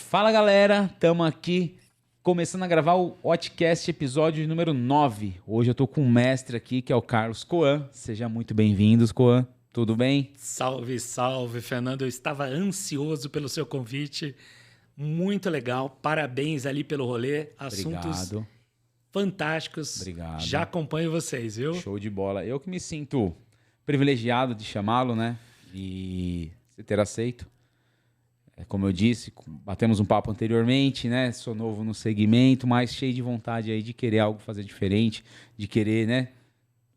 Fala galera, estamos aqui começando a gravar o Hotcast episódio número 9. Hoje eu tô com um mestre aqui que é o Carlos Coan. Seja muito bem-vindos, Coan. Tudo bem? Salve, salve, Fernando. Eu estava ansioso pelo seu convite. Muito legal. Parabéns ali pelo rolê. Assuntos Obrigado. fantásticos. Obrigado. Já acompanho vocês, viu? Show de bola. Eu que me sinto privilegiado de chamá-lo, né? E você ter aceito. Como eu disse, batemos um papo anteriormente, né? Sou novo no segmento, mas cheio de vontade aí de querer algo fazer diferente, de querer, né?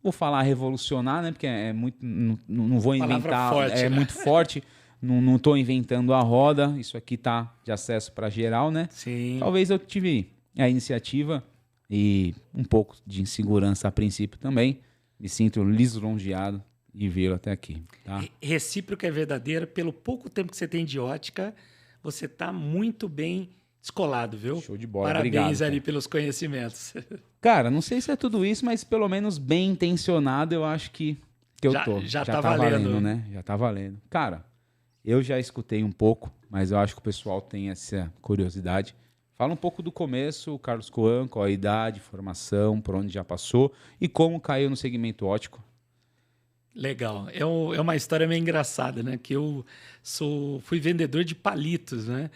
Vou falar revolucionar, né? Porque é muito. Não vou Palavra inventar. forte, É né? muito forte. Não estou inventando a roda. Isso aqui tá de acesso para geral, né? Sim. Talvez eu tive a iniciativa e um pouco de insegurança a princípio também. Me sinto lisonjeado de vê-lo até aqui, tá? Recíproca é verdadeira. Pelo pouco tempo que você tem de ótica, você está muito bem descolado, viu? Show de bola. Parabéns Obrigado, ali cara. pelos conhecimentos. Cara, não sei se é tudo isso, mas pelo menos bem intencionado eu acho que eu tô. Já tá valendo, né? Já tá valendo. Cara, eu já escutei um pouco, mas eu acho que o pessoal tem essa curiosidade. Fala um pouco do começo, Carlos Coan, qual a idade, formação, por onde já passou e como caiu no segmento ótico. Legal. É uma história meio engraçada, né? Que eu fui vendedor de palitos, né?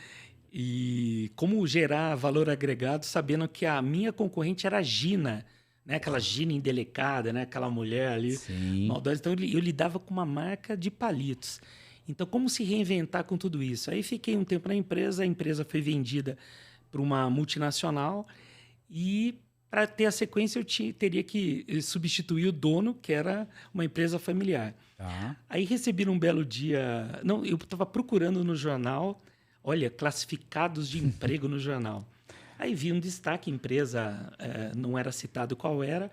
E como gerar valor agregado sabendo que a minha concorrente era a Gina, né? Aquela Gina indelicada, né? Aquela mulher ali Sim. maldosa. Então eu lidava com uma marca de palitos. Então como se reinventar com tudo isso? Aí fiquei um tempo na empresa, a empresa foi vendida para uma multinacional e para ter a sequência eu teria que substituir o dono, que era uma empresa familiar. Tá. Aí recebi um belo dia. Não, eu estava procurando no jornal, olha, classificados de emprego no jornal. Aí vi um destaque, empresa, não era citado qual era.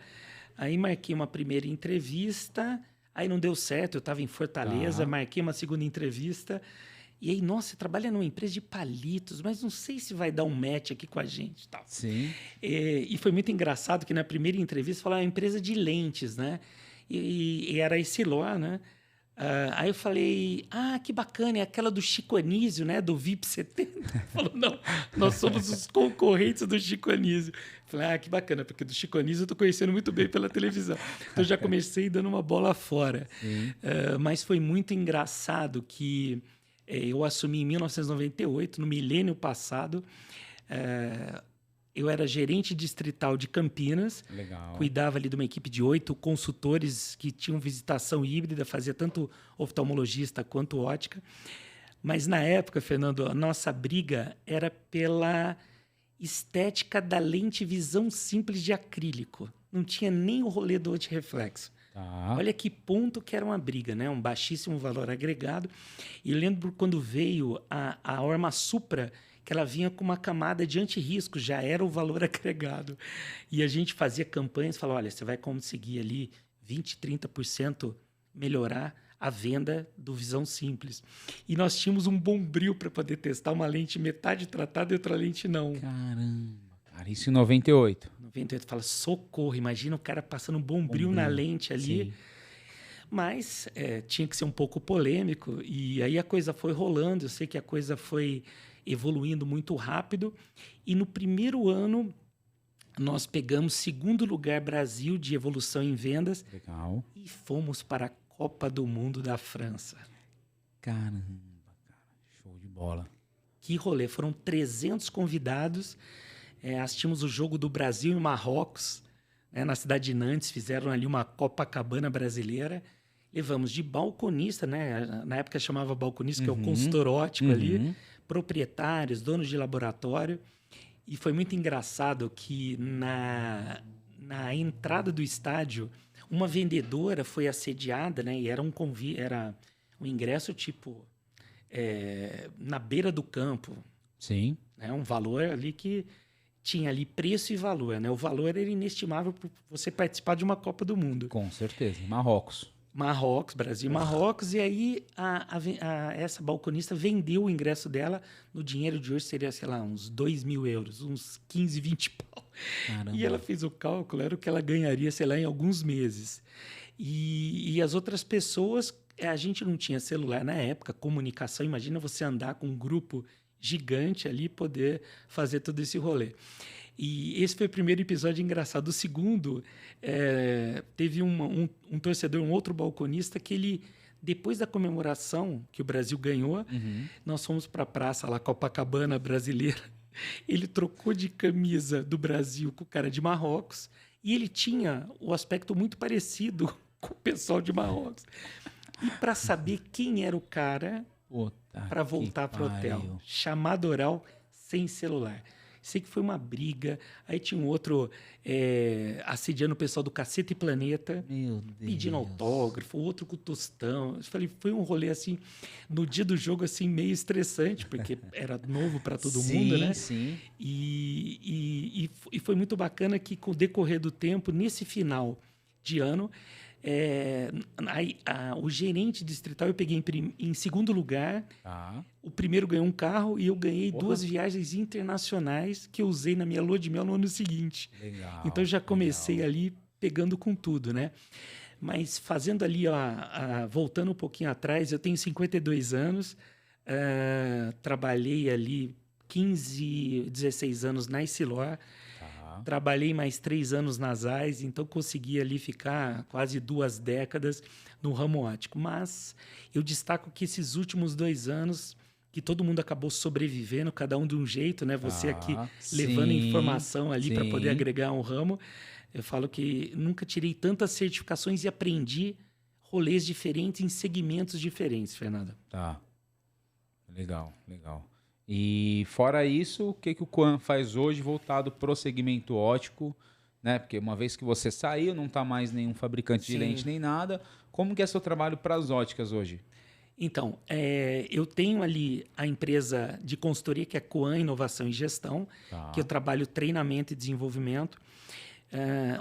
Aí marquei uma primeira entrevista, aí não deu certo, eu estava em Fortaleza, Tá. marquei uma segunda entrevista. E aí, nossa, você trabalha numa empresa de palitos, mas não sei se vai dar um match aqui com a gente. Tal. Sim. E foi muito engraçado que na primeira entrevista falava empresa de lentes, né? E era a Essilor, né? Aí eu falei, que bacana, é aquela do Chico Anísio, né? Do VIP 70. Falou, não, nós somos os concorrentes do Chico Anísio. Falei, que bacana, porque do Chico Anísio eu tô conhecendo muito bem pela televisão. Então já comecei dando uma bola fora. Mas foi muito engraçado que eu assumi em 1998, no milênio passado. Eu era gerente distrital de Campinas. Legal. Cuidava ali de uma equipe de 8 consultores que tinham visitação híbrida, fazia tanto oftalmologista quanto ótica. Mas na época, Fernando, a nossa briga era pela estética da lente visão simples de acrílico. Não tinha nem o rolê do antirreflexo. Tá. Olha que ponto que era uma briga, né? Um baixíssimo valor agregado. E eu lembro quando veio a Orma Supra, que ela vinha com uma camada de antirrisco, já era o valor agregado. E a gente fazia campanhas, falava, olha, você vai conseguir ali 20%, 30% melhorar a venda do Visão Simples. E nós tínhamos um bombril para poder testar uma lente metade tratada e outra lente não. Caramba, cara, isso em 98. 98 fala, socorro, imagina o cara passando um bombril na lente ali. Sim. Mas tinha que ser um pouco polêmico. E aí a coisa foi rolando. Eu sei que a coisa foi evoluindo muito rápido. E no primeiro ano, nós pegamos segundo lugar Brasil de evolução em vendas. Legal. E fomos para a Copa do Mundo da França. Caramba, cara. Show de bola. Que rolê. Foram 300 convidados. Assistimos o jogo do Brasil e Marrocos, né, na cidade de Nantes. Fizeram ali uma Copacabana brasileira. Levamos de balconista, né? Na época chamava balconista, que é o consultor ótico ali, proprietários, donos de laboratório. E foi muito engraçado que na entrada do estádio, uma vendedora foi assediada, né? E era era um ingresso tipo na beira do campo. Sim. Né? Um valor ali que tinha ali preço e valor, né? O valor era inestimável para você participar de uma Copa do Mundo. Com certeza. Marrocos. Marrocos, Brasil, Marrocos. E aí essa balconista vendeu o ingresso dela. No dinheiro de hoje seria, sei lá, uns 2.000 euros, uns 15, 20 pau. Caramba. E ela fez o cálculo, era o que ela ganharia, sei lá, em alguns meses. E as outras pessoas, a gente não tinha celular na época, comunicação. Imagina você andar com um grupo gigante ali poder fazer todo esse rolê. E esse foi o primeiro episódio engraçado. O segundo, teve um torcedor, um outro balconista, que ele, depois da comemoração que o Brasil ganhou, nós fomos para a praça lá, Copacabana brasileira. Ele trocou de camisa do Brasil com o cara de Marrocos e ele tinha o aspecto muito parecido com o pessoal de Marrocos. E para saber quem era o cara para voltar para o hotel, chamada oral sem celular. Sei que foi uma briga. Aí tinha um outro assediando o pessoal do Cacete e Planeta, pedindo autógrafo, outro com o Tostão. Eu falei, foi um rolê assim, no dia do jogo, assim, meio estressante, porque era novo para todo mundo, né? Sim. E foi muito bacana que, com o decorrer do tempo, nesse final de ano, o gerente distrital eu peguei em segundo lugar. O primeiro ganhou um carro e eu ganhei 2 viagens internacionais que eu usei na minha lua de mel no ano seguinte. Legal, então já comecei ali pegando com tudo, né? Mas fazendo ali, voltando um pouquinho atrás, eu tenho 52 anos, trabalhei ali 15, 16 anos na Essilor. Trabalhei mais 3 anos nas AIS, então consegui ali ficar quase 2 décadas no ramo óptico. Mas eu destaco que esses últimos 2 anos, que todo mundo acabou sobrevivendo, cada um de um jeito, né? Você aqui levando informação ali para poder agregar um ramo. Eu falo que nunca tirei tantas certificações e aprendi rolês diferentes em segmentos diferentes, Fernanda. Legal. E fora isso, o que o Kuan faz hoje voltado para o segmento óptico, né? Porque uma vez que você saiu, não está mais nenhum fabricante de lente nem nada. Como que é seu trabalho para as óticas hoje? Então, eu tenho ali a empresa de consultoria, que é Kuan Inovação e Gestão, que eu trabalho treinamento e desenvolvimento.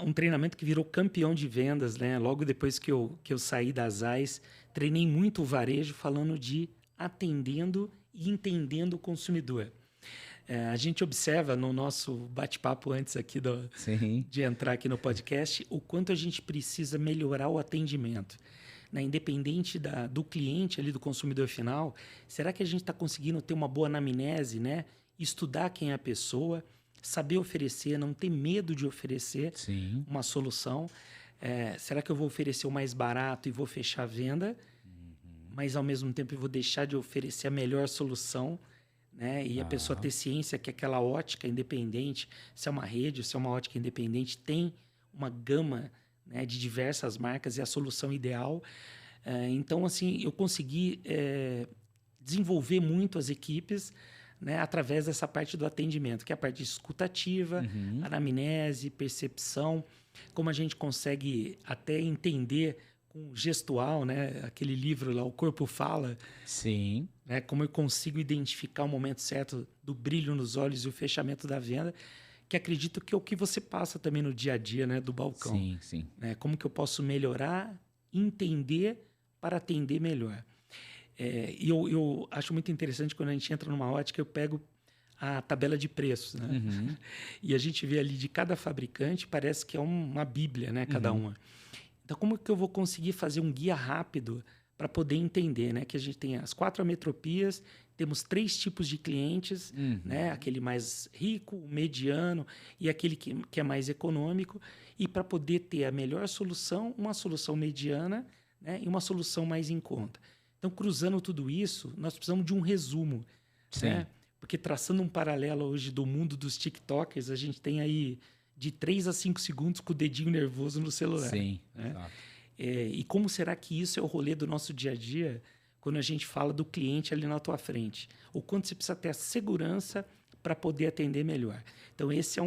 Um treinamento que virou campeão de vendas, né? Logo depois que eu saí das AIS, treinei muito o varejo, falando de atendendo e entendendo o consumidor. A gente observa no nosso bate-papo antes aqui de entrar aqui no podcast o quanto a gente precisa melhorar o atendimento. Né? Independente do cliente, ali, do consumidor final, será que a gente está conseguindo ter uma boa anamnese, né? Estudar quem é a pessoa, saber oferecer, não ter medo de oferecer uma solução. Será que eu vou oferecer o mais barato e vou fechar a venda? Mas, ao mesmo tempo, eu vou deixar de oferecer a melhor solução, né? E a pessoa ter ciência que aquela ótica independente, se é uma rede ou se é uma ótica independente, tem uma gama, né, de diversas marcas e a solução ideal. Então, assim, eu consegui desenvolver muito as equipes, né, através dessa parte do atendimento, que é a parte escutativa, anamnese, percepção, como a gente consegue até entender com gestual, né? Aquele livro lá, O Corpo Fala. Sim. Né? Como eu consigo identificar o momento certo do brilho nos olhos e o fechamento da venda, que acredito que é o que você passa também no dia a dia, né? Do balcão. Sim. Né? Como que eu posso melhorar, entender para atender melhor. E eu acho muito interessante quando a gente entra numa ótica, eu pego a tabela de preços, né? E a gente vê ali de cada fabricante, parece que é uma bíblia, né? Cada uma. Então, como que eu vou conseguir fazer um guia rápido para poder entender, né? Que a gente tem as 4 ametropias, temos 3 tipos de clientes, né? Aquele mais rico, o mediano e aquele que é mais econômico. E para poder ter a melhor solução, uma solução mediana, né? E uma solução mais em conta. Então, cruzando tudo isso, nós precisamos de um resumo. Né? Porque traçando um paralelo hoje do mundo dos TikTokers, a gente tem aí de 3 a 5 segundos com o dedinho nervoso no celular. Sim, né? E como será que isso é o rolê do nosso dia a dia quando a gente fala do cliente ali na tua frente? O quanto você precisa ter a segurança para poder atender melhor. Então, esse é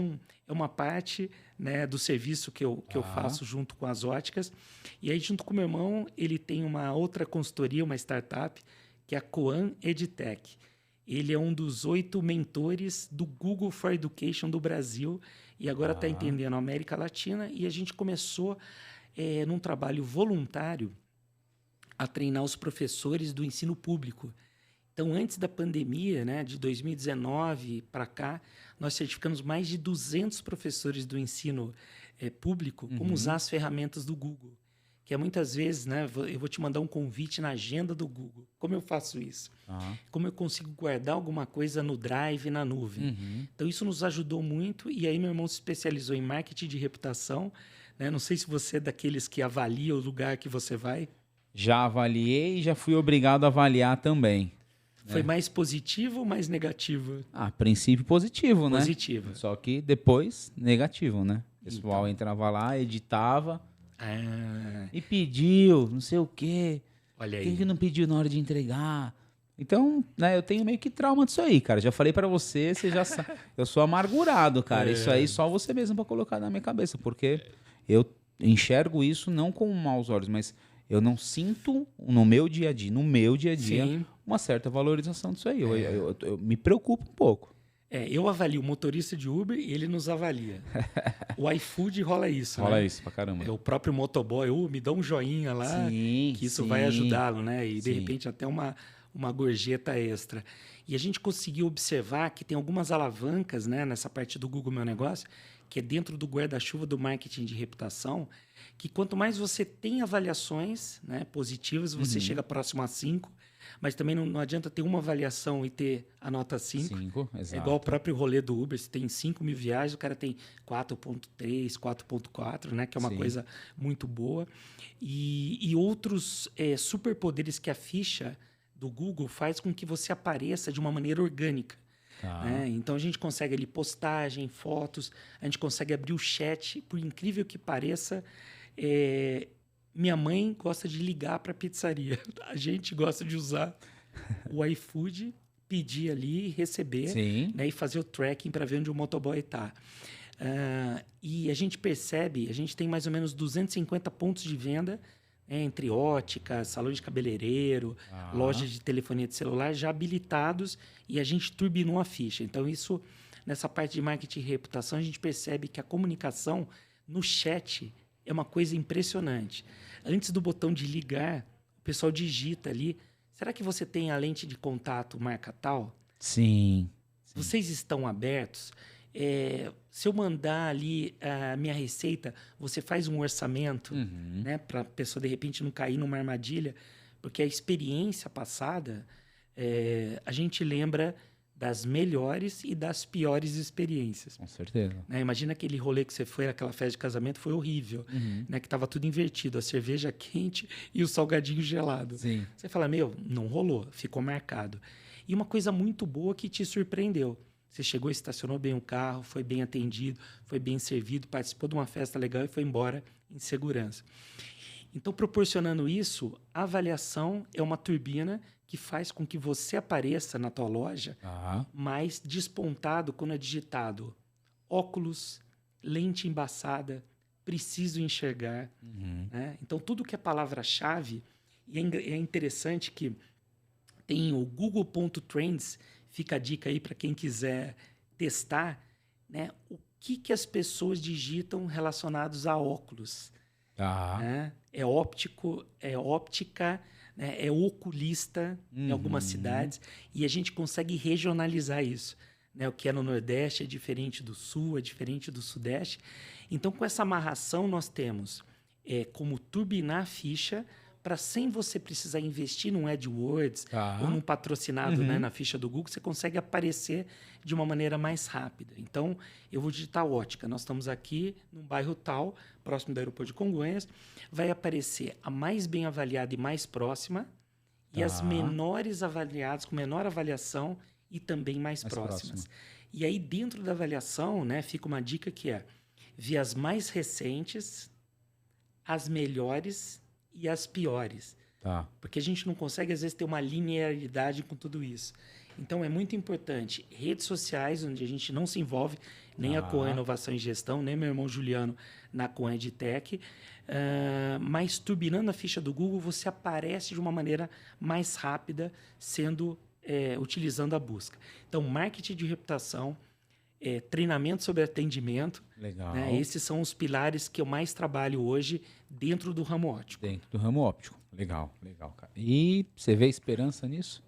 uma parte, né, do serviço que eu faço junto com as óticas. E aí, junto com o meu irmão, ele tem uma outra consultoria, uma startup, que é a Kuan EdTech. Ele é um dos 8 mentores do Google for Education do Brasil e agora está entendendo a América Latina. E a gente começou, num trabalho voluntário, a treinar os professores do ensino público. Então, antes da pandemia, né, de 2019 para cá, nós certificamos mais de 200 professores do ensino público como usar as ferramentas do Google, que Porque muitas vezes, né, eu vou te mandar um convite na agenda do Google. Como eu faço isso? Como eu consigo guardar alguma coisa no Drive, na nuvem? Uhum. Então, isso nos ajudou muito. E aí, meu irmão se especializou em marketing de reputação. Né? Não sei se você é daqueles que avalia o lugar que você vai. Já avaliei e já fui obrigado a avaliar também. Foi mais positivo ou mais negativo? A princípio positivo, né? Positivo. Só que depois negativo, né? O pessoal Então. entrava lá, editava Ah, e pediu, não sei o quê. olha Quem aí. que não pediu na hora de entregar? Então, né, eu tenho meio que trauma disso aí, cara. Já falei pra você, você já sabe. Eu sou amargurado, cara. Isso aí só você mesmo pra colocar na minha cabeça, porque eu enxergo isso não com maus olhos, mas eu não sinto no meu dia a dia, Sim. uma certa valorização disso aí. Eu me preocupo um pouco. Eu avalio o motorista de Uber e ele nos avalia. O iFood rola isso, Rola né? isso pra caramba. É o próprio motoboy, me dá um joinha lá, Sim, que isso sim. vai ajudá-lo, né? E de Sim. repente até uma gorjeta extra. E a gente conseguiu observar que tem algumas alavancas, né, nessa parte do Google Meu Negócio, que é dentro do guarda-chuva do marketing de reputação, que quanto mais você tem avaliações, né, positivas, você chega próximo a 5, mas também não adianta ter uma avaliação e ter a nota 5. 5, exato. É igual o próprio rolê do Uber, se tem 5.000 viagens, o cara tem 4.3, 4.4, né? Que é uma Sim. coisa muito boa. E outros superpoderes que a ficha do Google faz com que você apareça de uma maneira orgânica. Tá. Né? Então, a gente consegue ali postagem, fotos, a gente consegue abrir o chat. Por incrível que pareça, minha mãe gosta de ligar para a pizzaria. A gente gosta de usar o iFood, pedir ali, receber, Sim. né, e fazer o tracking para ver onde o motoboy está. E a gente percebe, a gente tem mais ou menos 250 pontos de venda, entre óticas, salões de cabeleireiro, lojas de telefonia de celular já habilitados, e a gente turbinou a ficha. Então, isso, nessa parte de marketing e reputação, a gente percebe que a comunicação no chat é uma coisa impressionante. Antes do botão de ligar, o pessoal digita ali, será que você tem a lente de contato marca tal? Sim. Vocês estão abertos? Se eu mandar ali a minha receita, você faz um orçamento, né, para a pessoa, de repente, não cair numa armadilha? Porque a experiência passada, a gente lembra das melhores e das piores experiências. Com certeza. Né? Imagina aquele rolê que você foi, aquela festa de casamento, foi horrível, né? Que estava tudo invertido, a cerveja quente e o salgadinho gelado. Sim. Você fala, não rolou, ficou marcado. E uma coisa muito boa que te surpreendeu. Você chegou, estacionou bem o carro, foi bem atendido, foi bem servido, participou de uma festa legal e foi embora em segurança. Então, proporcionando isso, a avaliação é uma turbina que faz com que você apareça na tua loja mais despontado quando é digitado óculos, lente embaçada, preciso enxergar. Né? Então, tudo que é palavra-chave, e é interessante que tem o Google.Trends, fica a dica aí para quem quiser testar, né? O que as pessoas digitam relacionados a óculos. Né? É óptico, é óptica, né? É oculista em algumas cidades, e a gente consegue regionalizar isso. Né? O que é no Nordeste é diferente do Sul, é diferente do Sudeste. Então, com essa amarração, nós temos como turbinar a ficha para, sem você precisar investir num AdWords ou num patrocinado, né, na ficha do Google, você consegue aparecer de uma maneira mais rápida. Então, eu vou digitar ótica. Nós estamos aqui num bairro tal, próximo do aeroporto de Congonhas. Vai aparecer a mais bem avaliada e mais próxima, e as menores avaliadas, com menor avaliação e também mais próximas. E aí, dentro da avaliação, né, fica uma dica que é ver as mais recentes, as melhores e as piores. Porque a gente não consegue, às vezes, ter uma linearidade com tudo isso. Então, é muito importante redes sociais, onde a gente não se envolve, nem a Coan Inovação e Gestão, nem meu irmão Juliano na Coan EdTech, mas turbinando a ficha do Google, você aparece de uma maneira mais rápida, utilizando a busca. Então, marketing de reputação, treinamento sobre atendimento. Legal. Né? Esses são os pilares que eu mais trabalho hoje dentro do ramo óptico. Dentro do ramo óptico. Legal, cara. E você vê esperança nisso?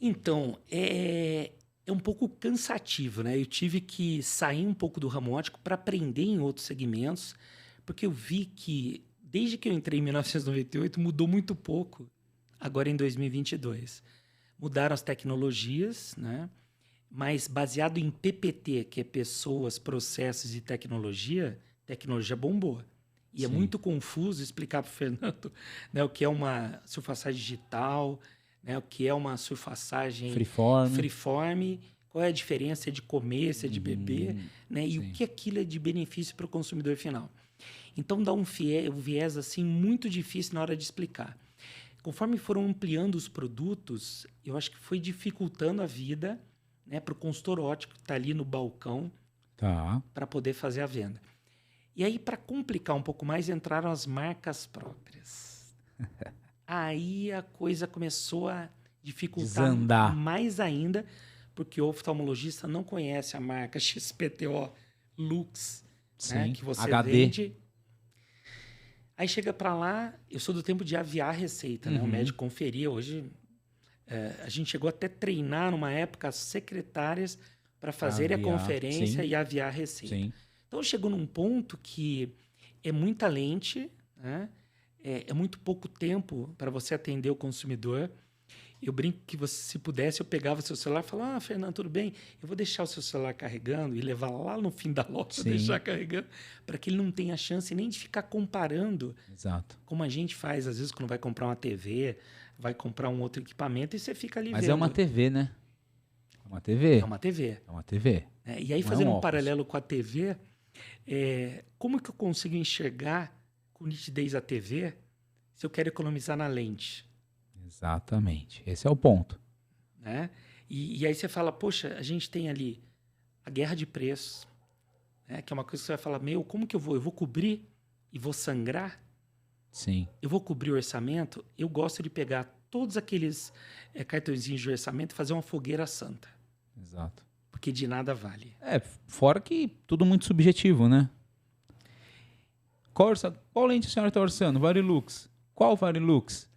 Então, é um pouco cansativo, né? Eu tive que sair um pouco do ramo óptico para aprender em outros segmentos, porque eu vi que desde que eu entrei em 1998, mudou muito pouco agora em 2022. Mudaram as tecnologias, né? Mas baseado em PPT, que é pessoas, processos e tecnologia bombou. E é muito confuso explicar para o Fernando, né, o que é uma surfaçagem digital, né, o que é uma surfaçagem freeform, qual é a diferença de comer, se é de beber, né, e o que aquilo é de benefício para o consumidor final. Então dá um viés assim, muito difícil na hora de explicar. Conforme foram ampliando os produtos, eu acho que foi dificultando a vida, né, para o consultor óptico que está ali no balcão para poder fazer a venda. E aí, para complicar um pouco mais, entraram as marcas próprias. Aí a coisa começou a dificultar mais ainda, porque o oftalmologista não conhece a marca XPTO Lux, né, que você vende. Aí chega para lá, eu sou do tempo de aviar a receita, né? O médico conferia. Hoje, a gente chegou até treinar, numa época, as secretárias para fazerem a conferência e aviar a receita. Sim. Então, chegou num ponto que é muita lente, né? É muito pouco tempo para você atender o consumidor. Eu brinco que se pudesse, eu pegava seu celular e falava, Fernando, tudo bem? Eu vou deixar o seu celular carregando e levar lá no fim da loja, deixar carregando, para que ele não tenha chance nem de ficar comparando. Exato. Como a gente faz, às vezes, quando vai comprar uma TV, vai comprar um outro equipamento e você fica ali vendo. Mas é uma TV, né? É uma TV. É uma TV. É uma TV. E aí, fazendo um paralelo com a TV, como que eu consigo enxergar com nitidez a TV se eu quero economizar na lente? Exatamente. Esse é o ponto. Né? E aí você fala, poxa, a gente tem ali a guerra de preços, né? Que é uma coisa que você vai falar, como que eu vou? Eu vou cobrir e vou sangrar? Sim. Eu vou cobrir o orçamento? Eu gosto de pegar todos aqueles cartõezinhos de orçamento e fazer uma fogueira santa. Exato. Porque de nada vale. Fora que tudo muito subjetivo, né? Qual lente a senhora está orçando? Varilux. Qual Varilux?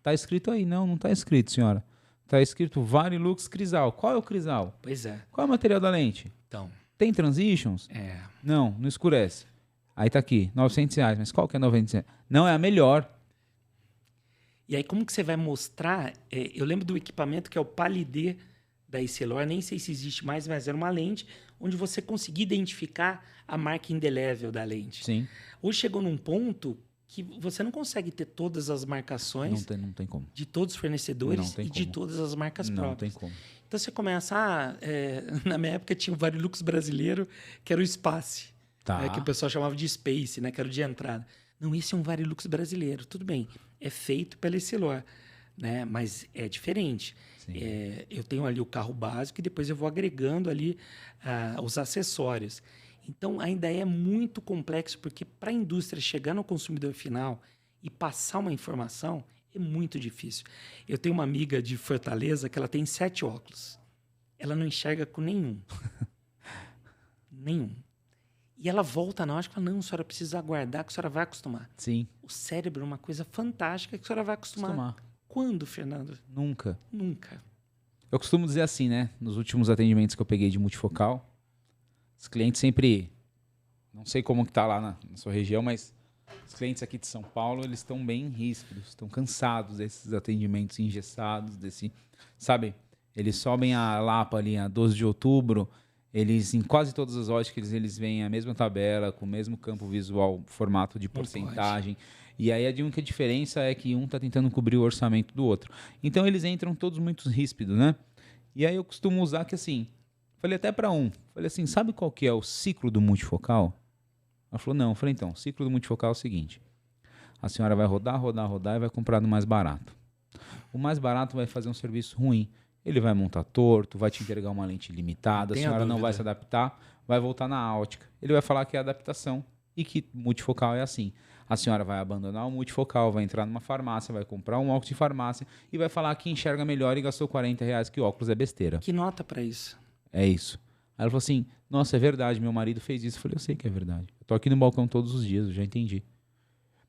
Tá escrito aí. Não tá escrito, senhora. Tá escrito Varilux Crisal. Qual é o Crisal? Pois é. Qual é o material da lente? Então. Tem transitions? Não escurece. Aí tá aqui, R$900. Mas qual que é 900? Não, é a melhor. E aí como que você vai mostrar? Eu lembro do equipamento que é o Palidê da Essilor. Nem sei se existe mais, mas era uma lente onde você conseguia identificar a marca indelével da lente. Sim. Hoje chegou num ponto que você não consegue ter todas as marcações não tem como. De todos os fornecedores e de todas as marcas próprias. Não tem como. Então você começa, na minha época tinha o Varilux brasileiro, que era o Space, que o pessoal chamava de Space, né, que era o de entrada. Não, esse é um Varilux brasileiro, tudo bem, é feito pela Essilor, né, mas é diferente. Eu tenho ali o carro básico e depois eu vou agregando ali os acessórios. Então, ainda é muito complexo, porque para a indústria chegar no consumidor final e passar uma informação é muito difícil. Eu tenho uma amiga de Fortaleza que ela tem 7 óculos. Ela não enxerga com nenhum. Nenhum. E ela volta na ótica e fala, não, a senhora precisa aguardar que a senhora vai acostumar. Sim. O cérebro é uma coisa fantástica que a senhora vai acostumar. Quando, Fernando? Nunca. Nunca. Eu costumo dizer assim, né? Nos últimos atendimentos que eu peguei de multifocal, os clientes sempre, não sei como que tá lá na sua região, mas os clientes aqui de São Paulo, eles estão bem ríspidos, estão cansados desses atendimentos engessados, sabe? Eles sobem a Lapa ali a 12 de outubro, eles, em quase todas as óticas, eles veem a mesma tabela, com o mesmo campo visual, formato de porcentagem. E aí a única diferença é que um está tentando cobrir o orçamento do outro. Então eles entram todos muito ríspidos, né? E aí eu costumo usar que assim, falei até para falei assim, sabe qual que é o ciclo do multifocal? Ela falou, não. Eu falei, então, o ciclo do multifocal é o seguinte, a senhora vai rodar e vai comprar no mais barato. O mais barato vai fazer um serviço ruim. Ele vai montar torto, vai te entregar uma lente limitada, a senhora não vai se adaptar, vai voltar na ótica. Ele vai falar que é adaptação e que multifocal é assim. A senhora vai abandonar o multifocal, vai entrar numa farmácia, vai comprar um óculos de farmácia e vai falar que enxerga melhor e gastou R$40, que óculos é besteira. Que nota para isso? É isso. Aí ela falou assim, nossa, é verdade, meu marido fez isso. Eu falei, eu sei que é verdade. Eu tô aqui no balcão todos os dias, eu já entendi.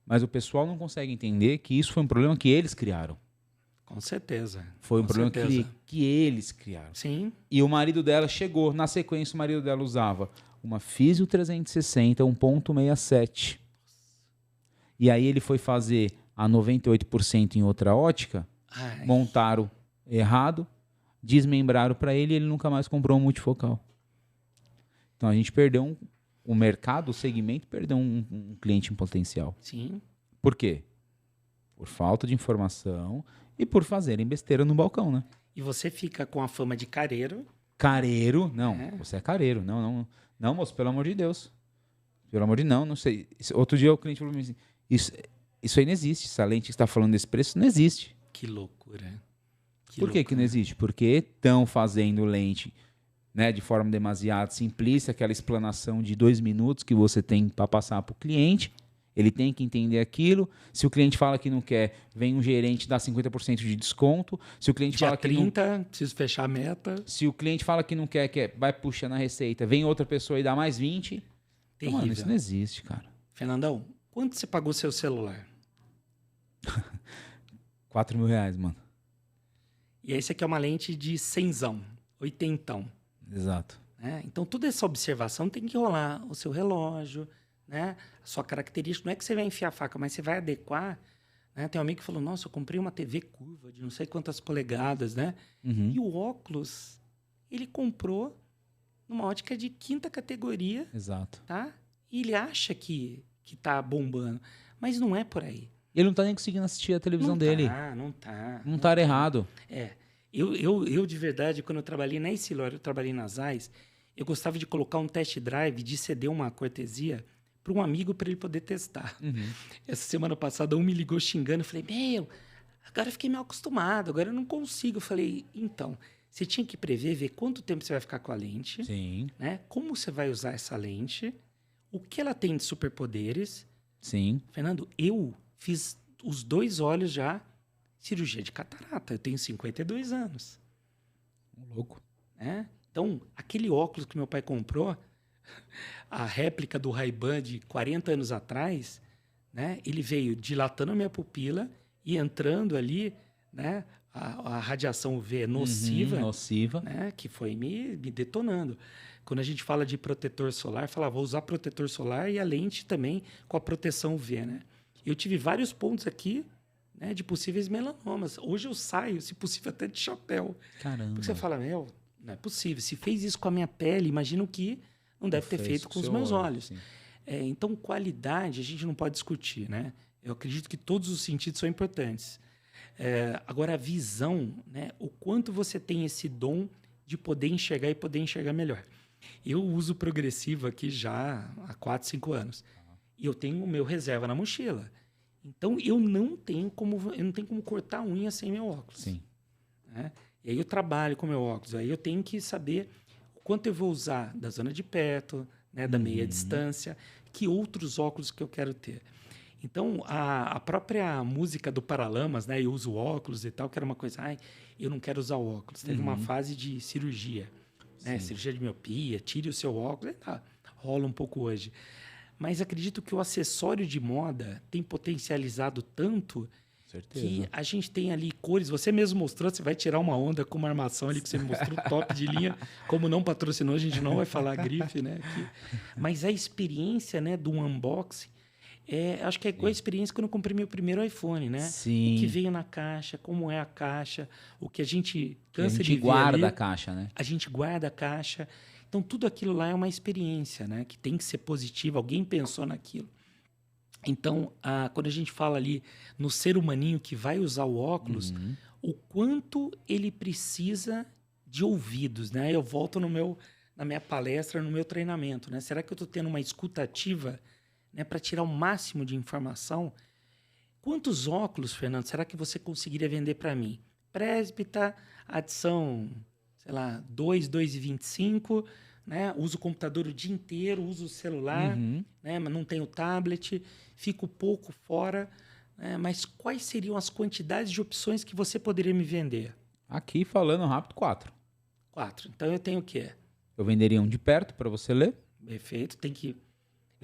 Mas o pessoal não consegue entender que isso foi um problema que eles criaram. Com certeza. Foi um problema que eles criaram. Sim. E o marido dela chegou, na sequência o marido dela usava uma Physio 360 1.67. E aí ele foi fazer a 98% em outra ótica, Ai, montaram errado, desmembraram para ele e ele nunca mais comprou um multifocal. Então a gente perdeu o mercado, o segmento, perdeu um cliente em potencial. sim. Por quê? Por falta de informação e por fazerem besteira no balcão, né? E você fica com a fama de careiro. Careiro, não, É. você é careiro, não, moço, pelo amor de Deus. Pelo amor de não sei. Outro dia o cliente falou assim, isso aí não existe, essa lente que você está falando desse preço não existe. Que loucura. Por que não existe? Porque estão fazendo lente, né, de forma demasiado simplista, aquela explanação de 2 minutos que você tem para passar para o cliente. Ele tem que entender aquilo. Se o cliente fala que não quer, vem um gerente e dá 50% de desconto. Se o cliente Dia fala que 30, preciso fechar a meta. Se o cliente fala que não quer, vai puxando a receita, vem outra pessoa e dá mais 20. Então, Terrível. mano, isso não existe, cara. Fernandão, quanto você pagou seu celular? R$4.000, mano. E esse aqui é uma lente de 100zão, 80. Exato. Né? Então, toda essa observação tem que rolar. O seu relógio, né? A sua característica. Não é que você vai enfiar a faca, mas você vai adequar. Né? Tem um amigo que falou, nossa, eu comprei uma TV curva de não sei quantas polegadas, né? Uhum. E o óculos, ele comprou numa ótica de 5ª categoria, Exato. tá? E ele acha que tá bombando. Mas não é por aí. Ele não tá nem conseguindo assistir a televisão Não dele. tá, não tá. Não tá errado. É. Eu, de verdade, quando eu trabalhei na Essilor, eu trabalhei nas AIS, eu gostava de colocar um test drive, de ceder uma cortesia para um amigo para ele poder testar. Uhum. Essa semana passada, um me ligou xingando. Eu falei, agora eu fiquei mal acostumado, agora eu não consigo. Eu falei, então, você tinha que prever, ver quanto tempo você vai ficar com a lente, Sim. né? Como você vai usar essa lente, o que ela tem de superpoderes. Sim. Fernando, eu fiz os 2 olhos já, cirurgia de catarata. Eu tenho 52 anos. Louco. Né? Então, aquele óculos que meu pai comprou, a réplica do Ray-Ban de 40 anos atrás, né? Ele veio dilatando a minha pupila e entrando ali, né? A radiação UV nociva, nociva. né? Que foi me detonando. Quando a gente fala de protetor solar, fala, vou usar protetor solar e a lente também com a proteção UV, né? Eu tive vários pontos aqui, né, de possíveis melanomas. Hoje eu saio, se possível, até de chapéu. Caramba. Porque você fala, não é possível. Se fez isso com a minha pele, imagina o que não deve ter feito com os meus olhos. Então, qualidade a gente não pode discutir, né? Eu acredito que todos os sentidos são importantes. Agora, a visão, né? O quanto você tem esse dom de poder enxergar e poder enxergar melhor. Eu uso progressivo aqui já há 4, 5 anos. E eu tenho o meu reserva na mochila. Então, eu não tenho como cortar a unha sem meu óculos. Sim. Né? E aí eu trabalho com meu óculos. Aí eu tenho que saber o quanto eu vou usar da zona de perto, né, da meia distância, que outros óculos que eu quero ter. Então, a própria música do Paralamas, né, eu uso óculos e tal, que era uma coisa, eu não quero usar óculos. Teve uma fase de cirurgia, né, cirurgia de miopia, tire o seu óculos, rola um pouco hoje. Mas acredito que o acessório de moda tem potencializado tanto que a gente tem ali cores. Você mesmo mostrou, você vai tirar uma onda com uma armação ali que você me mostrou, top de linha. Como não patrocinou, a gente não vai falar grife, né? Mas a experiência, né, do unboxing, acho que é igual a experiência quando eu comprei meu primeiro iPhone, né? Sim. O que veio na caixa, como é a caixa, o que a gente cansa de ver. A gente guarda ali, a caixa, né? A gente guarda a caixa. Então, tudo aquilo lá é uma experiência, né? Que tem que ser positiva. Alguém pensou naquilo. Então, quando a gente fala ali no ser humaninho que vai usar o óculos, o quanto ele precisa de ouvidos, né? Eu volto na minha palestra, no meu treinamento, né? Será que eu estou tendo uma escuta ativa, né, para tirar o máximo de informação? Quantos óculos, Fernando, será que você conseguiria vender para mim? Presbita, adição, sei lá, 2,25, né? Uso o computador o dia inteiro, uso o celular, né? Mas não tenho tablet, fico pouco fora. Né? Mas quais seriam as quantidades de opções que você poderia me vender? Aqui, falando rápido, 4. 4. Então eu tenho o quê? Eu venderia um de perto para você ler. Perfeito. Tem que...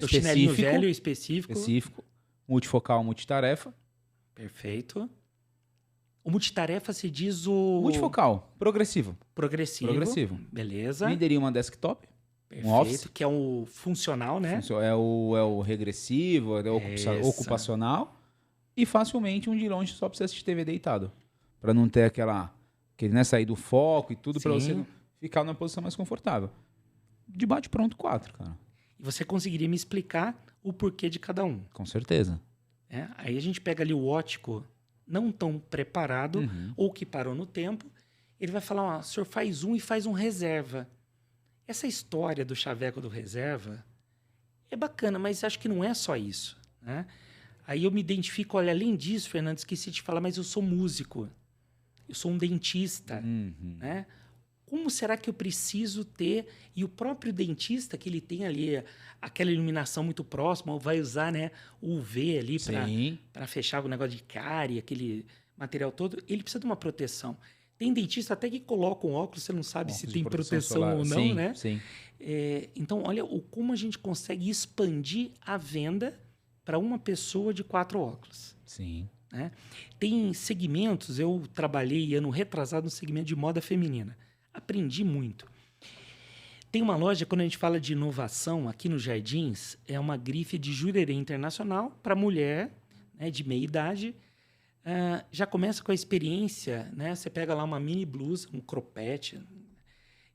O chinelinho velho específico. Multifocal, multitarefa. Perfeito. O multitarefa se diz o... Multifocal, progressivo. Progressivo. Progressivo. Beleza. Venderia uma desktop. Perfeito, office. que é o funcional, né? É o regressivo, é o ocupacional. E facilmente um de longe só pra você assistir TV deitado. Pra não ter aquele, né, sair do foco e tudo, pra você Sim. ficar numa posição mais confortável. De bate pronto 4, cara. E você conseguiria me explicar o porquê de cada um. Com certeza. Né? Aí a gente pega ali o ótico não tão preparado ou que parou no tempo. Ele vai falar, ó, o senhor faz um e faz um reserva. Essa história do chaveco do reserva é bacana, mas acho que não é só isso, né? Aí eu me identifico, olha, além disso, Fernando, esqueci de falar, mas eu sou músico. Eu sou um dentista, né? Como será que eu preciso ter... E o próprio dentista, que ele tem ali aquela iluminação muito próxima, ou vai usar, né, o UV ali para fechar o negócio de cárie, aquele material todo, ele precisa de uma proteção. Tem dentista até que coloca um óculos, você não sabe se tem proteção solar ou não, sim, né? Sim. Então, olha como a gente consegue expandir a venda para uma pessoa de 4 óculos. Sim. Né? Tem segmentos, eu trabalhei ano retrasado no segmento de moda feminina. Aprendi muito. Tem uma loja, quando a gente fala de inovação, aqui nos Jardins, é uma grife de Jurerê Internacional para mulher, né, de meia idade. Já começa com a experiência, né? Você pega lá uma mini blusa, um cropete,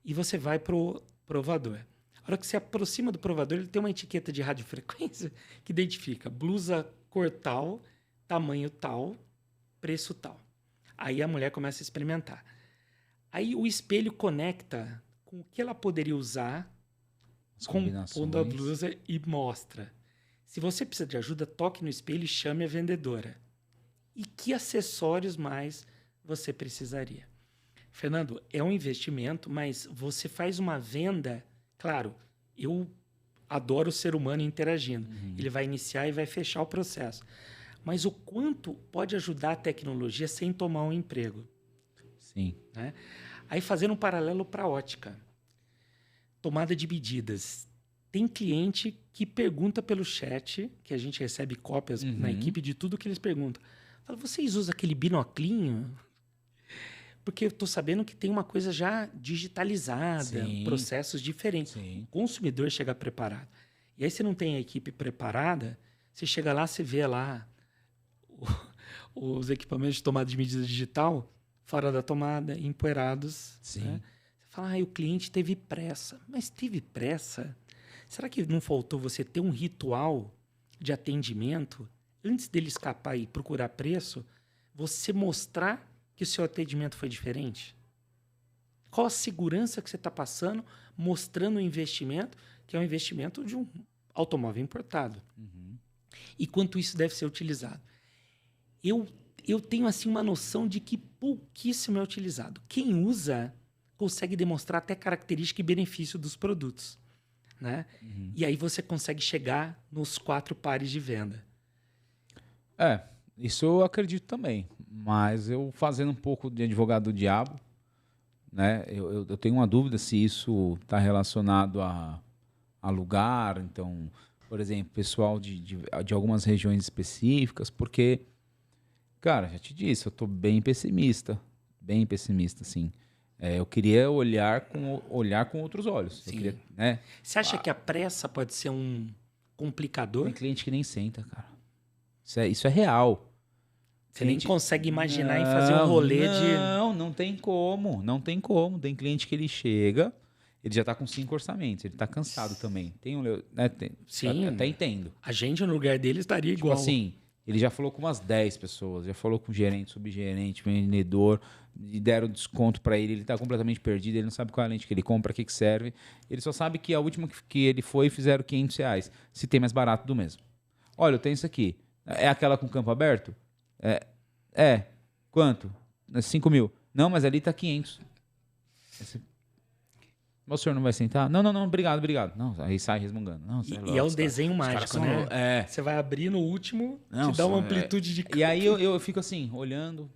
e você vai pro provador. A hora que você aproxima do provador, ele tem uma etiqueta de radiofrequência que identifica blusa cor tal, tamanho tal, preço tal. Aí a mulher começa a experimentar. Aí o espelho conecta com o que ela poderia usar, compondo a blusa e mostra. Se você precisa de ajuda, toque no espelho e chame a vendedora. E que acessórios mais você precisaria? Fernando, é um investimento, mas você faz uma venda... Claro, eu adoro o ser humano interagindo. Ele vai iniciar e vai fechar o processo. Mas o quanto pode ajudar a tecnologia sem tomar um emprego? Sim. Né? Aí, fazendo um paralelo para a ótica. Tomada de medidas. Tem cliente que pergunta pelo chat, que a gente recebe cópias na equipe de tudo que eles perguntam. Fala, vocês usam aquele binoclinho? Porque eu estou sabendo que tem uma coisa já digitalizada, processos diferentes. O consumidor chega preparado. E aí, se não tem a equipe preparada, você chega lá, você vê lá os equipamentos de tomada de medida digital fora da tomada, empoeirados. Né? Você fala, o cliente teve pressa. Mas teve pressa? Será que não faltou você ter um ritual de atendimento antes dele escapar e procurar preço? Você mostrar que o seu atendimento foi diferente? Qual a segurança que você está passando mostrando o investimento, que é um investimento de um automóvel importado? E quanto isso deve ser utilizado? Eu tenho assim uma noção de que pouquíssimo é utilizado. Quem usa consegue demonstrar até característica e benefício dos produtos. Né? E aí você consegue chegar nos 4 pares de venda. Isso eu acredito também. Mas eu fazendo um pouco de advogado do diabo, né? Eu tenho uma dúvida se isso está relacionado a lugar. Então, por exemplo, pessoal de algumas regiões específicas, porque, cara, já te disse, eu estou bem pessimista, assim. Eu queria olhar com outros olhos. Eu queria, né? Você acha que a pressa pode ser um complicador? Tem cliente que nem senta, cara. Isso é real. Você nem consegue imaginar em fazer um rolê de... Não tem como. Não tem como. Tem cliente que ele chega, ele já tá com 5 orçamentos, ele tá cansado também. Sim. Até entendo. A gente, no lugar dele, estaria igual. Tipo assim, ele já falou com umas 10 pessoas, já falou com gerente, subgerente, vendedor, e deram desconto para ele tá completamente perdido, ele não sabe qual é a lente que ele compra, que serve. Ele só sabe que a última que ele foi, fizeram R$500. Se tem mais barato do mesmo. Olha, eu tenho isso aqui. É aquela com campo aberto? Quanto? 5 mil. Não, mas ali tá 500. O senhor não vai sentar? Não, obrigado. Não, aí sai resmungando. Não, e é um desenho mágico, né? Você vai abrir no último, te dá uma amplitude de campo. E aí eu fico assim, olhando.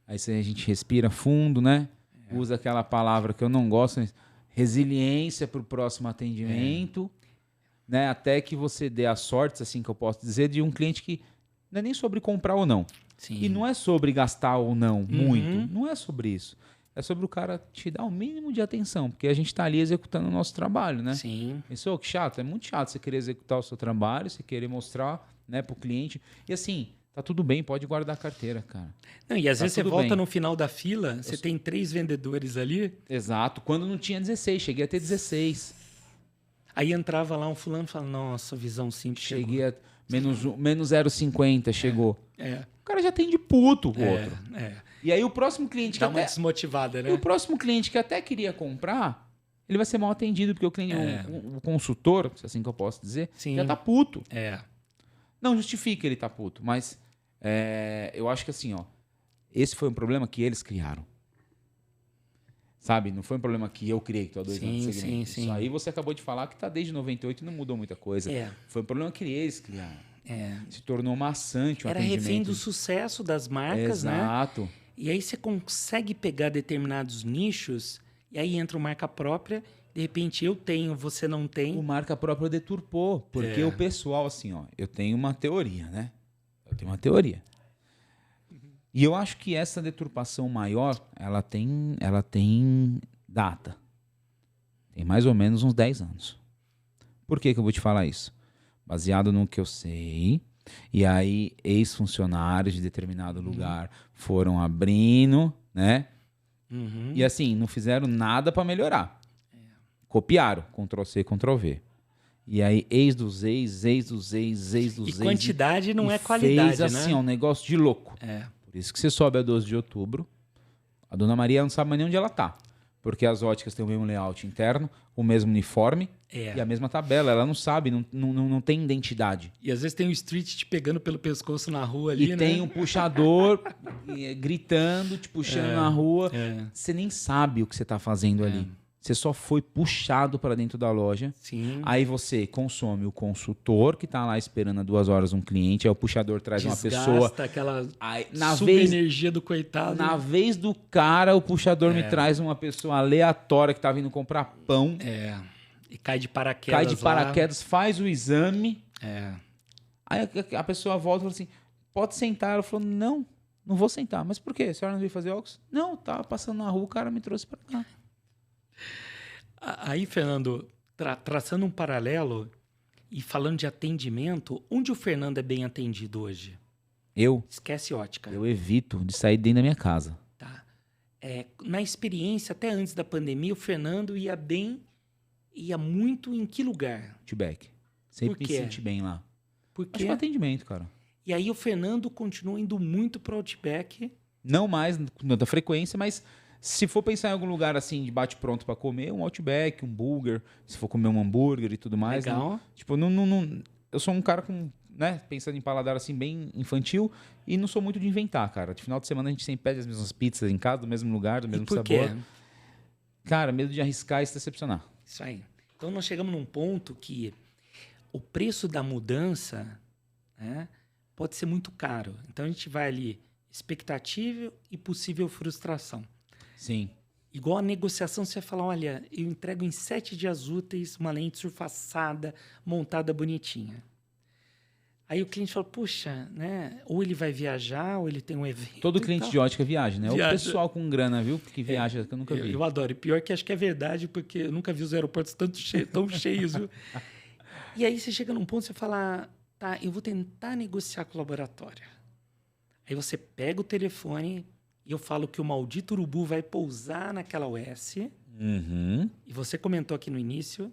Aí a gente respira fundo, né? Usa aquela palavra que eu não gosto, resiliência para o próximo atendimento. Né? Até que você dê a sorte, assim que eu posso dizer, de um cliente que não é nem sobre comprar ou não. Sim. E não é sobre gastar ou não muito. Não é sobre isso. é sobre o cara te dar o mínimo de atenção, porque a gente está ali executando o nosso trabalho, né? Sim. Pensou que chato? É muito chato você querer executar o seu trabalho, você querer mostrar, né, pro cliente. E assim, tá tudo bem, pode guardar a carteira, cara. Não, e às Tá vezes você tudo volta bem. no final da fila, você tem 3 vendedores ali, Exato. Quando não tinha 16, cheguei a ter 16. aí entrava lá um fulano e falava, nossa, visão simples chegou. Cheguei a menos 0,50, chegou. É, O cara já tem de puto o outro. é. E aí o próximo cliente que Dá uma até... desmotivada, E né? o próximo cliente que até queria comprar, ele vai ser mal atendido, porque o cliente, o consultor, se é assim que eu posso dizer, Sim. já tá puto. É. Não justifica ele tá puto, mas eu acho que assim, ó, esse foi um problema que eles criaram. Sabe? Não foi um problema que eu criei, que tô há 2 anos de segmento. Sim. Isso aí você acabou de falar que tá desde 98 e não mudou muita coisa. É. Foi um problema que eles criaram. É. Se tornou maçante o Era atendimento. refém do sucesso das marcas, né? Exato. E aí você consegue pegar determinados nichos, e aí entra o marca própria, de repente eu tenho, você não tem. O marca própria deturpou, porque É. o pessoal, assim, ó, eu tenho uma teoria, né? Eu tenho uma teoria. E eu acho que essa deturpação maior, ela tem data. Tem mais ou menos uns 10 anos. Por que eu vou te falar isso? Baseado no que eu sei. E aí, ex-funcionários de determinado lugar foram abrindo, né? Uhum. E assim, não fizeram nada para melhorar. Copiaram, Ctrl-C, Ctrl-V. E aí, ex dos ex. E quantidade não e é qualidade, fez, assim, né? ó, um negócio de louco. É. Por isso que você sobe a 12 de outubro, a Dona Maria não sabe mais nem onde ela tá. Porque as óticas têm o mesmo layout interno, o mesmo uniforme É. e a mesma tabela. Ela não sabe, não tem identidade. E às vezes tem o street te pegando pelo pescoço na rua ali, E né? tem um puxador gritando, te puxando na rua. É. Você nem sabe o que você tá fazendo ali. Você só foi puxado para dentro da loja. Sim. Aí você consome o consultor que tá lá esperando há 2 horas um cliente. Aí o puxador traz uma pessoa. Desgasta aquela Aí, super energia do coitado. na vez do cara, o puxador me traz uma pessoa aleatória que tá vindo comprar pão. É. E cai de paraquedas Cai de lá. paraquedas, faz o exame. É. Aí a pessoa volta e fala assim: pode sentar. Ela falou: não vou sentar. Mas por quê? A senhora não veio fazer óculos? Não, tava passando na rua, o cara me trouxe pra cá. Aí, Fernando, traçando um paralelo e falando de atendimento, onde o Fernando é bem atendido hoje? Esquece ótica. Eu evito de sair dentro da minha casa. Tá. Na experiência, até antes da pandemia, o Fernando ia muito em que lugar? Outback. Sempre Por me quê? senti bem lá. Por Acho que quê? é atendimento, cara. E aí o Fernando continua indo muito para o Outback. Não mais com tanta frequência, mas se for pensar em algum lugar assim de bate-pronto pra comer, um Outback, um burger, se for comer um hambúrguer e tudo mais. Legal. Né? Tipo, eu sou um cara com, né, pensando em paladar assim bem infantil e não sou muito de inventar, cara. De final de semana a gente sempre pede as mesmas pizzas em casa, do mesmo lugar, do mesmo E por sabor. quê? Cara, medo de arriscar e se decepcionar. Isso aí. Então nós chegamos num ponto que o preço da mudança, né, pode ser muito caro. Então a gente vai ali, expectativa e possível frustração. Sim. Igual a negociação, você vai falar, olha, eu entrego em 7 dias úteis uma lente surfaçada, montada bonitinha. Aí o cliente fala, puxa, né? Ou ele vai viajar, ou ele tem um evento. Todo cliente de ótica viaja, né? Viaja. O pessoal com grana, viu? Que viaja, que eu nunca vi. Eu adoro. E pior que acho que é verdade, porque eu nunca vi os aeroportos tão cheios, viu? E aí você chega num ponto, você fala, tá, eu vou tentar negociar com o laboratório. Aí você pega o telefone e eu falo que o maldito urubu vai pousar naquela US. Uhum. E você comentou aqui no início,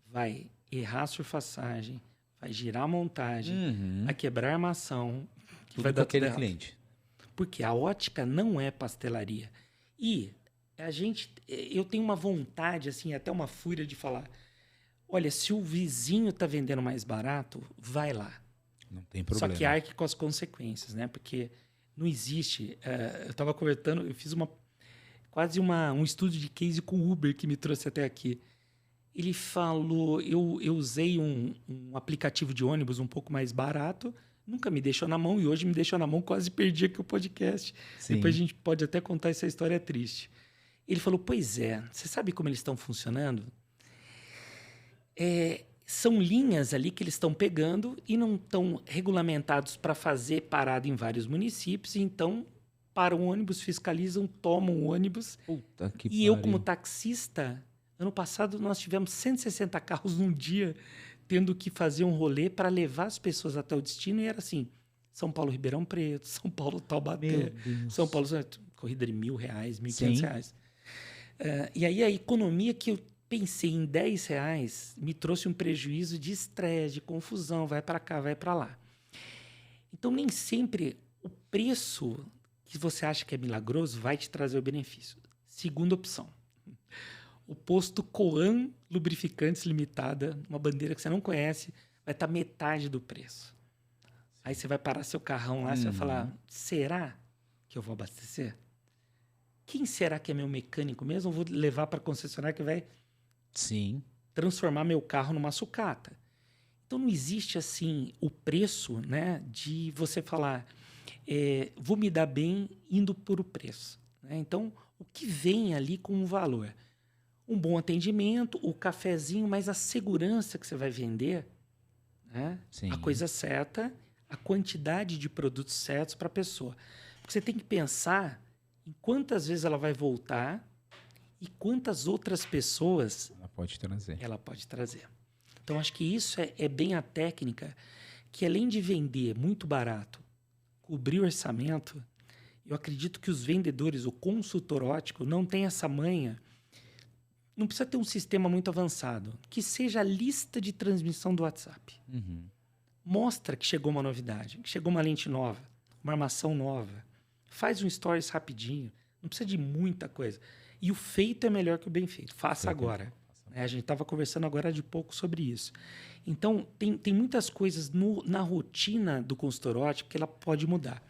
vai errar a surfaçagem, vai girar a montagem, vai quebrar a armação. Tudo vai com dar aquele tudo errado. cliente. Porque a ótica não é pastelaria. E eu tenho uma vontade, assim, até uma fúria de falar, olha, se o vizinho está vendendo mais barato, vai lá. Não tem problema. Só que arque com as consequências, né? Porque não existe. Eu estava conversando, eu fiz quase um estudo de case com o Uber que me trouxe até aqui. Ele falou, eu usei um aplicativo de ônibus um pouco mais barato, nunca me deixou na mão e hoje me deixou na mão, quase perdi aqui o podcast. Sim. Depois a gente pode até contar essa história triste. Ele falou, pois é, você sabe como eles estão funcionando? São linhas ali que eles estão pegando e não estão regulamentados para fazer parada em vários municípios, então param o ônibus, fiscalizam, tomam o ônibus. Puta que E eu, pariu. como taxista, ano passado nós tivemos 160 carros num dia, tendo que fazer um rolê para levar as pessoas até o destino. E era assim, São Paulo, Ribeirão Preto, São Paulo, Taubaté, São Paulo, corrida de R$1.000, R$1.500. E aí a economia que eu pensei em R$10 me trouxe um prejuízo de estresse, de confusão, vai para cá, vai para lá. Então, nem sempre o preço que você acha que é milagroso vai te trazer o benefício. Segunda opção. O posto Coan Lubrificantes Limitada, uma bandeira que você não conhece, vai estar metade do preço. Aí você vai parar seu carrão lá, você vai falar, será que eu vou abastecer? Quem será que é meu mecânico mesmo? Eu vou levar para a concessionária que vai transformar meu carro numa sucata. Então, não existe assim o preço, né, de você falar, vou me dar bem indo por o preço. Né? Então, o que vem ali com o valor? Um bom atendimento, o cafezinho, mas a segurança que você vai vender, né? A coisa certa, a quantidade de produtos certos para a pessoa. Porque você tem que pensar em quantas vezes ela vai voltar e quantas outras pessoas ela pode trazer. Então, acho que isso é bem a técnica que, além de vender muito barato, cobrir o orçamento, eu acredito que os vendedores, o consultor óptico, não tem essa manha. Não precisa ter um sistema muito avançado. Que seja a lista de transmissão do WhatsApp. Mostra que chegou uma novidade, que chegou uma lente nova, uma armação nova. Faz um stories rapidinho. Não precisa de muita coisa. E o feito é melhor que o bem feito. Faça agora. A gente estava conversando agora de pouco sobre isso. Então, tem muitas coisas na rotina do consultor óptico que ela pode mudar.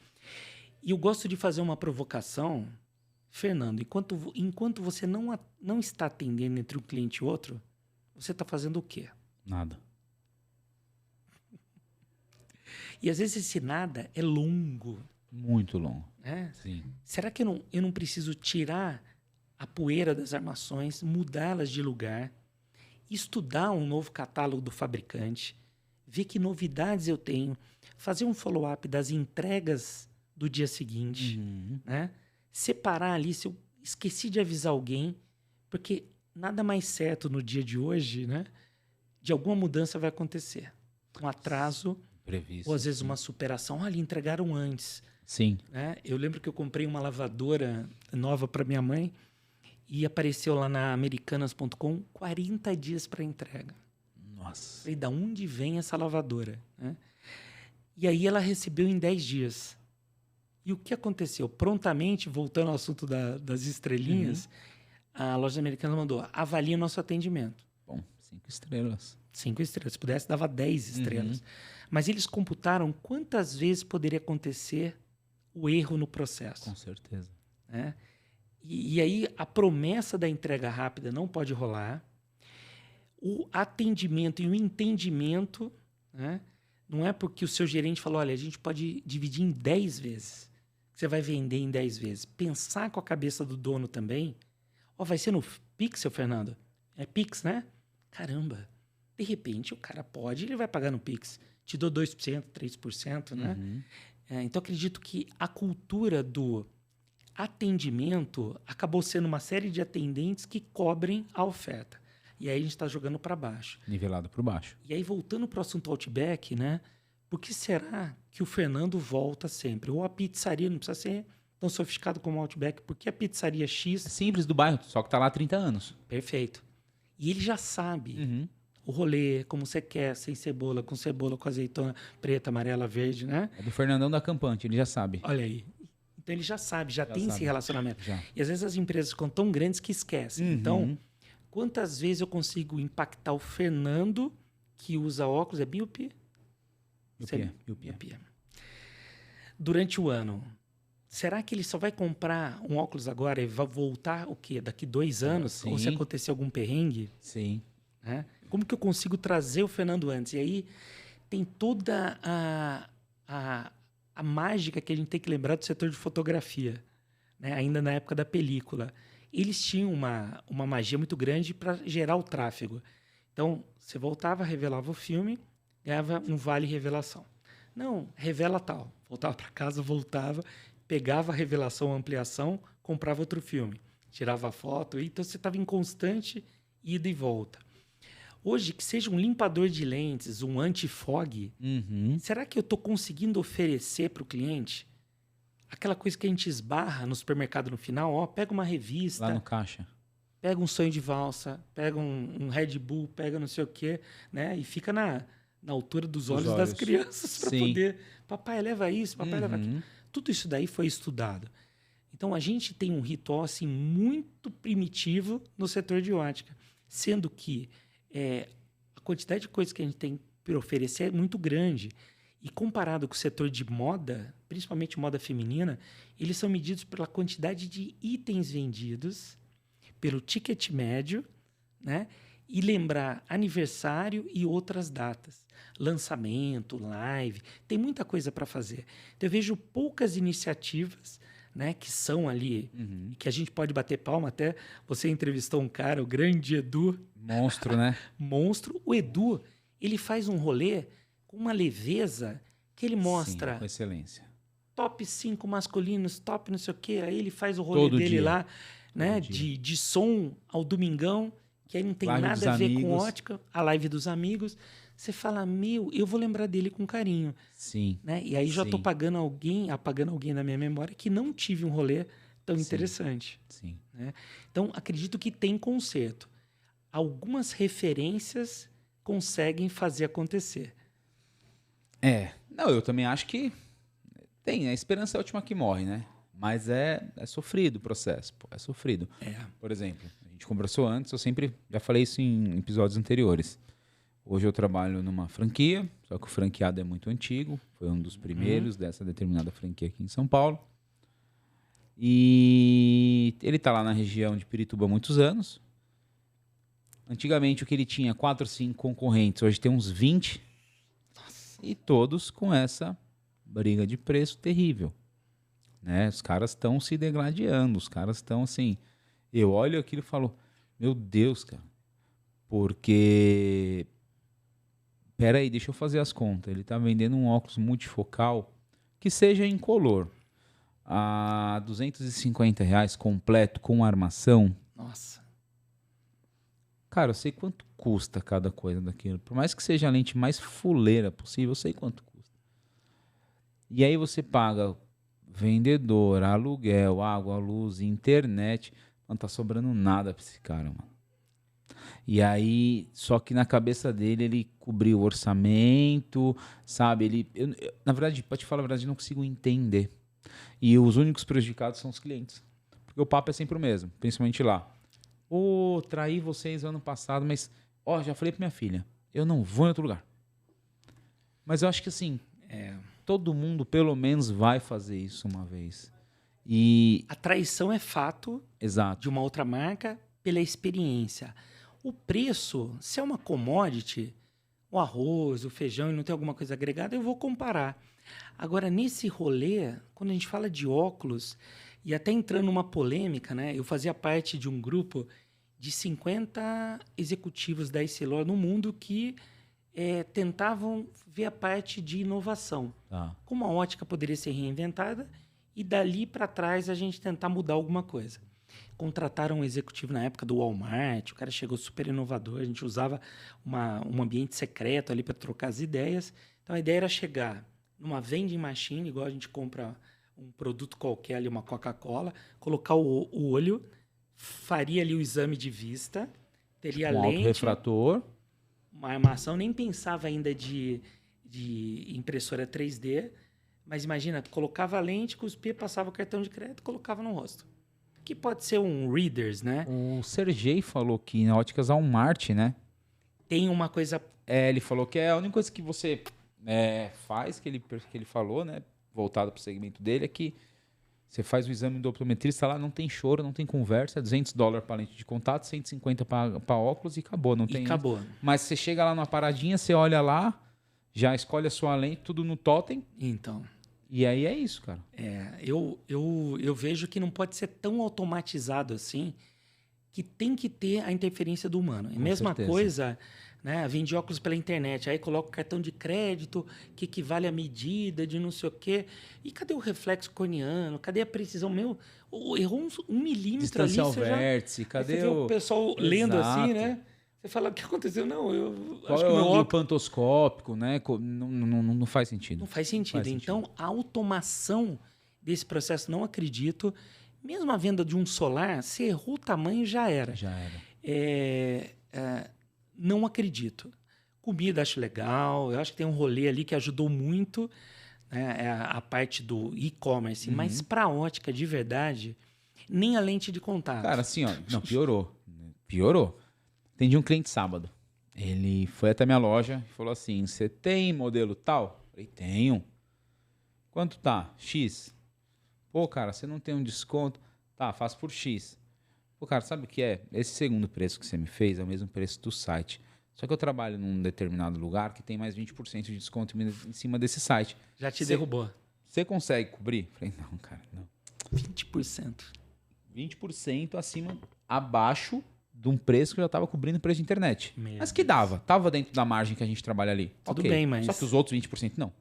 E eu gosto de fazer uma provocação, Fernando. Enquanto você não está atendendo entre um cliente e outro, você está fazendo o quê? Nada. E às vezes esse nada é longo. Muito longo. Sim. Será que eu não preciso tirar a poeira das armações, mudá-las de lugar, estudar um novo catálogo do fabricante, ver que novidades eu tenho, fazer um follow-up das entregas do dia seguinte, né? Separar ali se eu esqueci de avisar alguém, porque nada mais certo no dia de hoje, né? De alguma mudança vai acontecer. Um atraso, previsto, ou às vezes uma superação. Olha, entregaram antes. Sim. Né? Eu lembro que eu comprei uma lavadora nova para minha mãe e apareceu lá na americanas.com 40 dias para entrega. Nossa. Falei, da onde vem essa lavadora? Né? E aí ela recebeu em 10 dias. E o que aconteceu? Prontamente, voltando ao assunto das estrelinhas, a loja americana mandou, avalie o nosso atendimento. Bom, 5 estrelas. 5 estrelas. Se pudesse, dava 10 estrelas. Mas eles computaram quantas vezes poderia acontecer o erro no processo. Com certeza. Né? E aí a promessa da entrega rápida não pode rolar. O atendimento e o entendimento, né? Não é porque o seu gerente falou, olha, a gente pode dividir em 10 vezes. Você vai vender em 10 vezes. Pensar com a cabeça do dono também. Vai ser no Pix, seu Fernando? É Pix, né? Caramba. De repente, o cara ele vai pagar no Pix. Te dou 2%, 3%, né? Então, acredito que a cultura do atendimento acabou sendo uma série de atendentes que cobrem a oferta. E aí a gente está jogando para baixo. Nivelado por baixo. E aí, voltando para o assunto Outback, né? Por que será que o Fernando volta sempre? Ou a pizzaria, não precisa ser tão sofisticado como o Outback, porque a pizzaria X... É simples, do bairro, só que está lá há 30 anos. Perfeito. E ele já sabe o rolê, como você quer, sem cebola, com azeitona preta, amarela, verde, né? É do Fernandão da Campante, ele já sabe. Olha aí. Então ele já sabe, já tem sabe. esse relacionamento. Já. E às vezes as empresas ficam tão grandes que esquecem. Então, quantas vezes eu consigo impactar o Fernando, que usa óculos, é míope? Miopia. Durante o ano. Será que ele só vai comprar um óculos agora e vai voltar o quê? Daqui 2 anos? Sim. Ou se acontecer algum perrengue? Sim. Né? Como que eu consigo trazer o Fernando antes? E aí tem toda a mágica que a gente tem que lembrar do setor de fotografia, né? Ainda na época da película. Eles tinham uma magia muito grande para gerar o tráfego. Então, você voltava, revelava o filme, ganhava um vale revelação. Não, revela tal. Voltava para casa, voltava, pegava a revelação, a ampliação, comprava outro filme, tirava a foto, então você estava em constante ida e volta. Hoje, que seja um limpador de lentes, um anti-fog, será que eu estou conseguindo oferecer para o cliente aquela coisa que a gente esbarra no supermercado no final? Ó, pega uma revista, Lá no caixa. pega um sonho de valsa, pega um Red Bull, pega não sei o quê, né? E fica na altura dos olhos das crianças para poder... Papai, leva isso, papai, leva aquilo. Tudo isso daí foi estudado. Então, a gente tem um ritual assim, muito primitivo no setor de ótica, sendo que a quantidade de coisas que a gente tem para oferecer é muito grande. E comparado com o setor de moda, principalmente moda feminina, eles são medidos pela quantidade de itens vendidos, pelo ticket médio, né? E lembrar aniversário e outras datas. Lançamento, live, tem muita coisa para fazer. Então, eu vejo poucas iniciativas, né, que são ali, que a gente pode bater palma. Até você entrevistou um cara, o grande Edu. Monstro, né? Monstro. O Edu, ele faz um rolê com uma leveza que ele mostra... Sim, com excelência. Top 5 masculinos, top não sei o quê. Aí ele faz o rolê Todo dele dia. lá, né, de som ao domingão, que aí não tem Live nada dos a ver com amigos. ótica, a live dos amigos. Você fala, eu vou lembrar dele com carinho. Sim. Né? E aí já estou Sim. apagando alguém da minha memória que não tive um rolê tão Sim. interessante. Sim. Né? Então, acredito que tem conserto. Algumas referências conseguem fazer acontecer. Não, eu também acho que tem, a esperança é a última que morre, né? Mas é sofrido o processo, pô, é sofrido. Por exemplo, a gente conversou antes, eu sempre já falei isso em episódios anteriores. Hoje eu trabalho numa franquia, só que o franqueado é muito antigo, foi um dos primeiros dessa determinada franquia aqui em São Paulo. E ele está lá na região de Pirituba há muitos anos. Antigamente o que ele tinha, 4 ou 5 concorrentes, hoje tem uns 20. E todos com essa briga de preço terrível. Né? Os caras estão se degladiando, os caras estão assim... Eu olho aquilo e falo, meu Deus, cara, porque... Peraí, deixa eu fazer as contas. Ele está vendendo um óculos multifocal que seja incolor a R$250 completo com armação. Nossa. Cara, eu sei quanto custa cada coisa daquilo. Por mais que seja a lente mais fuleira possível, eu sei quanto custa. E aí você paga vendedor, aluguel, água, luz, internet. Não tá sobrando nada pra esse cara, mano. E aí, só que na cabeça dele, ele cobriu o orçamento, sabe? Na verdade, pra te falar a verdade, eu não consigo entender. E os únicos prejudicados são os clientes. Porque o papo é sempre o mesmo, principalmente lá. Traí vocês ano passado, mas, já falei pra minha filha, eu não vou em outro lugar. Mas eu acho que assim, todo mundo pelo menos vai fazer isso uma vez. E a traição é fato. Exato. De uma outra marca pela experiência. O preço, se é uma commodity, o arroz, o feijão e não tem alguma coisa agregada, eu vou comparar. Agora, nesse rolê, quando a gente fala de óculos, e até entrando numa polêmica, né? Eu fazia parte de um grupo de 50 executivos da Essilor no mundo que tentavam ver a parte de inovação. Como a ótica poderia ser reinventada e dali para trás a gente tentar mudar alguma coisa. Contrataram um executivo na época do Walmart, o cara chegou super inovador, a gente usava um ambiente secreto ali para trocar as ideias. Então a ideia era chegar numa vending machine, igual a gente compra um produto qualquer ali, uma Coca-Cola, colocar o olho, faria ali o exame de vista, teria um lente, autorrefrator, uma armação, nem pensava ainda de impressora 3D, mas imagina, colocava a lente, cuspia, passava o cartão de crédito, colocava no rosto. Que pode ser um Readers, né? O Sergei falou que na Óticas Walmart, né? Tem uma coisa... ele falou que é a única coisa que você faz, que ele falou, né? Voltado para o segmento dele, é que você faz o exame do optometrista lá, não tem choro, não tem conversa, $200 para lente de contato, 150 para óculos e acabou. Não tem. Acabou. Mas você chega lá numa paradinha, você olha lá, já escolhe a sua lente, tudo no totem. Então... E aí é isso, cara. Eu vejo que não pode ser tão automatizado assim, que tem que ter a interferência do humano. É a mesma certeza. coisa, né? Vende óculos pela internet, aí coloca o cartão de crédito que equivale à medida de não sei o quê. E cadê o reflexo corneano? Cadê a precisão? Errou um milímetro ali, Distância ao você já... vértice, Aí cadê você vê o pessoal lendo assim, Exato. né? Você fala, o que aconteceu? Não, eu Qual acho é que o meu ângulo óculos... pantoscópico, né? Não faz sentido. Não faz sentido. Então, a automação desse processo, não acredito. Mesmo a venda de um solar, se errou o tamanho, já era. Já era. Não acredito. Comida acho legal. Eu acho que tem um rolê ali que ajudou muito, né? É a parte do e-commerce. Mas para ótica, de verdade, nem a lente de contato. Cara, assim, ó, não, piorou. Piorou. Atendi um cliente sábado. Ele foi até minha loja e falou assim: você tem modelo tal? Falei, tenho. Quanto tá? X. Pô, cara, você não tem um desconto? Tá, faço por X. Pô, cara, sabe o que é? Esse segundo preço que você me fez é o mesmo preço do site. Só que eu trabalho num determinado lugar que tem mais 20% de desconto em cima desse site. Já te derrubou. Você consegue cobrir? Falei, não, cara, não. 20%. 20% abaixo de um preço que eu já estava cobrindo o preço de internet. Meu Mas que dava. Tava dentro da margem que a gente trabalha ali. Tudo Ok. bem, mas... Só que os outros 20% não.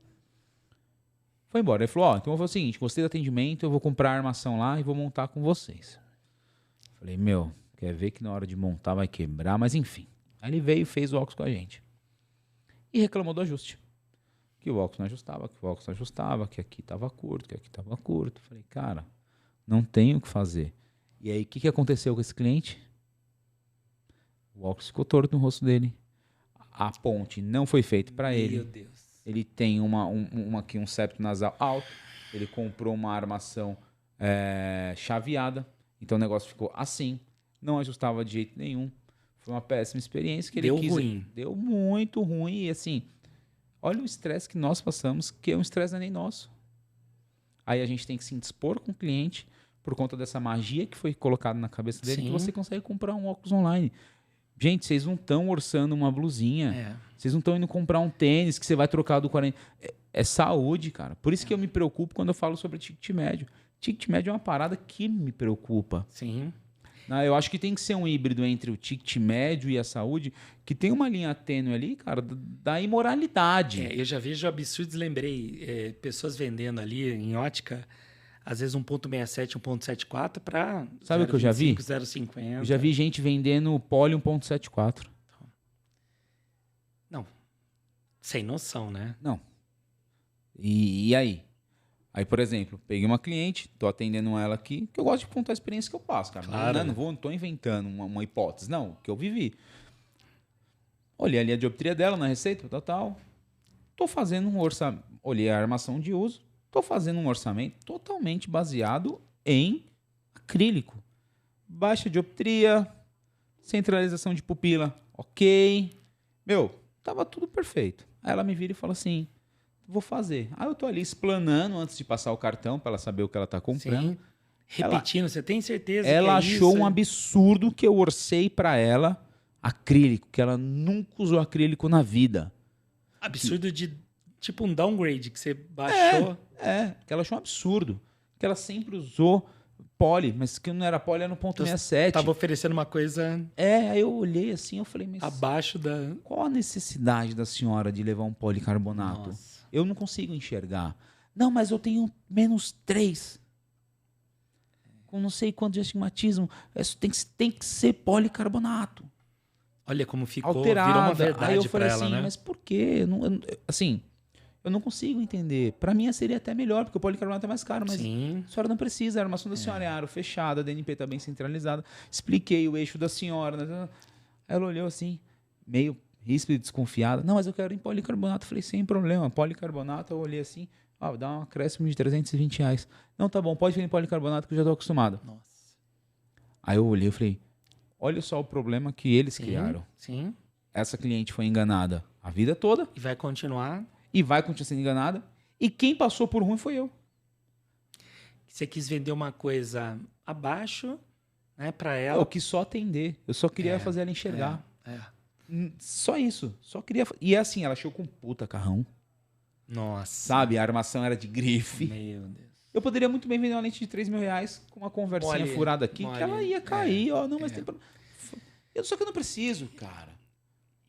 Foi embora. Ele falou, ó, então eu vou fazer o seguinte, gostei do atendimento, eu vou comprar a armação lá e vou montar com vocês. Falei, meu, quer ver que na hora de montar vai quebrar, mas enfim. Aí ele veio e fez o óculos com a gente. E reclamou do ajuste. Que o óculos não ajustava, que o óculos não ajustava, que aqui tava curto, que aqui tava curto. Falei, cara, não tenho o que fazer. E aí, o que aconteceu com esse cliente? O óculos ficou torto no rosto dele. A ponte não foi feita para ele. Meu Deus. Ele tem aqui um septo nasal alto. Ele comprou uma armação chaveada. Então o negócio ficou assim. Não ajustava de jeito nenhum. Foi uma péssima experiência que ele Deu quis. ruim. Deu muito ruim. E assim, olha o estresse que nós passamos, que é um estresse não é nem nosso. Aí a gente tem que se indispor com o cliente por conta dessa magia que foi colocada na cabeça dele, Sim. que você consegue comprar um óculos online. Gente, vocês não estão orçando uma blusinha. Vocês não estão indo comprar um tênis que você vai trocar do 40. É saúde, cara. Por isso que eu me preocupo quando eu falo sobre ticket médio. Ticket médio é uma parada que me preocupa. Sim. Eu acho que tem que ser um híbrido entre o ticket médio e a saúde, que tem uma linha tênue ali, cara, da imoralidade. Eu já vejo absurdos, lembrei, pessoas vendendo ali em ótica, às vezes 1.67, 1.74 para... Sabe o que eu já vi? 0,50. Eu já vi gente vendendo Poly 1.74. Não. Sem noção, né? Não. E aí? Aí, por exemplo, peguei uma cliente, tô atendendo ela aqui, que eu gosto de contar a experiência que eu passo, cara. Claro. Não tô inventando uma hipótese, não, que eu vivi. Olhei a linha de dioptria dela na receita, tal. Tô fazendo um orçamento, olhei a armação de uso, tô fazendo um orçamento totalmente baseado em acrílico. Baixa dioptria, centralização de pupila, ok. Meu, tava tudo perfeito. Aí ela me vira e fala assim, vou fazer. Aí eu tô ali explanando antes de passar o cartão para ela saber o que ela tá comprando. Sim. Repetindo, você tem certeza Ela que é achou isso? um absurdo que eu orcei para ela acrílico, que ela nunca usou acrílico na vida. Absurdo de tipo um downgrade que você baixou. Que ela achou um absurdo. Que ela sempre usou poly, mas que não era poly, era no ponto 67. Tava oferecendo uma coisa Aí eu olhei assim, eu falei, mas abaixo da... qual a necessidade da senhora de levar um policarbonato? Nossa. Eu não consigo enxergar. Não, mas eu tenho -3. Com não sei quanto de astigmatismo. Isso tem que ser policarbonato. Olha como ficou, Alterada. virou uma Aí eu verdade falei para ela, assim, né? mas por quê? Eu não consigo entender. Para mim seria até melhor, porque o policarbonato é mais caro, mas Sim. a senhora não precisa. A armação da senhora é aro fechada, a DNP está bem centralizada. Expliquei o eixo da senhora. Né? Aí ela olhou assim, meio ríspida e desconfiada. Não, mas eu quero em policarbonato. Falei, sem problema. Policarbonato, eu olhei assim, dá um acréscimo de R$320. Não, tá bom, pode vir em policarbonato que eu já estou acostumado. Nossa. Aí eu olhei e falei, olha só o problema que eles criaram. Sim. Essa cliente foi enganada a vida toda. E vai continuar. E vai continuar sendo enganada. E quem passou por ruim foi eu. Você quis vender uma coisa abaixo, né, para ela. Eu quis só atender. Eu só queria fazer ela enxergar. Só isso. Só queria. E assim, ela achou com puta carrão. Nossa. Sabe? A armação era de grife. Meu Deus. Eu poderia muito bem vender uma lente de 3 mil reais com uma conversinha Mole, furada aqui, mole. que ela ia cair, ó. Não, mas tem problema. Só que eu não preciso, cara.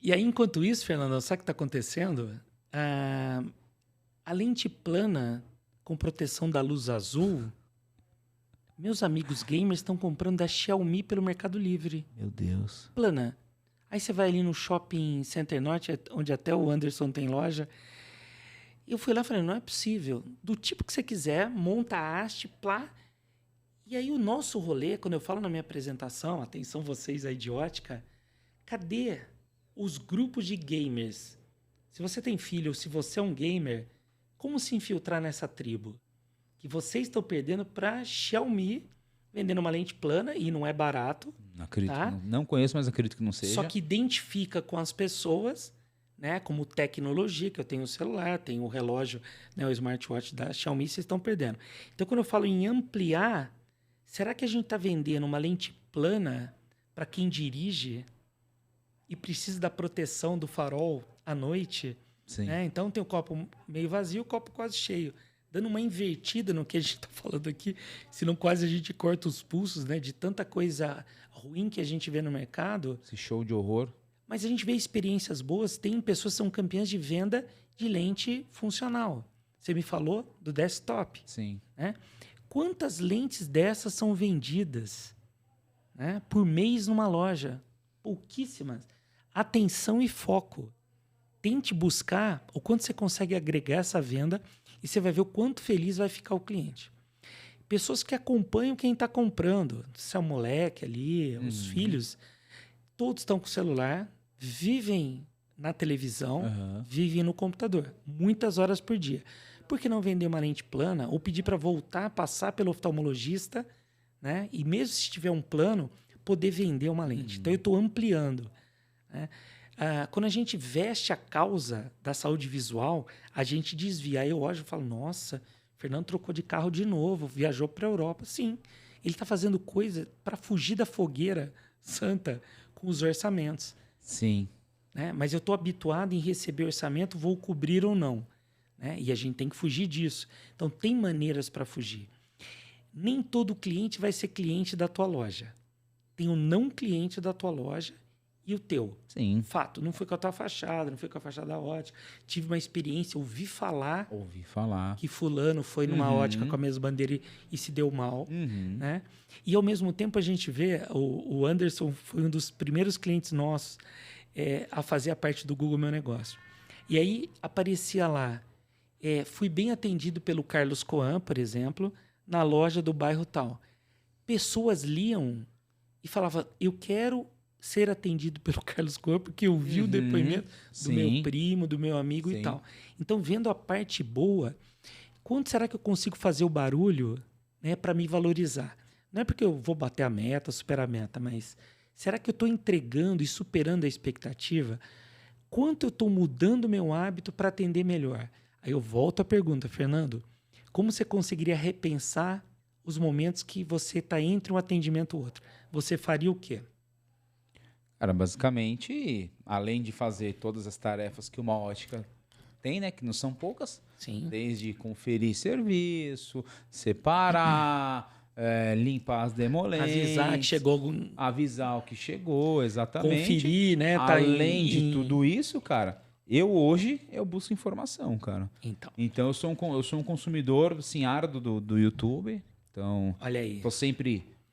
E aí, enquanto isso, Fernando, sabe o que está acontecendo? A lente plana com proteção da luz azul, meus amigos gamers estão comprando da Xiaomi pelo Mercado Livre. Meu Deus. Plana. Aí você vai ali no Shopping Center Norte, onde até o Anderson tem loja. Eu fui lá e falei, não é possível. Do tipo que você quiser, monta a haste, plá. E aí o nosso rolê, quando eu falo na minha apresentação, atenção vocês aí de ótica, cadê os grupos de gamers? Se você tem filho ou se você é um gamer, como se infiltrar nessa tribo? Que vocês estão perdendo para Xiaomi, vendendo uma lente plana e não é barato. Não acredito. Tá? Não conheço, mas acredito que não seja. Só que identifica com as pessoas, né? Como tecnologia, que eu tenho o celular, tenho o relógio, né? O smartwatch da Xiaomi, vocês estão perdendo. Então, quando eu falo em ampliar, será que a gente está vendendo uma lente plana para quem dirige e precisa da proteção do farol à noite? Sim. Né? Então, tem o copo meio vazio, o copo quase cheio. Dando uma invertida no que a gente está falando aqui, senão quase a gente corta os pulsos, né? De tanta coisa ruim que a gente vê no mercado. Esse show de horror. Mas a gente vê experiências boas. Tem pessoas que são campeãs de venda de lente funcional. Você me falou do desktop. Sim. Né? Quantas lentes dessas são vendidas, né, por mês numa loja? Pouquíssimas. Atenção e foco. Tente buscar o quanto você consegue agregar essa venda e você vai ver o quanto feliz vai ficar o cliente. Pessoas que acompanham quem está comprando. Se é o moleque ali, os filhos, todos estão com o celular, vivem na televisão, vivem no computador, muitas horas por dia. Por que não vender uma lente plana ou pedir para voltar, passar pelo oftalmologista, né? E mesmo se tiver um plano, poder vender uma lente? Então, eu estou ampliando, né? Quando a gente veste a causa da saúde visual, a gente desvia. Aí eu olho e falo, nossa, Fernando trocou de carro de novo, viajou para a Europa. Sim, ele está fazendo coisa para fugir da fogueira santa com os orçamentos. Sim. Né? Mas eu estou habituado em receber orçamento, vou cobrir ou não. Né? E a gente tem que fugir disso. Então, tem maneiras para fugir. Nem todo cliente vai ser cliente da tua loja. Tem o não cliente da tua loja e o teu. Sim. Fato, não foi com a tua fachada, não foi com a fachada ótica. Tive uma experiência, ouvi falar que fulano foi numa ótica com a mesma bandeira e se deu mal. Né? E, ao mesmo tempo, a gente vê, o Anderson foi um dos primeiros clientes nossos a fazer a parte do Google Meu Negócio. E aí, aparecia lá, fui bem atendido pelo Carlos Coan, por exemplo, na loja do bairro tal. Pessoas liam e falavam, eu quero ser atendido pelo Carlos Coan, porque eu vi o depoimento do meu primo, do meu amigo e tal. Então, vendo a parte boa, quanto será que eu consigo fazer o barulho, né, para me valorizar? Não é porque eu vou bater a meta, superar a meta, mas será que eu estou entregando e superando a expectativa? Quanto eu estou mudando o meu hábito para atender melhor? Aí eu volto à pergunta, Fernando, como você conseguiria repensar os momentos que você está entre um atendimento e outro? Você faria o quê? Cara, basicamente, além de fazer todas as tarefas que uma ótica tem, né? Que não são poucas. Sim. Desde conferir serviço, separar, limpar as demolentes. Avisar que chegou algum... Avisar o que chegou, exatamente. Conferir, né? Além de tudo isso, cara, hoje eu busco informação, cara. Então eu sou um consumidor, assim, árduo do YouTube. Então, olha aí.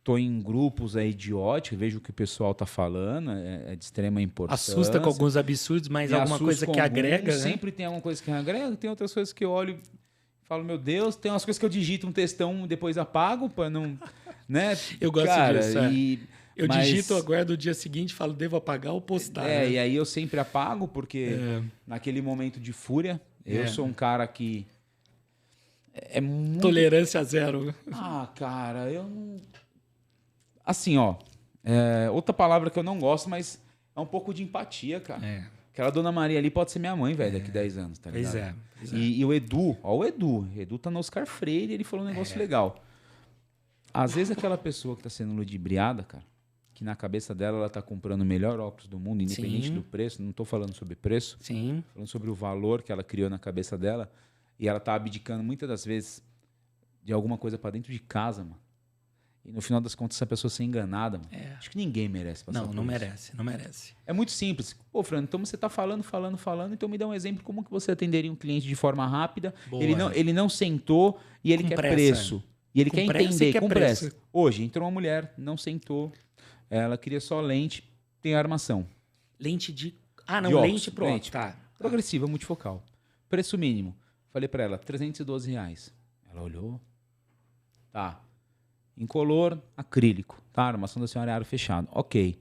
Tô em grupos aí de ótica, vejo o que o pessoal tá falando, é de extrema importância. Assusta com alguns absurdos, mas alguma coisa que agrega, né? Sempre tem alguma coisa que agrega, tem outras coisas que eu olho e falo, meu Deus, tem umas coisas que eu digito um textão e depois apago para não, né? Eu gosto disso, Eu mas... digito, aguardo o dia seguinte e falo, devo apagar ou postar. né? E aí eu sempre apago, porque naquele momento de fúria, eu sou um cara que é muito... Tolerância zero. Cara, eu não... Assim, outra palavra que eu não gosto, mas é um pouco de empatia, cara. Aquela Dona Maria ali pode ser minha mãe, velho, daqui 10 anos, tá ligado? Pois é. E o Edu, o Edu tá no Oscar Freire, ele falou um negócio legal. Às vezes aquela pessoa que tá sendo ludibriada, cara, que na cabeça dela ela tá comprando o melhor óculos do mundo, independente do preço, não tô falando sobre preço, falando sobre o valor que ela criou na cabeça dela, e ela tá abdicando muitas das vezes de alguma coisa pra dentro de casa, mano. E no final das contas, essa pessoa ser enganada, mano. Acho que ninguém merece passar por isso. Não merece, não merece. É muito simples. Pô, Fran, então você tá falando, então me dá um exemplo como que você atenderia um cliente de forma rápida. Boa. Ele não sentou e ele Com quer pressa. preço. E ele Com quer pressa e entender quer com pressa. preço. Hoje, entrou uma mulher, não sentou. Ela queria só lente, tem armação. Lente de... Ah, não, De óculos, lente pro óculos. Tá. Progressiva, multifocal. Preço mínimo. Falei pra ela, R$312. Ela olhou. Tá. Incolor, acrílico. Tá, armação da senhora é aro fechado. Ok.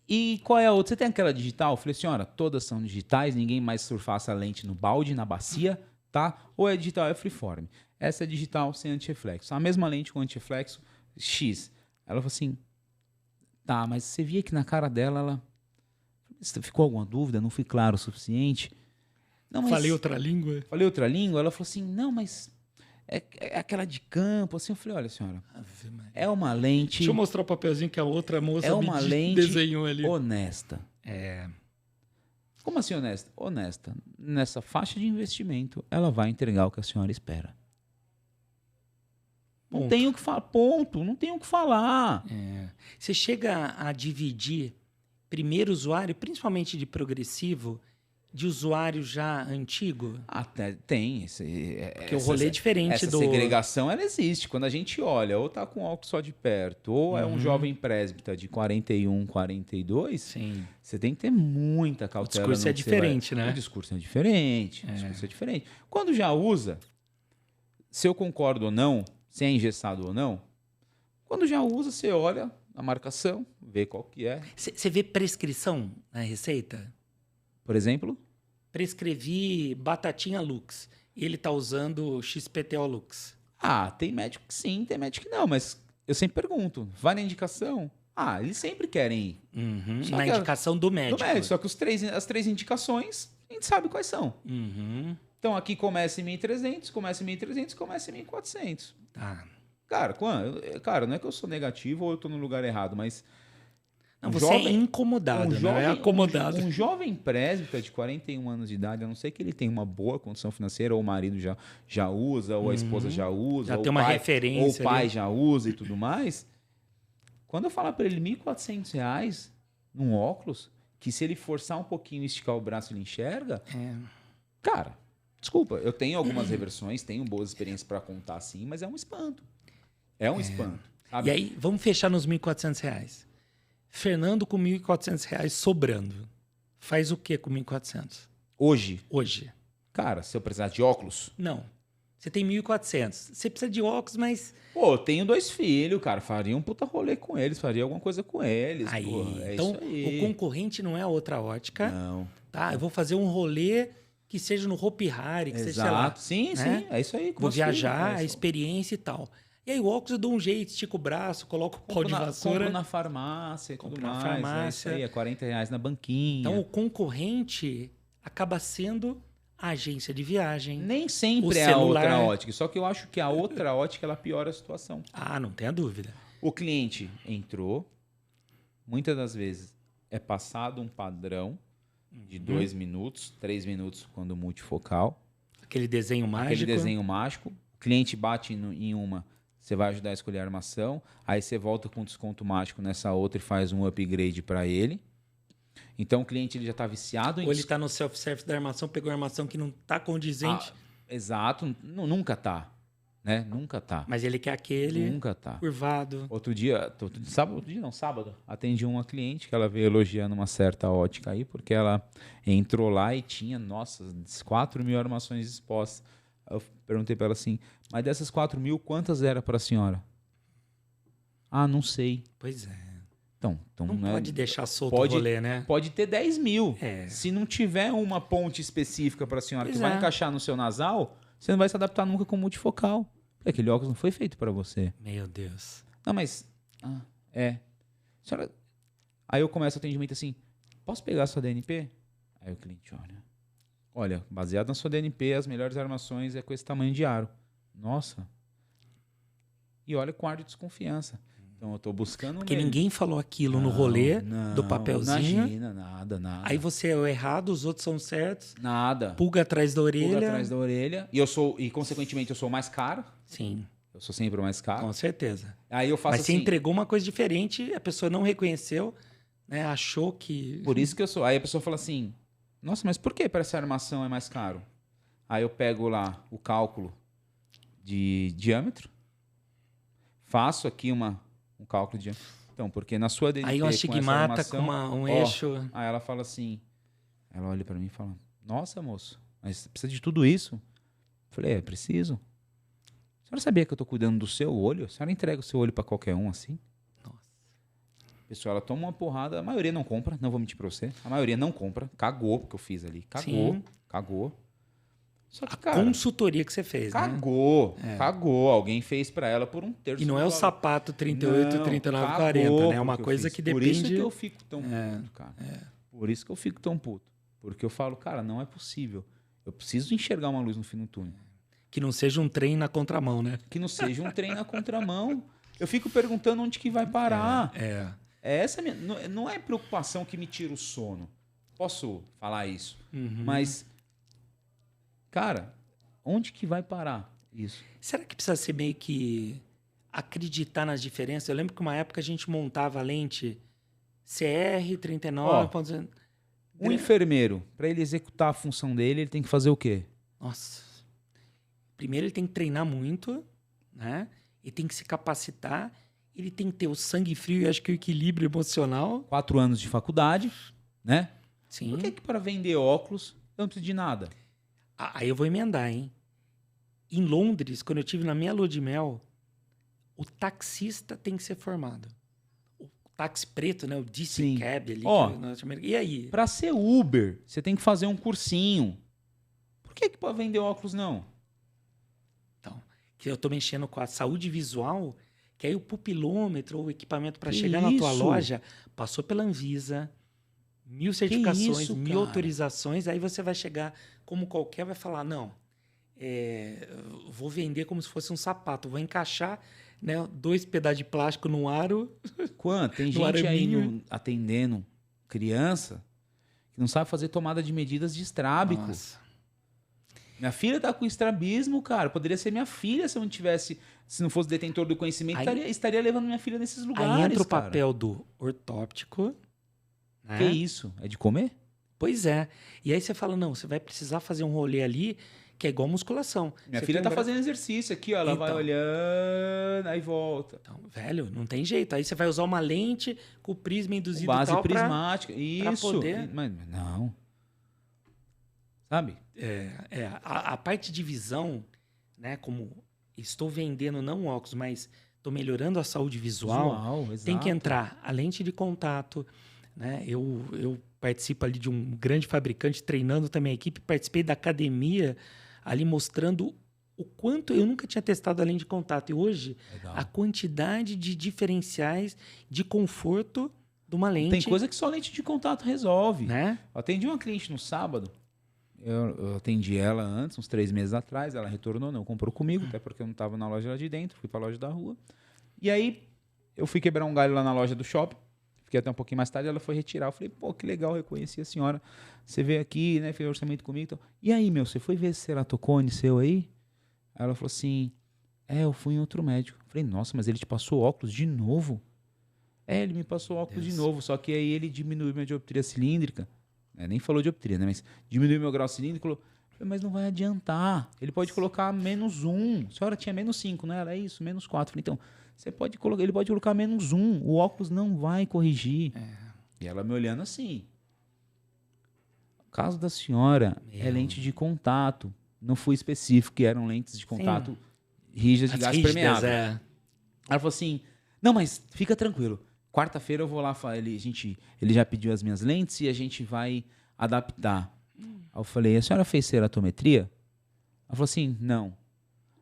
E qual é a outra? Você tem aquela digital? Eu falei, senhora, todas são digitais, ninguém mais surfar essa lente no balde, na bacia, tá? Ou é digital, é freeform. Essa é digital sem antirreflexo. A mesma lente com antirreflexo, X. Ela falou assim, tá, mas você via que na cara dela, ela... Ficou alguma dúvida? Não fui claro o suficiente? Não, mas... Falei outra língua? Falei outra língua? Ela falou assim, não, mas... É aquela de campo, assim. Eu falei, olha, senhora, é uma lente... Deixa eu mostrar o papelzinho que a outra moça é uma lente desenhou ali. honesta. Como assim honesta? Honesta. Nessa faixa de investimento, ela vai entregar o que a senhora espera. Ponto. Não tenho o que falar. Ponto. Não tenho o que falar. Você chega a dividir primeiro usuário, principalmente de progressivo, de usuário já antigo? Até tem. Porque o rolê é diferente essa segregação, ela existe. Quando a gente olha, ou tá com óculos só de perto, ou é um jovem presbítero de 41, 42, Sim. você tem que ter muita cautela. O discurso é diferente, né? O discurso é diferente. O discurso é diferente. Quando já usa, se eu concordo ou não, se é engessado ou não, quando já usa, você olha a marcação, vê qual que é. Você vê prescrição na receita? Por exemplo? Prescrevi batatinha Lux. E ele tá usando XPTO Lux. Ah, tem médico que sim, tem médico que não, mas eu sempre pergunto, vai na indicação? Ah, eles sempre querem ir. Na indicação do médico. Só que as três indicações, a gente sabe quais são. Então aqui começa em 1.300, começa em 1.300, começa em 1.400. Tá. Cara, não é que eu sou negativo ou eu tô no lugar errado, mas... Não, você é incomodado, não é acomodado. Um jovem presbítero de 41 anos de idade, a não ser que ele tenha uma boa condição financeira, ou o marido já usa, ou a esposa já usa, Já ou tem uma referência. ou o pai ali. já usa e tudo mais. Quando eu falar para ele R$1.400 num óculos, que se ele forçar um pouquinho e esticar o braço ele enxerga, cara, desculpa, eu tenho algumas reversões, tenho boas experiências para contar sim, mas é um espanto. É um espanto. Sabe? E aí, vamos fechar nos R$1.400. Fernando com R$1.400 sobrando. Faz o que com 1.400? Hoje. Cara, se eu precisar de óculos... Não. Você tem 1.400. Você precisa de óculos, mas... Pô, eu tenho 2 filhos, cara. Faria um puta rolê com eles. Faria alguma coisa com eles. Aí, Porra, então, isso aí. o concorrente não é a outra ótica. Não. Tá? Eu vou fazer um rolê que seja no Hopi Hari, que seja, sei lá. Sim, né? sim. É isso aí. Vou viajar, a experiência e tal. E aí o óculos eu dou um jeito, estico o braço, coloco o pau de vassoura. Compro na farmácia e tudo mais. Na farmácia. É isso aí, é R$40 na banquinha. Então o concorrente acaba sendo a agência de viagem. Nem sempre é a outra ótica. Só que eu acho que a outra ótica ela piora a situação. Ah, não tenha dúvida. O cliente entrou, muitas das vezes é passado um padrão de 2 minutos, 3 minutos quando multifocal. Aquele desenho mágico. O cliente bate em uma, você vai ajudar a escolher a armação, aí você volta com desconto mágico nessa outra e faz um upgrade para ele. Então o cliente ele já está viciado. Ou ele está no self-service da armação, pegou a armação que não está condizente. Exato, nunca tá. Né? Nunca tá. Mas ele quer aquele nunca tá. curvado. Sábado, atendi uma cliente que ela veio elogiando uma certa ótica aí, porque ela entrou lá e tinha, 4.000 armações expostas. Eu perguntei para ela assim, mas dessas 4.000, quantas era para a senhora? Ah, não sei. Pois é. Então não pode deixar solto o rolê, né? Pode ter 10.000. É. Se não tiver uma ponte específica para a senhora que vai encaixar no seu nasal, você não vai se adaptar nunca com multifocal. Porque aquele óculos não foi feito para você. Meu Deus. Não, mas... Senhora... Aí eu começo o atendimento assim, posso pegar a sua DNP? Aí o cliente olha, baseado na sua DNP, as melhores armações é com esse tamanho de aro. Nossa. E olha com ar de desconfiança. Então eu tô buscando... Porque ninguém falou aquilo no rolê do papelzinho. Imagina, nada. Aí você é o errado, os outros são certos. Nada. Pulga atrás da orelha. Pulga atrás da orelha. E consequentemente, eu sou o mais caro. Sim. Eu sou sempre o mais caro. Com certeza. Aí eu faço Mas você entregou uma coisa diferente, a pessoa não reconheceu, né? Achou que... Por isso que eu sou... Aí a pessoa fala assim, nossa, mas por que para essa armação é mais caro? Aí eu pego lá o cálculo de diâmetro, faço aqui um cálculo de diâmetro. Então, porque na sua DNT, aí uma estigmata com um eixo... Aí ela fala assim, ela olha para mim e fala, nossa, moço, mas você precisa de tudo isso? Eu falei, preciso. A senhora sabia que eu tô cuidando do seu olho? A senhora entrega o seu olho para qualquer um assim? Nossa. A pessoa, ela toma uma porrada, a maioria não compra, não vou mentir para você. A maioria não compra, cagou porque eu fiz ali. Cagou. Só que, cara, consultoria que você fez, cagou. Alguém fez para ela por um terço. E não é o sapato 38, 39, 40, né? É uma coisa que depende... Por isso que eu fico tão puto, cara. Por isso que eu fico tão puto. Porque eu falo, cara, não é possível. Eu preciso enxergar uma luz no fim do túnel. Que não seja um trem na contramão, né? Que não seja um trem na contramão. Eu fico perguntando onde que vai parar. Essa é minha, não é preocupação que me tira o sono. Posso falar isso. Mas, cara, onde que vai parar isso? Será que precisa ser meio que acreditar nas diferenças? Eu lembro que uma época a gente montava a lente CR39. Um enfermeiro, para ele executar a função dele, ele tem que fazer o quê? Nossa. Primeiro ele tem que treinar muito, né? Ele tem que se capacitar, ele tem que ter o sangue frio e acho que o equilíbrio emocional. 4 anos de faculdade, né? Sim. Por que para vender óculos eu não preciso de nada? Aí eu vou emendar, hein? Em Londres, quando eu tive na minha lua de mel, o taxista tem que ser formado. O táxi preto, né? O DC Cab ali. E aí? Para ser Uber, você tem que fazer um cursinho. Por que para vender óculos não? Que eu tô mexendo com a saúde visual, que aí o pupilômetro, o equipamento para chegar na tua loja, passou pela Anvisa, 1000 certificações, 1000 autorizações, aí você vai chegar como qualquer, vai falar, não, vou vender como se fosse um sapato, vou encaixar, né, 2 pedaços de plástico no aro. Quanto? Tem gente aí atendendo criança que não sabe fazer tomada de medidas de estrábico. Nossa. Minha filha tá com estrabismo, cara. Poderia ser minha filha se eu não tivesse, se não fosse detentor do conhecimento, estaria levando minha filha nesses lugares. Aí entra o papel do ortóptico. Né? Que isso? É de comer? Pois é. E aí você fala, não, você vai precisar fazer um rolê ali que é igual musculação. Minha filha tá fazendo exercício aqui, ó. Ela vai olhando, aí volta. Então, velho, não tem jeito. Aí você vai usar uma lente com o prisma induzido base tal prismática. Isso. Pra poder... Mas não. Sabe? A parte de visão, né? Como estou vendendo não óculos, mas estou melhorando a saúde visual, tem que entrar a lente de contato, né? Eu participo ali de um grande fabricante, treinando também a equipe, participei da academia ali mostrando o quanto eu nunca tinha testado a lente de contato. E hoje, a quantidade de diferenciais de conforto de uma lente. Tem coisa que só lente de contato resolve. Né? Eu atendi uma cliente no sábado. Eu atendi ela antes, uns 3 meses atrás. Ela retornou, não comprou comigo, até porque eu não estava na loja lá de dentro. Fui para a loja da rua. E aí, eu fui quebrar um galho lá na loja do shopping. Fiquei até um pouquinho mais tarde, ela foi retirar. Eu falei, pô, que legal, reconheci a senhora. Você veio aqui, né, fez orçamento comigo. Então. E aí, você foi ver esse ceratocone seu aí? Aí ela falou assim, eu fui em outro médico. Eu falei, nossa, mas ele te passou óculos de novo? Ele me passou óculos de novo, só que aí ele diminuiu minha dioptria cilíndrica. Nem falou dioptria, né? Mas diminuiu meu grau cilíndrico. Eu falei, mas não vai adiantar. Ele pode colocar -1. A senhora tinha -5, não era isso? -4. Eu falei, então, ele pode colocar -1. O óculos não vai corrigir. E ela me olhando assim. O caso da senhora é lente de contato. Não fui específico, que eram lentes de contato rígidas de gás permeável. Ela falou assim, não, mas fica tranquilo. Quarta-feira eu vou lá, ele já pediu as minhas lentes e a gente vai adaptar. Aí eu falei, a senhora fez ceratometria? Ela falou assim, não.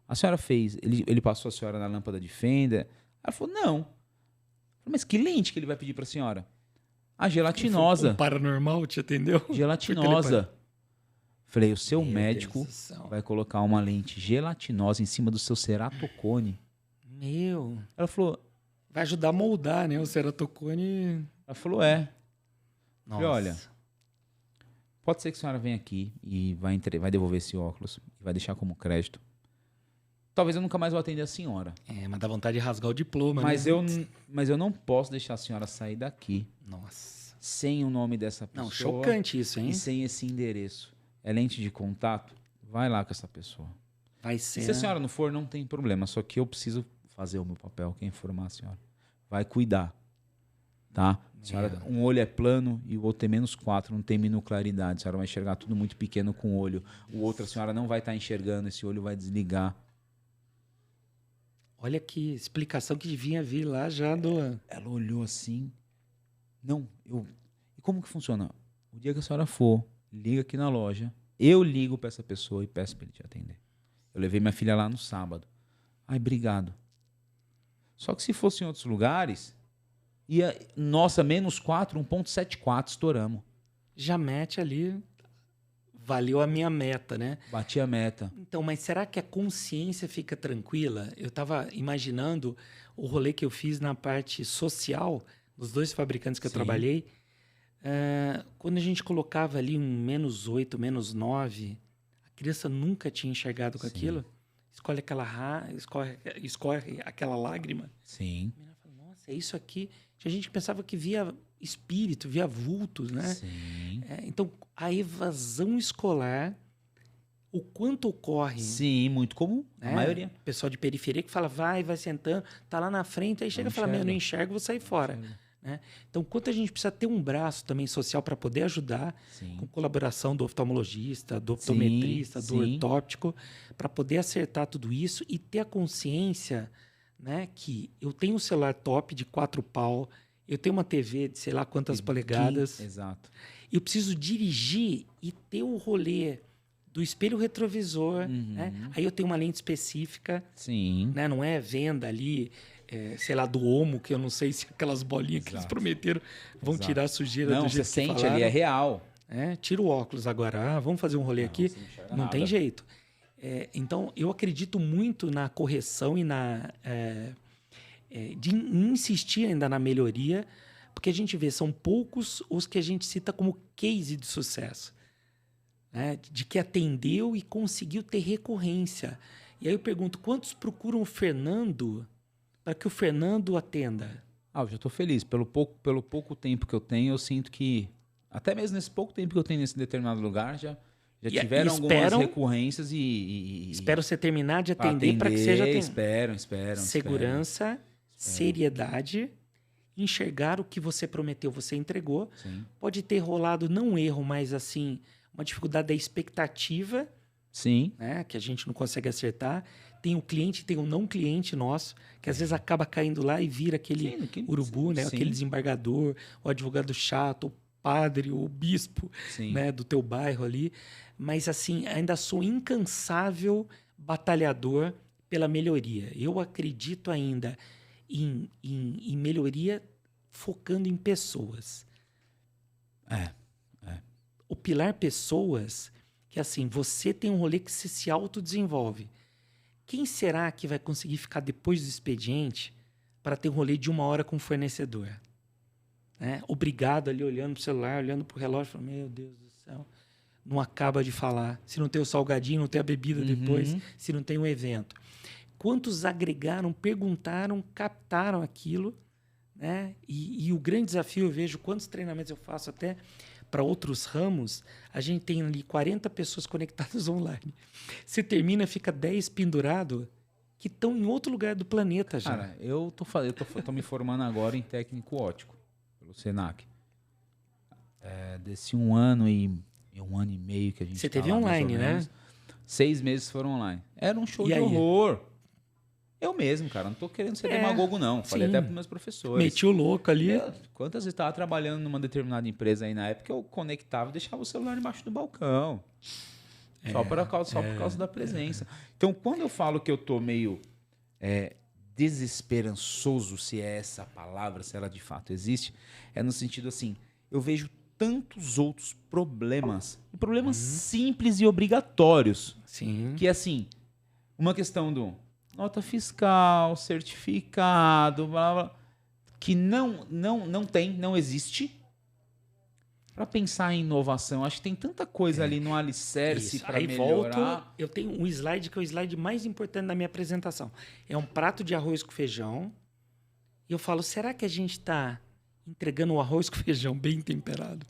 A senhora fez, ele passou a senhora na lâmpada de fenda? Ela falou, não. Eu falei, mas que lente que ele vai pedir para a senhora? A gelatinosa. O paranormal te atendeu? Gelatinosa. Falei, o seu médico vai colocar uma lente gelatinosa em cima do seu ceratocone. Meu. Ela falou... Vai ajudar a moldar, né? O ceratocone. Ela falou, é. Nossa. Falei, olha, pode ser que a senhora venha aqui e vai devolver esse óculos e vai deixar como crédito. Talvez eu nunca mais vou atender a senhora. Mas dá vontade de rasgar o diploma, Mas né? eu não posso deixar a senhora sair daqui Nossa. sem o nome dessa pessoa. Não, chocante isso, hein? E sem esse endereço. É lente de contato? Vai lá com essa pessoa. Vai ser. Se a senhora não for, não tem problema. Só que eu preciso fazer o meu papel, que é informar a senhora. Vai cuidar. Tá? Senhora, um olho é plano e o outro tem -4, não tem minoclaridade. A senhora vai enxergar tudo muito pequeno com o olho. O outro a senhora não vai estar enxergando, esse olho vai desligar. Olha que explicação que devia vir lá já do... Ela olhou assim. Não, E como que funciona? O dia que a senhora for, liga aqui na loja, eu ligo para essa pessoa e peço para ele te atender. Eu levei minha filha lá no sábado. Ai, obrigado. Só que se fosse em outros lugares, ia, nossa, -4, 1.74, estouramos. Já mete ali, valeu a minha meta, né? Bati a meta. Então, mas será que a consciência fica tranquila? Eu estava imaginando o rolê que eu fiz na parte social, dos 2 fabricantes que eu trabalhei. Quando a gente colocava ali um -8, -9, a criança nunca tinha enxergado com aquilo. Escorre aquela lágrima. Sim. A menina fala, nossa, é isso aqui. Tinha gente que pensava que via espírito, via vultos, né? Sim. Então, a evasão escolar, o quanto ocorre... Sim, muito comum, a maioria. Pessoal de periferia que fala, vai sentando, tá lá na frente, aí chega e fala, eu não enxergo, vou sair fora. Né? Então, quanto a gente precisa ter um braço também social para poder ajudar, com colaboração do oftalmologista, do optometrista, do ortóptico, para poder acertar tudo isso e ter a consciência, né, que eu tenho um celular top de 4 pau, eu tenho uma TV de sei lá quantas polegadas. Exato. Eu preciso dirigir e ter o rolê do espelho retrovisor. Né? Aí eu tenho uma lente específica. Sim. Né? Não é venda ali, sei lá, do Omo, que eu não sei se aquelas bolinhas que eles prometeram vão tirar a sujeira do jeito que Não, você sente falaram. ali, é real. Tira o óculos agora. Vamos fazer um rolê aqui. Não tem jeito. Então, eu acredito muito na correção e de insistir ainda na melhoria, porque a gente vê, são poucos os que a gente cita como case de sucesso, né? De que atendeu e conseguiu ter recorrência. E aí eu pergunto, quantos procuram o Fernando para que o Fernando atenda? Eu já estou feliz. Pelo pouco tempo que eu tenho, eu sinto que, até mesmo nesse pouco tempo que eu tenho nesse determinado lugar, já tiveram algumas recorrências e... Espero você terminar de atender para que seja... Espero. Segurança, seriedade, enxergar o que você prometeu, você entregou. Sim. Pode ter rolado, não um erro, mas assim, uma dificuldade da expectativa. Sim. Né, que a gente não consegue acertar. Tem o cliente, tem o não cliente nosso, que às vezes acaba caindo lá e vira aquele urubu, né? Aquele desembargador, o advogado chato, o padre, o bispo, né, do teu bairro ali. Mas assim, ainda sou incansável batalhador pela melhoria. Eu acredito ainda em melhoria focando em pessoas. O pilar pessoas, que assim, você tem um rolê que você se autodesenvolve. Quem será que vai conseguir ficar depois do expediente para ter um rolê de 1 hora com o fornecedor? Né? Obrigado ali, olhando para o celular, olhando para o relógio, falando, meu Deus do céu, não acaba de falar. Se não tem o salgadinho, não tem a bebida depois, se não tem um evento. Quantos agregaram, perguntaram, captaram aquilo, né? E o grande desafio, eu vejo quantos treinamentos eu faço até para outros ramos, a gente tem ali 40 pessoas conectadas online. Você termina, fica 10 pendurado que estão em outro lugar do planeta já. Cara, eu tô me formando agora em técnico óptico, pelo Senac. Desse 1 ano e 1 ano e meio que a gente... Você teve online, né? 6 meses foram online. Era um show de horror. Eu mesmo, cara, não tô querendo ser demagogo, não. Falei até pros meus professores. Meti o louco ali. Quantas vezes eu estava trabalhando numa determinada empresa aí na época, eu conectava e deixava o celular embaixo do balcão. Só por causa da presença. Então, quando eu falo que eu tô meio desesperançoso, se é essa a palavra, se ela de fato existe, é no sentido assim, eu vejo tantos outros problemas simples e obrigatórios. Sim. Que assim, uma questão do nota fiscal, certificado, blá, blá. que não existe para pensar em inovação? Acho que tem tanta coisa ali no alicerce para melhorar. Volto, eu tenho um slide que é o slide mais importante da minha apresentação. É um prato de arroz com feijão. E eu falo, será que a gente está entregando o arroz com feijão bem temperado?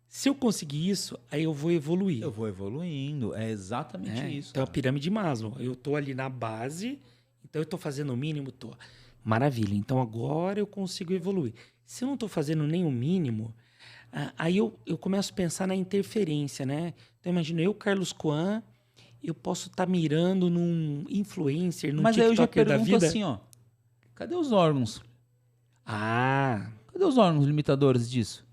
Se eu conseguir isso, aí eu vou evoluir. Eu vou evoluindo, é exatamente isso. Então, a pirâmide de Maslow. Eu estou ali na base, então eu estou fazendo o mínimo, tô. Maravilha, então agora eu consigo evoluir. Se eu não estou fazendo nem o mínimo, aí eu começo a pensar na interferência, né? Então, imagina, eu, Carlos Coan, eu posso estar mirando num influencer, num Mas aí eu já TikToker da pergunto vida. assim, ó, cadê os órgãos? Ah, Cadê os órgãos limitadores disso?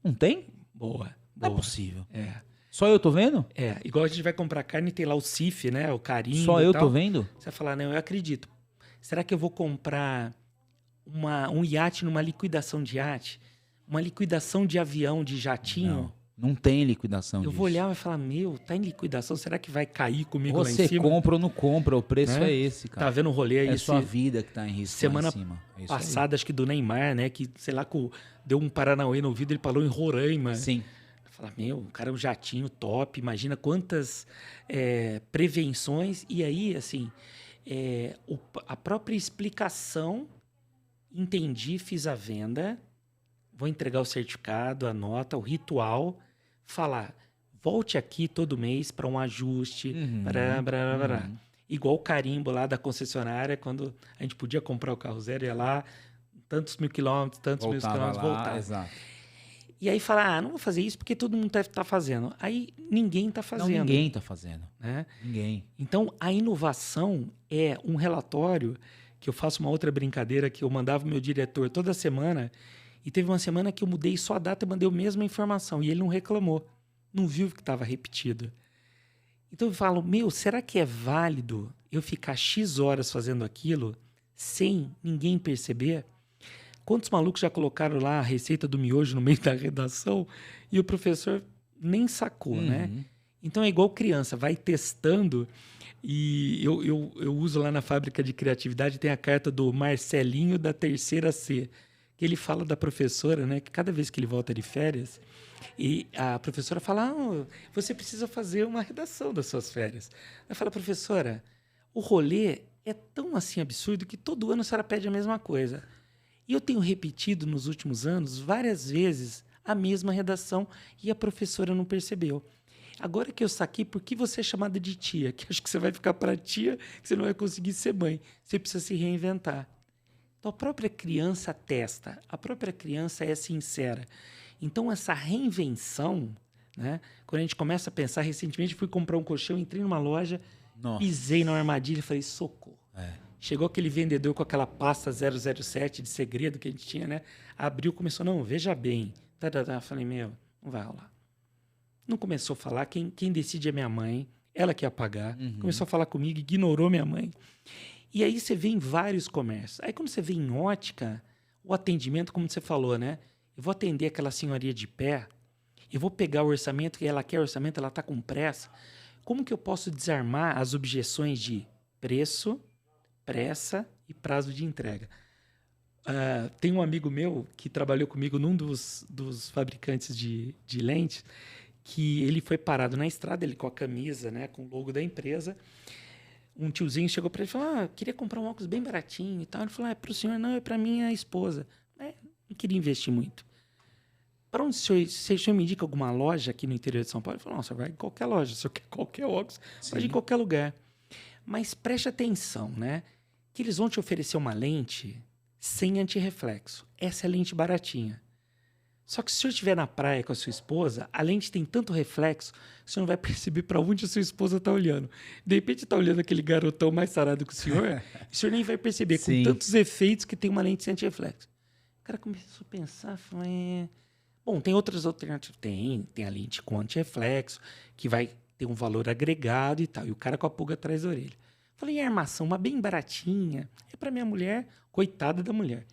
Não tem? boa. Não é possível. É. Só eu tô vendo? Igual a gente vai comprar carne e tem lá o CIF, né? O carimbo. Só e eu tal. tô vendo? Você vai falar, não, eu acredito. Será que eu vou comprar um iate numa liquidação de iate? Uma liquidação de avião, de jatinho? Não tem liquidação Eu disso. vou olhar e falar, meu, tá em liquidação, será que vai cair comigo lá em Você cima? compra ou não compra, o preço Né? é esse, cara. Tá vendo o rolê aí? É sua vida que tá em risco semana lá em cima. É isso passada, acho que do Neymar, né? Que, sei lá, deu um Paranauê no ouvido, ele falou em Roraima. aí. Sim. Falar, meu, o cara é um jatinho top, imagina quantas prevenções. E aí, assim, a própria explicação, entendi, fiz a venda, vou entregar o certificado, a nota, o ritual, falar, volte aqui todo mês para um ajuste, igual o carimbo lá da concessionária, quando a gente podia comprar o carro zero, ia lá, tantos mil quilômetros, voltava. Exato. E aí fala, não vou fazer isso porque todo mundo deve estar fazendo. Aí ninguém está fazendo. Não, ninguém tá fazendo. Né? Ninguém. Então, a inovação é um relatório que eu faço uma outra brincadeira que eu mandava o meu diretor toda semana e teve uma semana que eu mudei só a data e mandei a mesma informação e ele não reclamou. Não viu que estava repetido. Então eu falo, será que é válido eu ficar X horas fazendo aquilo sem ninguém perceber? Quantos malucos já colocaram lá a receita do miojo no meio da redação e o professor nem sacou, né? Então é igual criança, vai testando. E eu uso lá na fábrica de criatividade, tem a carta do Marcelinho da terceira C, que ele fala da professora, né? Que cada vez que ele volta de férias, e a professora fala, você precisa fazer uma redação das suas férias. Ela fala, professora, o rolê é tão assim absurdo que todo ano a senhora pede a mesma coisa. E eu tenho repetido nos últimos anos várias vezes a mesma redação e a professora não percebeu. Agora que eu saquei, por que você é chamada de tia? Que acho que você vai ficar para tia, que você não vai conseguir ser mãe. Você precisa se reinventar. Então a própria criança testa, a própria criança é sincera. Então essa reinvenção, né? Quando a gente começa a pensar, recentemente fui comprar um colchão, entrei numa loja, pisei na armadilha e falei, socorro. Chegou aquele vendedor com aquela pasta 007 de segredo que a gente tinha, né? Abriu, começou, não, veja bem. Falei, não vai rolar. Não começou a falar, quem decide é minha mãe, ela que ia pagar. Começou a falar comigo, ignorou minha mãe. E aí você vê em vários comércios. Aí quando você vê em ótica, o atendimento, como você falou, né? Eu vou atender aquela senhoria de pé, eu vou pegar o orçamento, que ela quer orçamento, ela está com pressa. Como que eu posso desarmar as objeções de preço, pressa e prazo de entrega? Tem um amigo meu que trabalhou comigo num dos fabricantes de lentes, que ele foi parado na estrada, ele com a camisa, né, com o logo da empresa. Um tiozinho chegou para ele e falou, queria comprar um óculos bem baratinho e tal. Ele falou, é para o senhor? Não, é para minha esposa. Não queria investir muito. Para onde o senhor me indica alguma loja aqui no interior de São Paulo? Ele falou, não, você vai em qualquer loja, se você quer qualquer óculos, pode ir em qualquer lugar. Mas preste atenção, né? Que eles vão te oferecer uma lente sem antirreflexo. Essa é a lente baratinha. Só que se o senhor estiver na praia com a sua esposa, a lente tem tanto reflexo que o senhor não vai perceber para onde a sua esposa está olhando. De repente está olhando aquele garotão mais sarado que o senhor, o senhor nem vai perceber, com tantos efeitos que tem uma lente sem antirreflexo. O cara começou a pensar, falou, bom, tem outras alternativas. Tem a lente com antirreflexo, que vai ter um valor agregado e tal. E o cara com a pulga atrás da orelha. Falei, e a armação, uma bem baratinha, é para minha mulher, coitada da mulher.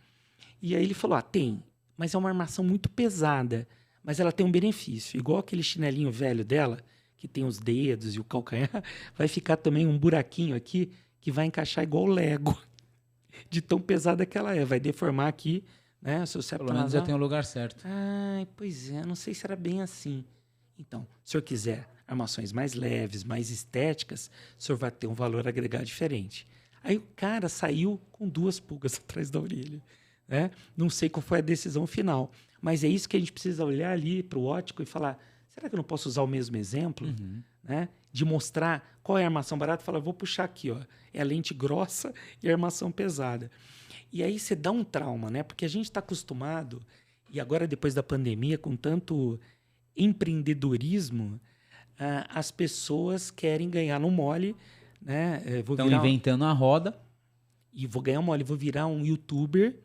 E aí ele falou, tem, mas é uma armação muito pesada, mas ela tem um benefício. Igual aquele chinelinho velho dela, que tem os dedos e o calcanhar, vai ficar também um buraquinho aqui que vai encaixar igual o Lego. de tão pesada que ela é. Vai deformar aqui, né? O seu septo Pelo menos nasal. já tem o lugar certo. Ai, pois é, não sei se era bem assim. Então, se o senhor quiser armações mais leves, mais estéticas, o senhor vai ter um valor agregado diferente. Aí o cara saiu com 2 pulgas atrás da orelha, né? Não sei qual foi a decisão final, mas é isso que a gente precisa olhar ali para o ótico e falar, será que eu não posso usar o mesmo exemplo? Né? De mostrar qual é a armação barata, falar, vou puxar aqui, ó, é a lente grossa e a armação pesada. E aí você dá um trauma, né? Porque a gente está acostumado, e agora depois da pandemia, com tanto empreendedorismo, as pessoas querem ganhar no mole, né? Estão inventando a roda. E vou ganhar mole, vou virar um youtuber,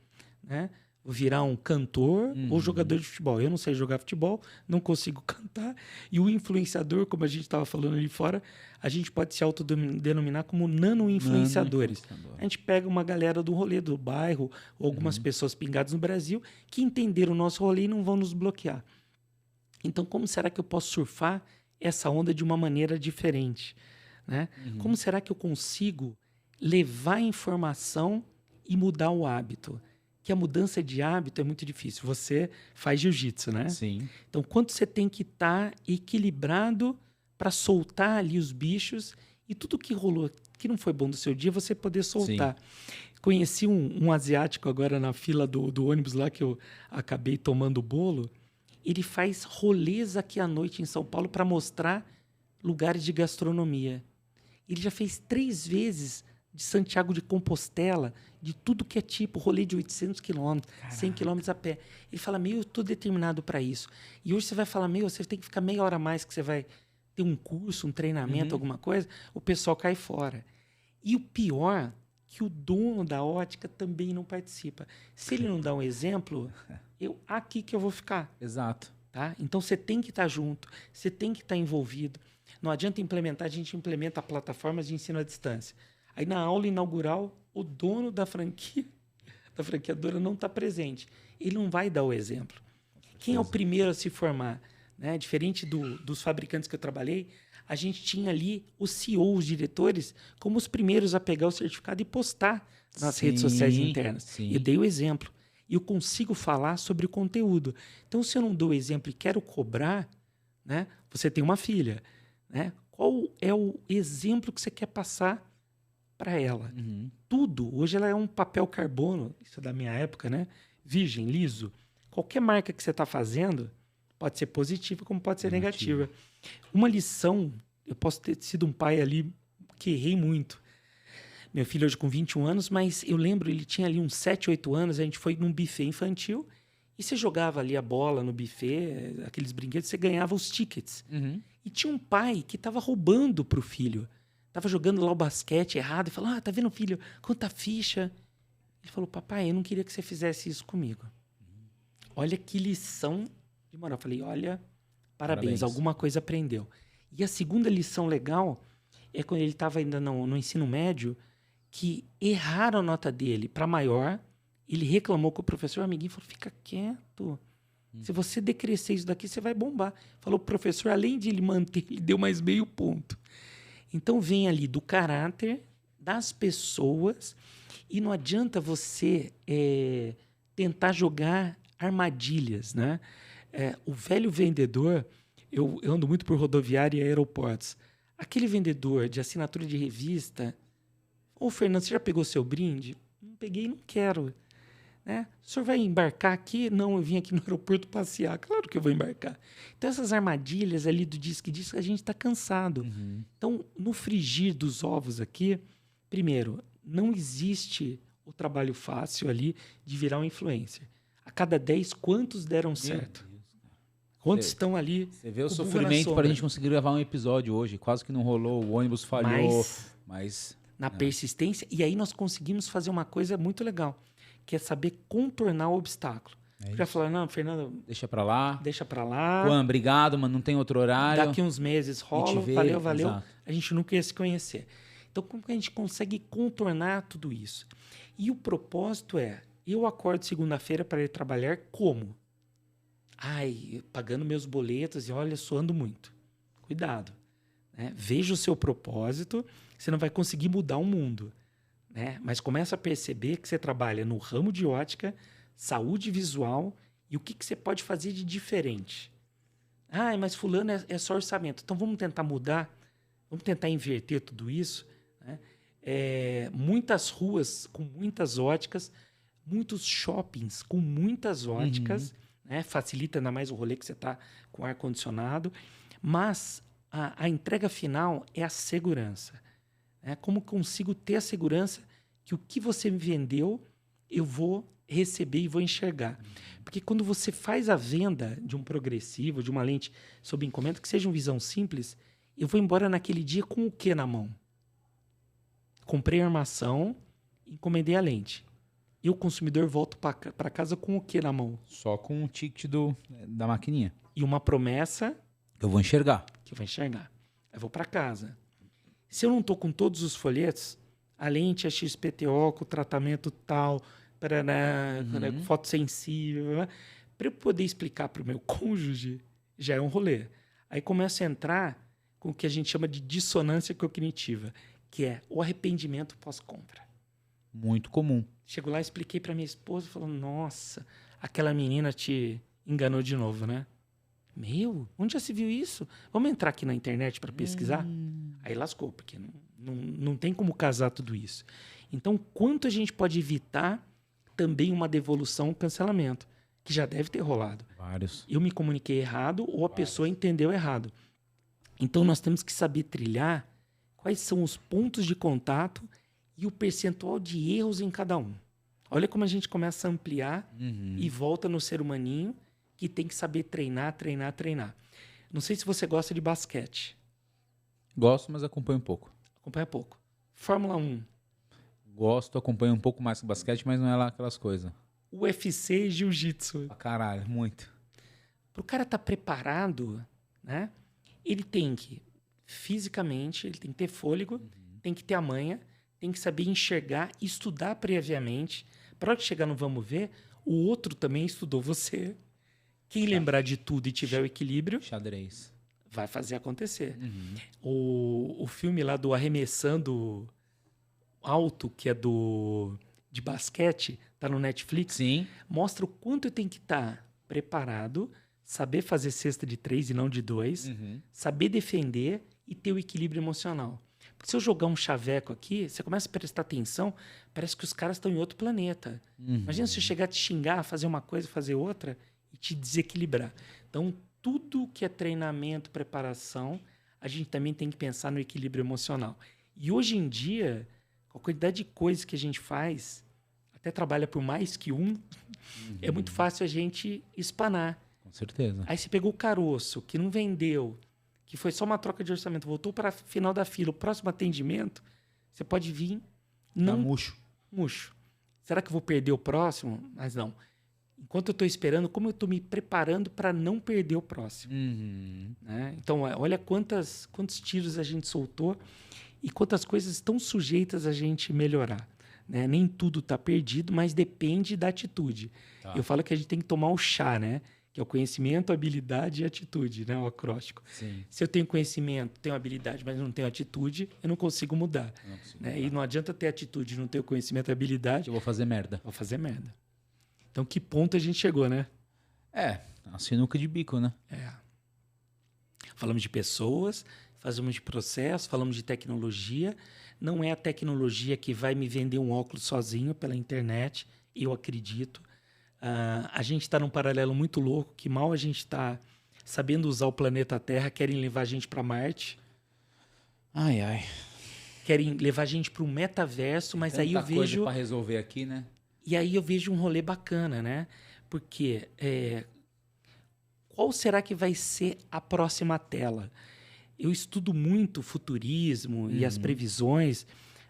né? Vou virar um cantor ou jogador de futebol. Eu não sei jogar futebol, não consigo cantar. E o influenciador, como a gente estava falando ali fora, a gente pode se autodenominar como nano-influenciadores. A gente pega uma galera do rolê do bairro, ou algumas pessoas pingadas no Brasil, que entenderam o nosso rolê e não vão nos bloquear. Então, como será que eu posso surfar essa onda de uma maneira diferente? Né? Como será que eu consigo levar informação e mudar o hábito? Que a mudança de hábito é muito difícil. Você faz jiu-jitsu, né? Sim. Então, quanto você tem que estar equilibrado para soltar ali os bichos e tudo que rolou, que não foi bom do seu dia, você poder soltar. Sim. Conheci um asiático agora na fila do ônibus lá, que eu acabei tomando bolo. Ele faz rolês aqui à noite em São Paulo para mostrar lugares de gastronomia. Ele já fez 3 vezes de Santiago de Compostela, de tudo que é tipo, rolê de 800 quilômetros, 100 quilômetros a pé. Ele fala, eu estou determinado para isso. E hoje você vai falar, você tem que ficar meia hora a mais, que você vai ter um curso, um treinamento, alguma coisa, o pessoal cai fora. E o pior, que o dono da ótica também não participa. Se ele não dá um exemplo, aqui que eu vou ficar. Exato. Tá? Então, você tem que estar junto, você tem que estar envolvido. Não adianta implementar, a gente implementa plataformas de ensino à distância. Aí, na aula inaugural, o dono da franquia, da franqueadora, não está presente. Ele não vai dar o exemplo. Quem é o primeiro a se formar? Né? Diferente dos fabricantes que eu trabalhei, a gente tinha ali os CEOs, os diretores, como os primeiros a pegar o certificado e postar nas redes sociais internas. Sim. Eu dei o exemplo. E eu consigo falar sobre o conteúdo. Então, se eu não dou o exemplo e quero cobrar, né? Você tem uma filha, né? Qual é o exemplo que você quer passar para ela? Tudo. Hoje ela é um papel carbono, isso é da minha época, né? Virgem, liso. Qualquer marca que você está fazendo pode ser positiva como pode ser negativa. Uma lição, eu posso ter sido um pai ali que errei muito. Meu filho hoje com 21 anos, mas eu lembro, ele tinha ali uns 7, 8 anos, a gente foi num buffet infantil e você jogava ali a bola no buffet, aqueles brinquedos, você ganhava os tickets. E tinha um pai que estava roubando pro filho. Estava jogando lá o basquete errado e falou, tá vendo, filho, quanta ficha. Ele falou, papai, eu não queria que você fizesse isso comigo. Olha que lição de moral. Eu falei, olha, parabéns, alguma coisa aprendeu. E a segunda lição legal é quando ele estava ainda no ensino médio, que erraram a nota dele para maior, ele reclamou com o professor, o amiguinho falou, fica quieto. Se você decrescer isso daqui, você vai bombar. Falou o professor, além de ele manter, ele deu mais meio ponto. Então, vem ali do caráter das pessoas e não adianta você tentar jogar armadilhas, né? O velho vendedor, eu ando muito por rodoviária e aeroportos, aquele vendedor de assinatura de revista, Fernando, você já pegou seu brinde? Não peguei, não quero. Né? O senhor vai embarcar aqui? Não, eu vim aqui no aeroporto passear. Claro que eu vou embarcar. Então, essas armadilhas ali do diz que a gente está cansado. Então, no frigir dos ovos aqui, primeiro, não existe o trabalho fácil ali de virar um influencer. A cada 10, quantos deram certo? Quantos estão ali? Você vê o sofrimento para a gente conseguir gravar um episódio hoje. Quase que não rolou, o ônibus falhou. Mas na persistência. E aí nós conseguimos fazer uma coisa muito legal, que é saber contornar o obstáculo. Já falaram, não, Fernando... Deixa pra lá. Deixa pra lá. Juan, obrigado, mas não tem outro horário. Daqui uns meses rola, valeu. Exato. A gente nunca ia se conhecer. Então, como que a gente consegue contornar tudo isso? E o propósito é, eu acordo segunda-feira para ir trabalhar como? Pagando meus boletos e olha, suando muito. Cuidado. Né? Veja o seu propósito, você não vai conseguir mudar o mundo. né? Mas começa a perceber que você trabalha no ramo de ótica, saúde visual e o que você pode fazer de diferente. Ah, mas fulano é só orçamento. Então vamos tentar mudar, vamos tentar inverter tudo isso, né? Muitas ruas com muitas óticas, muitos shoppings com muitas óticas, né? Facilita ainda mais o rolê que você está com ar-condicionado, mas a entrega final é a segurança. Né? Como consigo ter a segurança que o que você me vendeu, eu vou receber e vou enxergar. Porque quando você faz a venda de um progressivo, de uma lente sob encomenda, que seja uma visão simples, eu vou embora naquele dia com o que na mão? Comprei a armação, encomendei a lente. E o consumidor volta para casa com o que na mão? Só com o ticket da maquininha. E uma promessa Eu vou enxergar. que eu vou enxergar. Eu vou para casa. Se eu não estou com todos os folhetos, a lente é XPTO, com tratamento tal, fotossensível, para eu poder explicar para o meu cônjuge, já é um rolê. Aí começa a entrar com o que a gente chama de dissonância cognitiva, que é o arrependimento pós-compra. Muito comum. Chego lá, expliquei para minha esposa, falou, nossa, aquela menina te enganou de novo, né? Meu, onde já se viu isso? Vamos entrar aqui na internet para pesquisar? Aí lascou, porque não tem como casar tudo isso. Então, quanto a gente pode evitar também uma devolução ou cancelamento, que já deve ter rolado. Vários. Eu me comuniquei errado ou a pessoa entendeu errado. Então, nós temos que saber trilhar quais são os pontos de contato e o percentual de erros em cada um. Olha como a gente começa a ampliar e volta no ser humaninho que tem que saber treinar. Não sei se você gosta de basquete. Gosto, mas acompanho um pouco. Acompanha pouco. Fórmula 1. Gosto, acompanho um pouco mais que basquete, mas não é lá aquelas coisas. UFC e jiu-jitsu. Pra caralho, muito. Pro cara estar preparado, né? Ele tem que, fisicamente, ele tem que ter fôlego, tem que ter a manha, tem que saber enxergar, estudar previamente. Para hora que chegar no vamos ver, o outro também estudou você. Quem lembrar de tudo e tiver o equilíbrio, Xadrez. vai fazer acontecer. O filme lá do Arremessando Alto, que é de basquete, tá no Netflix, Sim. mostra o quanto eu tenho que estar preparado, saber fazer cesta de 3 e não de 2, saber defender e ter o equilíbrio emocional. Porque se eu jogar um chaveco aqui, você começa a prestar atenção, parece que os caras estão em outro planeta. Imagina se eu chegar a te xingar, fazer uma coisa, fazer outra e te desequilibrar. Então, tudo que é treinamento, preparação, a gente também tem que pensar no equilíbrio emocional. E hoje em dia, com a quantidade de coisas que a gente faz, até trabalha por mais que um, é muito fácil a gente espanar. Com certeza. Aí você pegou o caroço, que não vendeu, que foi só uma troca de orçamento, voltou para a final da fila, o próximo atendimento, você pode vir não murcho. Será que eu vou perder o próximo? Mas não. Enquanto eu estou esperando, como eu estou me preparando para não perder o próximo. Né? Então, olha quantos tiros a gente soltou e quantas coisas estão sujeitas a gente melhorar. Né? Nem tudo está perdido, mas depende da atitude. Tá. Eu falo que a gente tem que tomar o chá, né? Que é o conhecimento, habilidade e atitude, né? O acróstico. Sim. Se eu tenho conhecimento, tenho habilidade, mas não tenho atitude, eu não consigo mudar. Né? E não adianta ter atitude e não ter o conhecimento e habilidade. Eu vou fazer merda. Vou fazer merda. Então, que ponto a gente chegou, né? A sinuca de bico, né? Falamos de pessoas, falamos de processo, falamos de tecnologia. Não é a tecnologia que vai me vender um óculos sozinho pela internet, eu acredito. A gente está num paralelo muito louco, que mal a gente está sabendo usar o planeta Terra, querem levar a gente para Marte. Ai. Querem levar a gente para um metaverso, mas aí eu vejo... coisa para resolver aqui, né? E aí eu vejo um rolê bacana, né? Porque qual será que vai ser a próxima tela? Eu estudo muito futurismo e as previsões,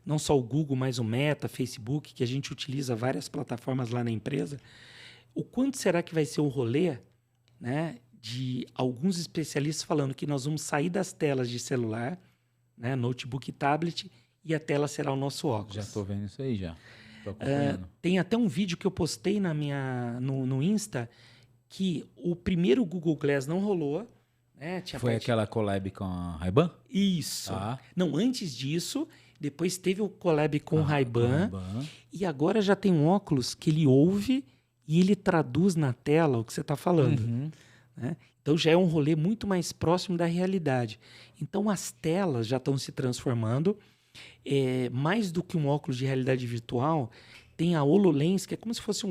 não só o Google, mas o Meta, Facebook, que a gente utiliza várias plataformas lá na empresa. O quanto será que vai ser o rolê, né, de alguns especialistas falando que nós vamos sair das telas de celular, né, notebook e tablet, e a tela será o nosso óculos. Já estou vendo isso aí, já. Tem até um vídeo que eu postei no Insta que o primeiro Google Glass não rolou. Né? Foi aquela collab com a Ray-Ban? Isso. Não, antes disso, Depois teve o collab com o Ray-Ban. Ray-Ban. E agora já tem um óculos que ele ouve e ele traduz na tela o que você está falando. Né? Então já é um rolê muito mais próximo da realidade. Então as telas já estão se transformando. Mais do que um óculos de realidade virtual, tem a HoloLens, que é como se fosse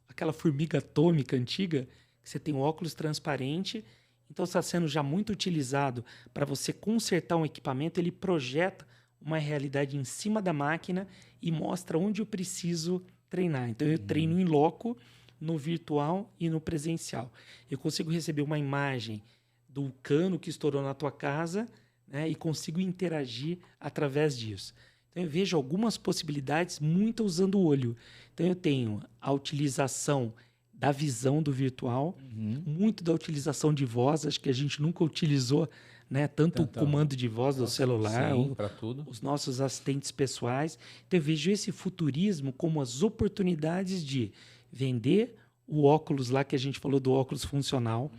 aquela formiga atômica antiga, que você tem um óculos transparente. Então está sendo já muito utilizado para você consertar um equipamento. Ele projeta uma realidade em cima da máquina e mostra onde eu preciso treinar. Então eu treino em loco, no virtual e no presencial. Eu consigo receber uma imagem do cano que estourou na tua casa, né, e consigo interagir através disso. Então eu vejo algumas possibilidades muito usando o olho. Então eu tenho a utilização da visão do virtual, muito da utilização de voz, acho que a gente nunca utilizou, né, tanto o comando de voz do celular, os nossos assistentes pessoais. Então eu vejo esse futurismo como as oportunidades de vender o óculos lá que a gente falou do óculos funcional,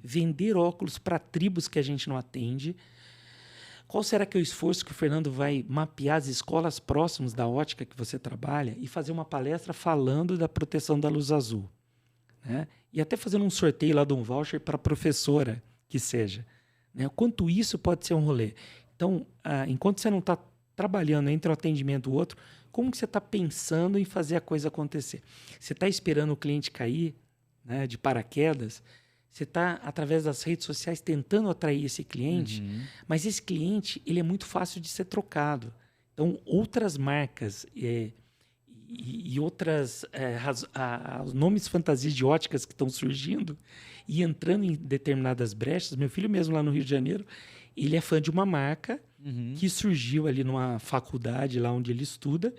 vender óculos para tribos que a gente não atende. Qual será que é o esforço que o Fernando vai mapear as escolas próximas da ótica que você trabalha e fazer uma palestra falando da proteção da luz azul? Né? E até fazendo um sorteio lá de um voucher para a professora que seja. Né? O quanto isso pode ser um rolê. Então, enquanto você não está trabalhando entre um atendimento e o outro, como que você está pensando em fazer a coisa acontecer? Você está esperando o cliente cair, né, de paraquedas? Você está, através das redes sociais, tentando atrair esse cliente, mas esse cliente ele é muito fácil de ser trocado. Então, outras marcas e outras os nomes fantasias de óticas que estão surgindo e entrando em determinadas brechas. Meu filho mesmo lá no Rio de Janeiro, ele é fã de uma marca que surgiu ali numa faculdade lá onde ele estuda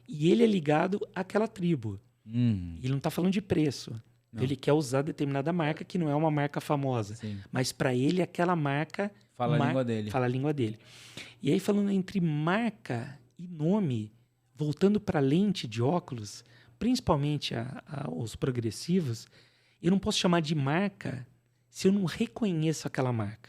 e ele é ligado àquela tribo. Ele não está falando de preço. Não. Ele quer usar determinada marca que não é uma marca famosa. Sim. Mas para ele aquela marca fala a língua dele. Fala a língua dele. E aí falando entre marca e nome, voltando para a lente de óculos, principalmente os progressivos, eu não posso chamar de marca se eu não reconheço aquela marca.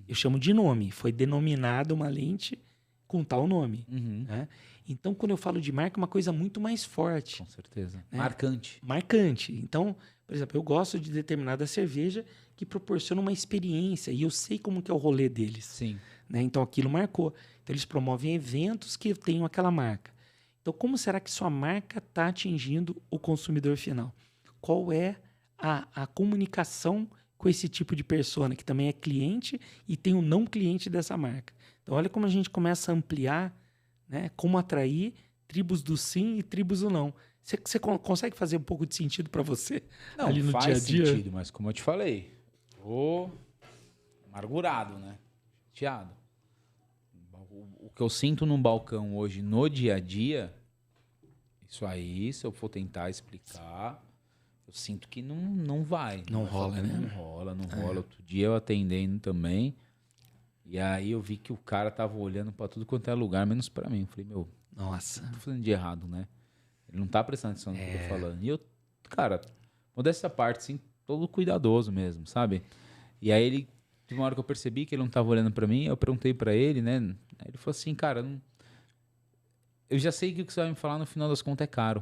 Eu chamo de nome. Foi denominada uma lente com tal nome. Né? Então, quando eu falo de marca, é uma coisa muito mais forte. Com certeza. Né? Marcante. Marcante. Então, por exemplo, eu gosto de determinada cerveja que proporciona uma experiência e eu sei como que é o rolê deles. Sim. Né? Então, aquilo marcou. Então, eles promovem eventos que tenham aquela marca. Então, como será que sua marca está atingindo o consumidor final? Qual é a comunicação com esse tipo de persona, que também é cliente e tem o não cliente dessa marca? Então, olha como a gente começa a ampliar, né, como atrair tribos do sim e tribos do não. Você consegue fazer um pouco de sentido para você não, ali no dia a dia? Faz sentido, mas como eu te falei, amargurado, né? Chateado. O que eu sinto no balcão hoje, no dia a dia, isso aí, se eu for tentar explicar, eu sinto que não vai. Não rola, né? Não rola. Outro dia eu atendendo também, e aí eu vi que o cara tava olhando pra tudo quanto é lugar, menos pra mim. Eu falei, nossa, tô fazendo de errado, né? Ele não tá prestando atenção no que eu tô falando. E eu, cara, modéstia à parte, assim, todo cuidadoso mesmo, sabe? E aí ele, teve uma hora que eu percebi que ele não tava olhando pra mim, eu perguntei pra ele, né? Aí ele falou assim, cara, eu já sei que o que você vai me falar no final das contas é caro.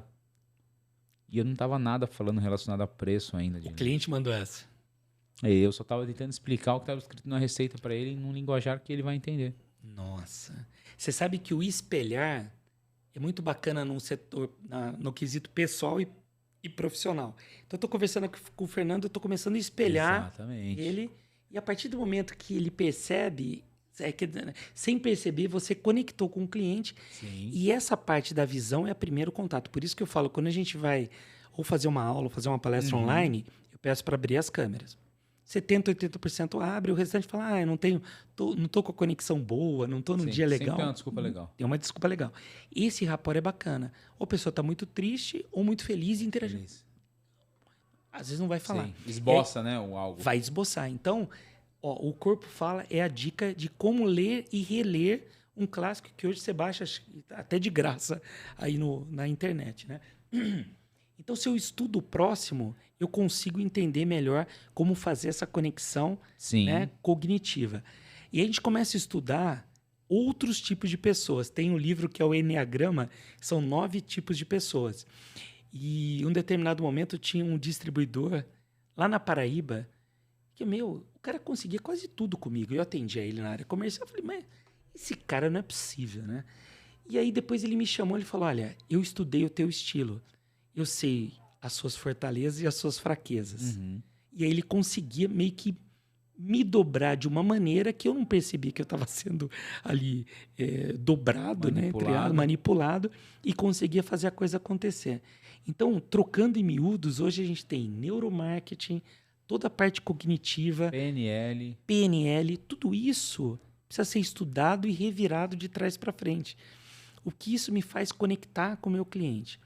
E eu não tava nada falando relacionado a preço ainda. O cliente mandou essa. Eu só tava tentando explicar o que estava escrito na receita para ele num linguajar que ele vai entender. Nossa. Você sabe que o espelhar é muito bacana num setor, no quesito pessoal e profissional. Então, eu tô conversando com o Fernando, eu tô começando a espelhar Exatamente. Ele. E a partir do momento que ele percebe, sem perceber, você conectou com o cliente. Sim. E essa parte da visão é o primeiro contato. Por isso que eu falo, quando a gente vai ou fazer uma aula, ou fazer uma palestra online, eu peço para abrir as câmeras. 70%, 80% abre, o restante fala, eu não tô com a conexão boa, não tô num dia legal. Sempre tem uma desculpa legal. Tem uma desculpa legal. Esse rapport é bacana. Ou a pessoa está muito triste ou muito feliz e interagindo. Às vezes não vai falar. Sim. Esboça, né, o algo. Vai esboçar. Então, o Corpo Fala é a dica de como ler e reler um clássico que hoje você baixa até de graça aí na internet, né? Então, se eu estudo o próximo, eu consigo entender melhor como fazer essa conexão, né, cognitiva. E a gente começa a estudar outros tipos de pessoas. Tem um livro que é o Enneagrama, são 9 tipos de pessoas. E em um determinado momento tinha um distribuidor lá na Paraíba que, o cara conseguia quase tudo comigo. Eu atendia ele na área comercial. Eu falei, mas esse cara não é possível, né? E aí depois ele me chamou, ele falou, olha, eu estudei o teu estilo. Eu sei as suas fortalezas e as suas fraquezas. E aí ele conseguia meio que me dobrar de uma maneira que eu não percebi que eu estava sendo ali dobrado, manipulado, e conseguia fazer a coisa acontecer. Então, trocando em miúdos, hoje a gente tem neuromarketing, toda a parte cognitiva, PNL, tudo isso precisa ser estudado e revirado de trás para frente. O que isso me faz conectar com o meu cliente?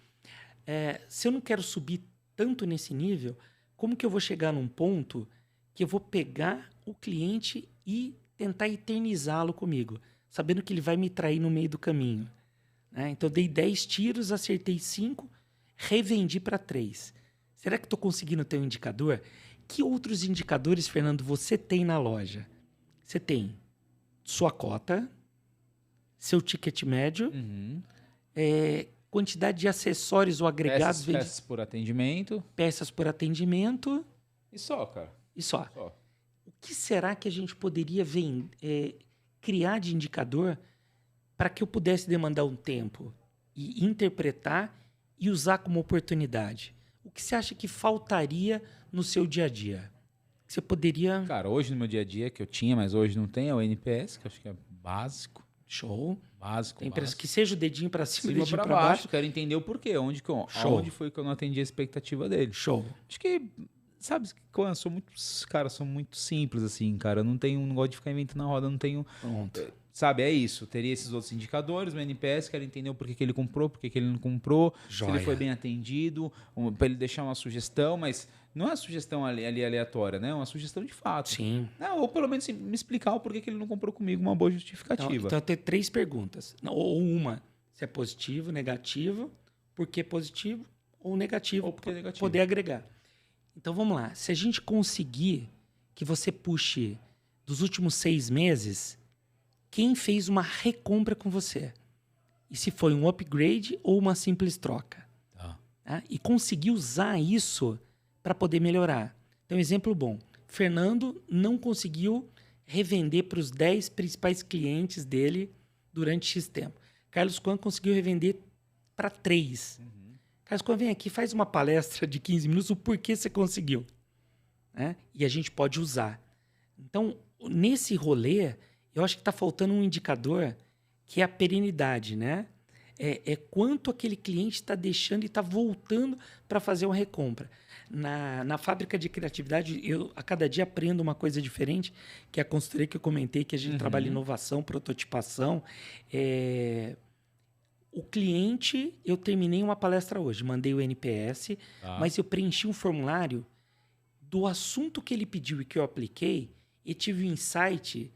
Se eu não quero subir tanto nesse nível, como que eu vou chegar num ponto que eu vou pegar o cliente e tentar eternizá-lo comigo, sabendo que ele vai me trair no meio do caminho, né? Então, eu dei 10 tiros, acertei 5, revendi para 3. Será que estou conseguindo ter um indicador? Que outros indicadores, Fernando, você tem na loja? Você tem sua cota, seu ticket médio, quantidade de acessórios ou agregados... Peças por atendimento. Peças por atendimento. E só, cara. E só. O que será que a gente poderia criar de indicador para que eu pudesse demandar um tempo e interpretar e usar como oportunidade? O que você acha que faltaria no seu dia a dia? Você poderia... Cara, hoje no meu dia a dia, que eu tinha, mas hoje não tem, é o NPS, que eu acho que é básico. Show. Básico. Tem empresa que seja o dedinho para cima e o dedinho para para baixo. Quero entender o porquê. Aonde foi que eu não atendi a expectativa dele. Show. Acho que, sabe, eu sou muito simples, assim, cara. Eu não gosto de ficar inventando na roda, não tenho... Pronto. Sabe, é isso. Teria esses outros indicadores, o NPS, quero entender o porquê que ele comprou, porquê que ele não comprou, Joia. se ele foi bem atendido, para ele deixar uma sugestão, mas não é uma sugestão ali aleatória, né? É uma sugestão de fato. Sim. Ou pelo menos me explicar o porquê que ele não comprou comigo, uma boa justificativa. Então eu tenho 3 perguntas. Ou uma, se é positivo, negativo, por que positivo, ou negativo, ou porque negativo. Poder agregar. Então vamos lá. Se a gente conseguir que você puxe dos últimos 6 meses... Quem fez uma recompra com você? E se foi um upgrade ou uma simples troca? Tá? E conseguir usar isso para poder melhorar. Então, exemplo bom. Fernando não conseguiu revender para os 10 principais clientes dele durante X tempo. Carlos Kwan conseguiu revender para 3. Carlos Kwan, vem aqui, faz uma palestra de 15 minutos, o porquê você conseguiu. Né? E a gente pode usar. Então, nesse rolê... Eu acho que está faltando um indicador que é a perenidade, né? É quanto aquele cliente está deixando e está voltando para fazer uma recompra. Na fábrica de criatividade, eu a cada dia aprendo uma coisa diferente, que é a consultoria que eu comentei, que a gente trabalha em inovação, prototipação. O cliente, eu terminei uma palestra hoje, mandei o NPS, mas eu preenchi um formulário do assunto que ele pediu e que eu apliquei e tive um insight...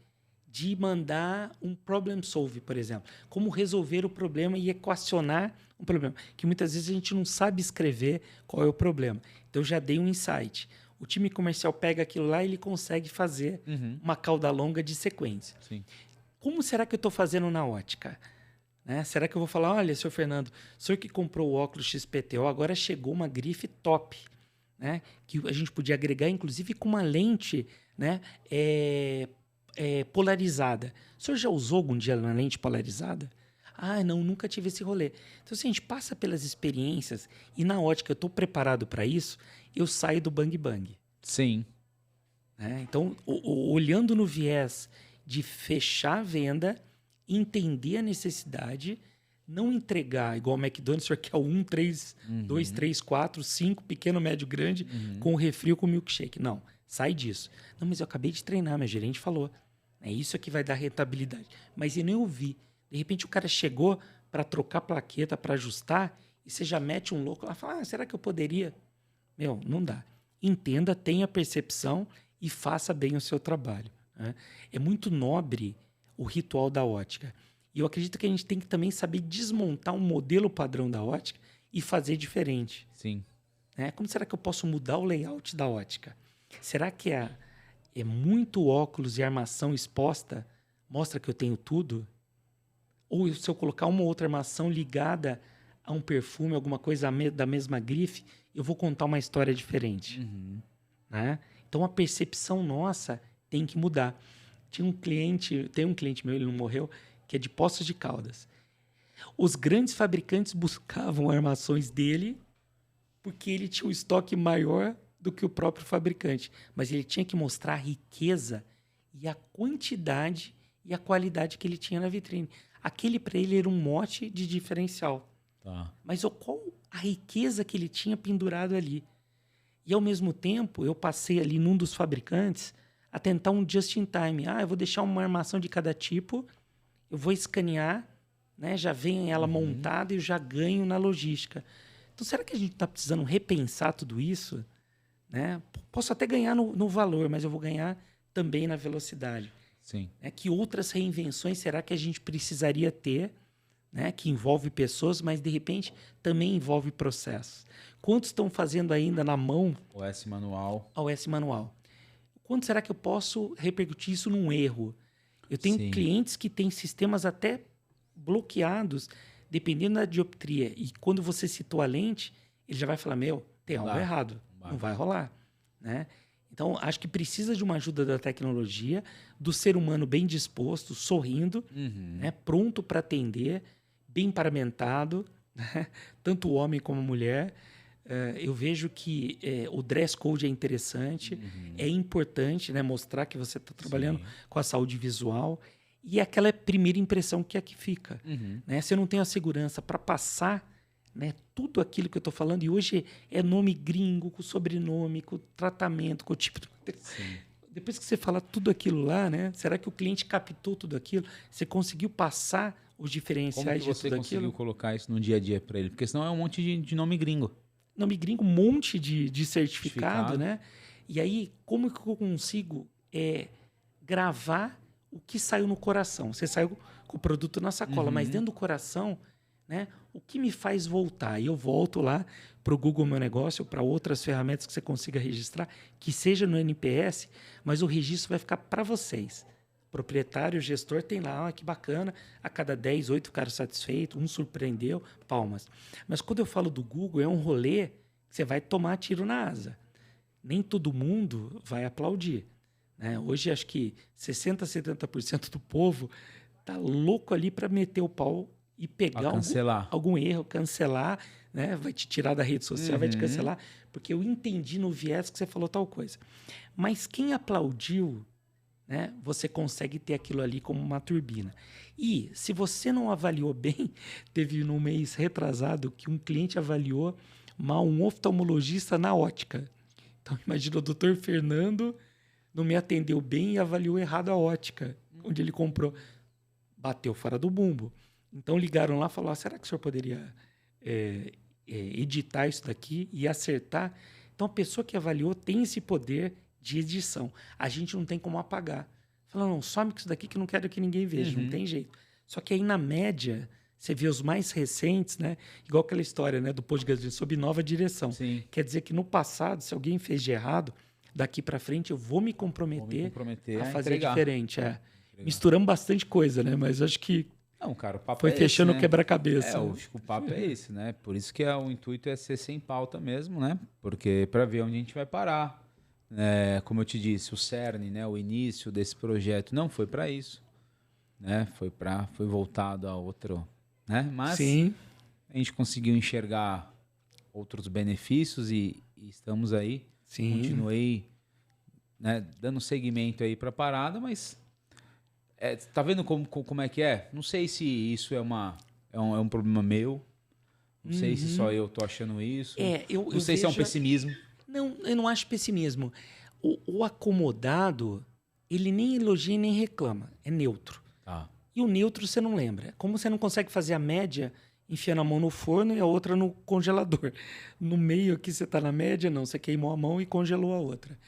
de mandar um problem solve, por exemplo. Como resolver o problema e equacionar um problema. Que muitas vezes a gente não sabe escrever qual é o problema. Então, eu já dei um insight. O time comercial pega aquilo lá e ele consegue fazer uma cauda longa de sequência. Sim. Como será que eu estou fazendo na ótica? Né? Será que eu vou falar, olha, senhor Fernando, o senhor que comprou o óculos XPTO, agora chegou uma grife top, né? Que a gente podia agregar, inclusive, com uma lente, né? Polarizada. O senhor já usou algum dia uma lente polarizada? Ah, não, nunca tive esse rolê. Então, se a gente passa pelas experiências e na ótica eu estou preparado para isso, eu saio do bang bang. Sim. Né? Então, olhando no viés de fechar a venda, entender a necessidade, não entregar igual o McDonald's, o senhor quer 1, 3, 2, 3, 4, 5, pequeno, médio, grande, com refri ou com milkshake. Não, sai disso. Não, mas eu acabei de treinar, minha gerente falou. É isso que vai dar rentabilidade. Mas eu nem ouvi. De repente o cara chegou para trocar a plaqueta, para ajustar, e você já mete um louco lá e fala, será que eu poderia? Não dá. Entenda, tenha percepção e faça bem o seu trabalho. Né? É muito nobre o ritual da ótica. E eu acredito que a gente tem que também saber desmontar um modelo padrão da ótica e fazer diferente. Sim. Né? Como será que eu posso mudar o layout da ótica? Será que é muito óculos e armação exposta mostra que eu tenho tudo? Ou se eu colocar uma outra armação ligada a um perfume, alguma coisa da mesma grife, eu vou contar uma história diferente. Né? Então, a percepção nossa tem que mudar. Tem um cliente meu, ele não morreu, que é de Poços de Caldas. Os grandes fabricantes buscavam armações dele porque ele tinha um estoque maior do que o próprio fabricante. Mas ele tinha que mostrar a riqueza e a quantidade e a qualidade que ele tinha na vitrine. Aquele, para ele, era um mote de diferencial. Tá. Mas qual a riqueza que ele tinha pendurado ali? E, ao mesmo tempo, eu passei ali num dos fabricantes a tentar um just-in-time. Eu vou deixar uma armação de cada tipo, eu vou escanear, né? Já vem ela montada e eu já ganho na logística. Então, será que a gente está precisando repensar tudo isso? Né? Posso até ganhar no valor, mas eu vou ganhar também na velocidade. Sim. Que outras reinvenções será que a gente precisaria ter, né? Que envolve pessoas, mas, de repente, também envolve processos? Quantos estão fazendo ainda na mão OS manual? a OS manual? Quanto será que eu posso repercutir isso num erro? Eu tenho clientes que têm sistemas até bloqueados, dependendo da dioptria. E quando você citou a lente, ele já vai falar, tem algo errado, não vai rolar. Né? Então, acho que precisa de uma ajuda da tecnologia, do ser humano bem disposto, sorrindo, né? Pronto para atender, bem paramentado, né? Tanto o homem como a mulher. Eu vejo que o dress code é interessante, é importante, né, mostrar que você está trabalhando com a saúde visual. E aquela primeira impressão que é que fica. Né? Se eu não tenho a segurança para passar, né, tudo aquilo que eu estou falando, e hoje é nome gringo, com sobrenome, com tratamento, com o tipo de... Depois que você fala tudo aquilo lá, né, será que o cliente captou tudo aquilo? Você conseguiu passar os diferenciais de tudo aquilo? Como você conseguiu colocar isso no dia a dia para ele? Porque senão é um monte de nome gringo. Nome gringo, um monte de certificado, né? E aí, como que eu consigo gravar o que saiu no coração? Você saiu com o produto na sacola, mas dentro do coração, né? O que me faz voltar? E eu volto lá para o Google Meu Negócio, para outras ferramentas que você consiga registrar, que seja no NPS, mas o registro vai ficar para vocês. Proprietário, gestor, tem lá, que bacana, a cada 10, 8 ficaram satisfeitos, um surpreendeu, palmas. Mas quando eu falo do Google, é um rolê que você vai tomar tiro na asa. Nem todo mundo vai aplaudir. Né? Hoje, acho que 60%, 70% do povo tá louco ali para meter o pau e pegar algum erro, cancelar, né? Vai te tirar da rede social, vai te cancelar, porque eu entendi no viés que você falou tal coisa. Mas quem aplaudiu, né, você consegue ter aquilo ali como uma turbina. E se você não avaliou bem, teve no mês retrasado que um cliente avaliou mal um oftalmologista na ótica. Então, imagina, o doutor Fernando não me atendeu bem e avaliou errado a ótica, onde ele comprou. Bateu fora do bumbo. Então, ligaram lá e falaram, será que o senhor poderia editar isso daqui e acertar? Então, a pessoa que avaliou tem esse poder de edição. A gente não tem como apagar. Fala, não, some com isso daqui que eu não quero que ninguém veja. Não tem jeito. Só que aí, na média, você vê os mais recentes, né? Igual aquela história, né, do posto de gasolina sob nova direção. Sim. Quer dizer que no passado, se alguém fez de errado, daqui para frente eu vou me comprometer a fazer diferente. Misturamos bastante coisa, né? Mas acho que não, cara, o papo foi fechando esse, né? o quebra-cabeça. O papo é esse, né? Por isso que o intuito é ser sem pauta mesmo, né? Porque para ver onde a gente vai parar. Como eu te disse, o cerne, né? O início desse projeto não foi para isso, né? Foi voltado a outro, né? Mas a gente conseguiu enxergar outros benefícios e estamos aí. Continuei, né, dando seguimento aí para a parada, mas tá vendo como é que é? Não sei se isso é um problema meu. Não sei se só eu tô achando isso. Não sei se é um pessimismo. Não, eu não acho pessimismo. O acomodado, ele nem elogia nem reclama. É neutro. E o neutro você não lembra. Como você não consegue fazer a média enfiando a mão no forno e a outra no congelador. No meio aqui você está na média, não. Você queimou a mão e congelou a outra.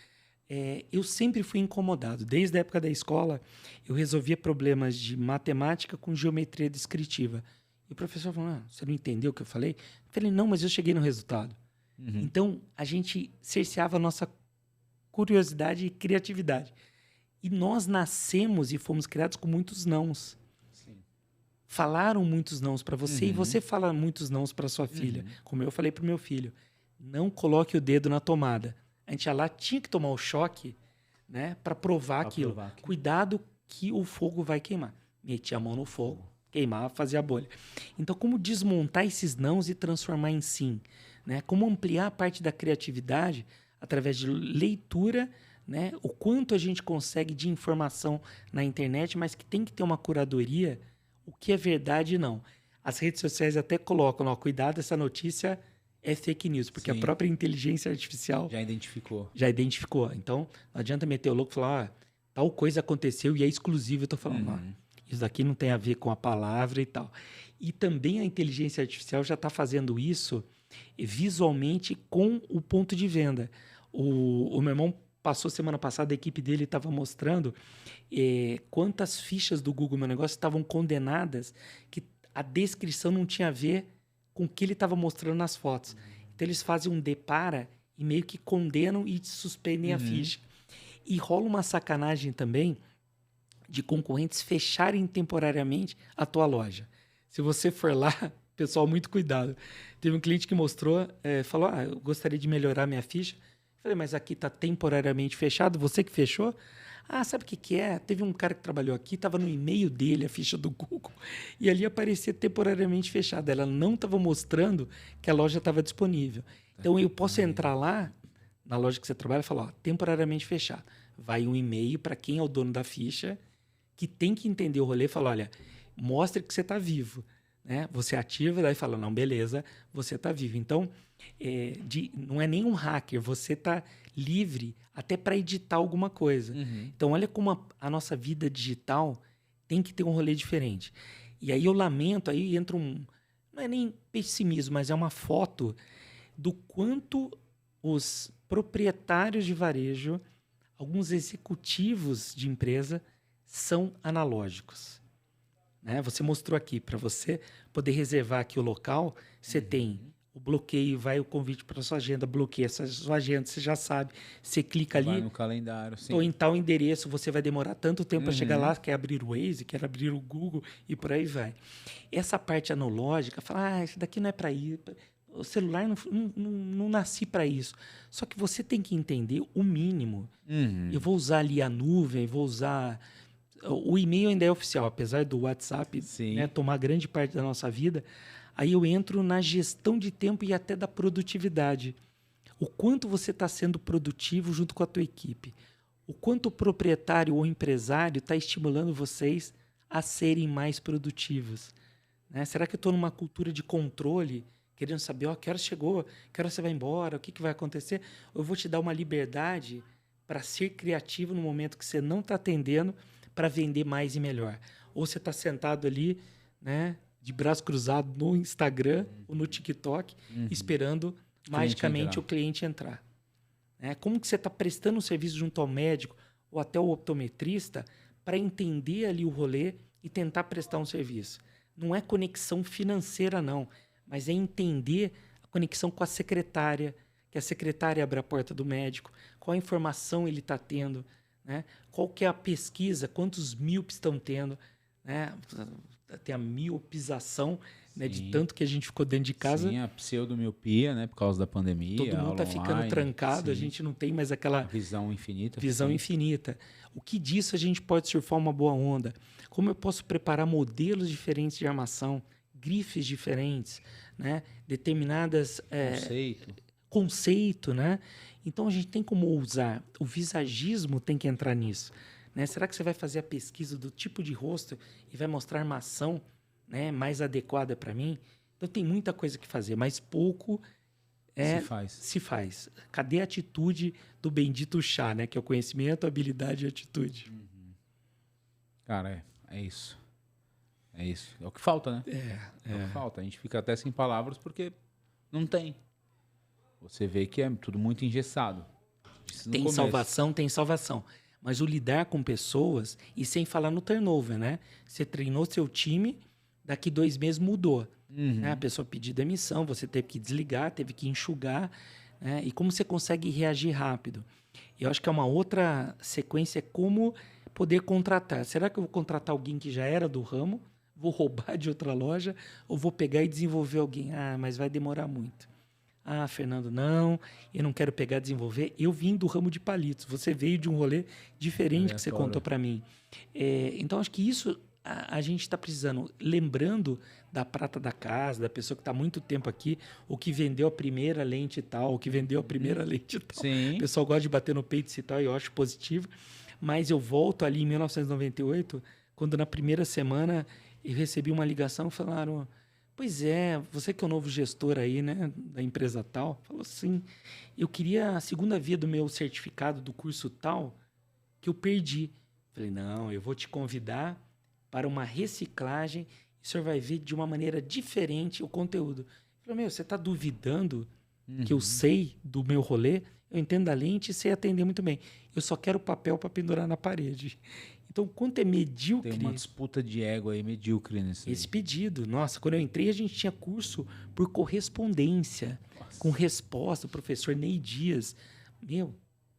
Eu sempre fui incomodado. Desde a época da escola, eu resolvia problemas de matemática com geometria descritiva. E o professor falou, você não entendeu o que eu falei? Eu falei, não, mas eu cheguei no resultado. Então, a gente cerceava a nossa curiosidade e criatividade. E nós nascemos e fomos criados com muitos nãos. falaram muitos nãos para você e você fala muitos nãos para sua filha. Como eu falei para o meu filho, não coloque o dedo na tomada. A gente ia lá, tinha que tomar o choque, né, para provar aquilo. Cuidado que o fogo vai queimar. Metia a mão no fogo, queimava, fazia a bolha. Então, como desmontar esses nãos e transformar em sim? Né? Como ampliar a parte da criatividade através de leitura, né? O quanto a gente consegue de informação na internet, mas que tem que ter uma curadoria, o que é verdade e não. As redes sociais até colocam, ó, cuidado, essa notícia é fake news, porque a própria inteligência artificial já identificou. Então, não adianta meter o louco e falar, tal coisa aconteceu e é exclusivo. Eu estou falando, ó, isso daqui não tem a ver com a palavra e tal. E também a inteligência artificial já está fazendo isso visualmente com o ponto de venda. O meu irmão passou semana passada, a equipe dele estava mostrando quantas fichas do Google Meu Negócio estavam condenadas, que a descrição não tinha a ver com o que ele estava mostrando nas fotos. Então, eles fazem um depara e meio que condenam e suspendem a ficha. E rola uma sacanagem também de concorrentes fecharem temporariamente a tua loja. Se você for lá, pessoal, muito cuidado. Teve um cliente que mostrou, falou, eu gostaria de melhorar minha ficha. Falei, mas aqui está temporariamente fechado, você que fechou? Sabe o que é? Teve um cara que trabalhou aqui, estava no e-mail dele a ficha do Google, e ali aparecia temporariamente fechada. Ela não estava mostrando que a loja estava disponível. Então, eu posso entrar lá, na loja que você trabalha, e falar, temporariamente fechado. Vai um e-mail para quem é o dono da ficha, que tem que entender o rolê e falar, olha, mostre que você está vivo. Né? Você ativa, daí fala, não, beleza, você está vivo. Então, não é nem um hacker, você está livre até para editar alguma coisa. Então, olha como a nossa vida digital tem que ter um rolê diferente. E aí eu lamento, aí entra não é nem pessimismo, mas é uma foto do quanto os proprietários de varejo, alguns executivos de empresa, são analógicos. Né? Você mostrou aqui, para você poder reservar aqui o local, você tem o bloqueio, vai o convite para sua agenda, bloqueia essa sua agenda, você já sabe, você clica ali. Vai no calendário, sim. Ou em tal endereço, você vai demorar tanto tempo para chegar lá, quer abrir o Waze, quer abrir o Google e por aí vai. Essa parte analógica, fala, isso daqui não é para ir, o celular não nasci para isso. Só que você tem que entender o mínimo. Eu vou usar ali a nuvem, vou usar... O e-mail ainda é oficial, apesar do WhatsApp, né, tomar grande parte da nossa vida. Aí eu entro na gestão de tempo e até da produtividade. O quanto você está sendo produtivo junto com a tua equipe. O quanto o proprietário ou empresário está estimulando vocês a serem mais produtivos. Né? Será que eu estou numa cultura de controle, querendo saber, que hora chegou, que hora você vai embora, o que vai acontecer? Ou eu vou te dar uma liberdade para ser criativo no momento que você não está atendendo, para vender mais e melhor. Ou você está sentado ali, né, de braço cruzado no Instagram ou no TikTok, esperando magicamente o cliente entrar. Como que você está prestando um serviço junto ao médico ou até o optometrista para entender ali o rolê e tentar prestar um serviço? Não é conexão financeira, não, mas é entender a conexão com a secretária, que a secretária abre a porta do médico, qual a informação ele está tendo, né? Qual que é a pesquisa, quantos míopes estão tendo, né? Tem a miopização, né? De tanto que a gente ficou dentro de casa. Sim, a pseudomiopia, né? Por causa da pandemia. Todo mundo está ficando trancado, a gente não tem mais aquela visão infinita. Infinita. O que disso a gente pode surfar uma boa onda? Como eu posso preparar modelos diferentes de armação, grifes diferentes, né? Determinadas... Conceito, né? Então, a gente tem como usar. O visagismo tem que entrar nisso. Né? Será que você vai fazer a pesquisa do tipo de rosto e vai mostrar a armação, né, mais adequada para mim? Então, tem muita coisa que fazer, mas pouco se faz. Cadê a atitude do bendito chá, né? Que é o conhecimento, habilidade e atitude. Cara, é isso. É isso. É o que falta, né? É o que falta. A gente fica até sem palavras porque não tem. Você vê que é tudo muito engessado. Tem salvação. Mas o lidar com pessoas, e sem falar no turnover, né? Você treinou seu time, daqui 2 meses mudou. Né? A pessoa pediu demissão, você teve que desligar, teve que enxugar. Né? E como você consegue reagir rápido? Eu acho que é uma outra sequência, como poder contratar. Será que eu vou contratar alguém que já era do ramo? Vou roubar de outra loja ou vou pegar e desenvolver alguém? Ah, mas vai demorar muito. Ah, Fernando, não, eu não quero pegar e desenvolver. Eu vim do ramo de palitos. Você veio de um rolê diferente que você contou para mim. Então, acho que isso a gente está precisando. Lembrando da prata da casa, da pessoa que está há muito tempo aqui, ou que vendeu a primeira lente e tal, ou que vendeu a primeira lente e tal. Sim. O pessoal gosta de bater no peito e tal, e eu acho positivo. Mas eu volto ali em 1998, quando na primeira semana eu recebi uma ligação e falaram... Pois é, você que é o novo gestor aí, né, da empresa tal, falou assim, eu queria a segunda via do meu certificado do curso tal, que eu perdi. Falei, não, eu vou te convidar para uma reciclagem e o senhor vai ver de uma maneira diferente o conteúdo. Falei, você está duvidando que eu sei do meu rolê? Eu entendo a lente e sei atender muito bem. Eu só quero papel para pendurar na parede. Então, quanto é medíocre... Tem uma disputa de ego aí medíocre nesse... Esse pedido. Nossa, quando eu entrei, a gente tinha curso por correspondência, com resposta do professor Ney Dias.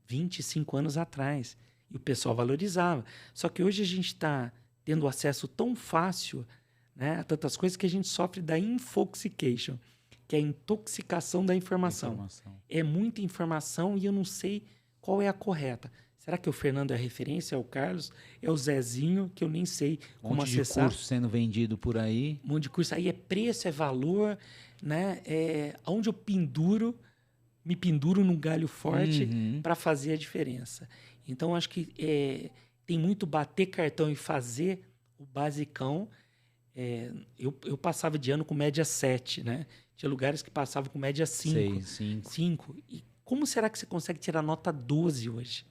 25 anos atrás. E o pessoal valorizava. Só que hoje a gente está tendo acesso tão fácil, né, a tantas coisas que a gente sofre da infoxication, que é a intoxicação da informação. É muita informação e eu não sei qual é a correta. Será que o Fernando é a referência? É o Carlos? É o Zezinho? Que eu nem sei como acessar. Um monte de curso sendo vendido por aí. Um monte de curso. Aí é preço, é valor, né? Onde eu me penduro num galho forte para fazer a diferença. Então, acho que tem muito bater cartão e fazer o basicão. Eu passava de ano com média 7, né? Tinha lugares que passavam com média 5. 5. E como será que você consegue tirar nota 12 hoje?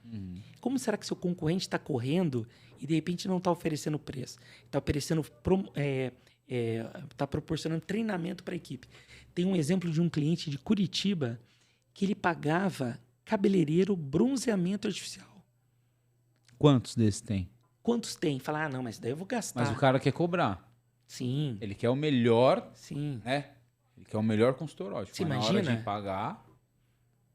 Como será que seu concorrente está correndo e, de repente, não está oferecendo preço? Está oferecendo, está proporcionando treinamento para a equipe. Tem um exemplo de um cliente de Curitiba que ele pagava cabeleireiro bronzeamento artificial. Quantos desses tem? Quantos tem? Fala, não, mas daí eu vou gastar. Mas o cara quer cobrar. Sim. Ele quer o melhor. Sim. Né? Ele quer o melhor consultor. Você imagina? Na hora de pagar...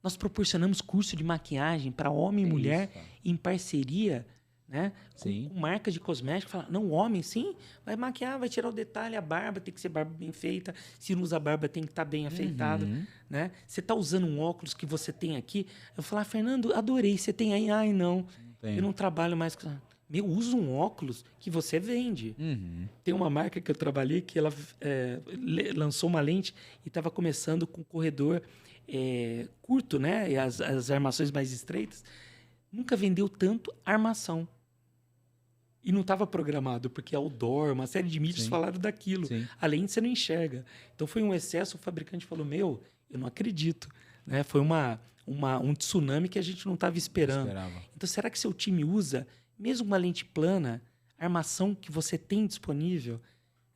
Nós proporcionamos curso de maquiagem para homem e mulher em parceria, né? Com marcas de cosméticos. Fala, não, homem, sim, vai maquiar, vai tirar o detalhe, a barba tem que ser barba bem feita. Se não usa barba, tem que estar bem afeitado, né? Você está usando um óculos que você tem aqui. Eu falo, Fernando, adorei, você tem aí? Ai, não, eu não trabalho mais com... usa um óculos que você vende. Tem uma marca que eu trabalhei que ela lançou uma lente e estava começando com corredor... curto, né? E as armações mais estreitas, nunca vendeu tanto armação. E não estava programado, porque outdoor, uma série de mídias falaram daquilo. Além de você não enxerga. Então foi um excesso, o fabricante falou, eu não acredito. Né? Foi um tsunami que a gente não estava esperando. Então será que seu time usa, mesmo uma lente plana, a armação que você tem disponível?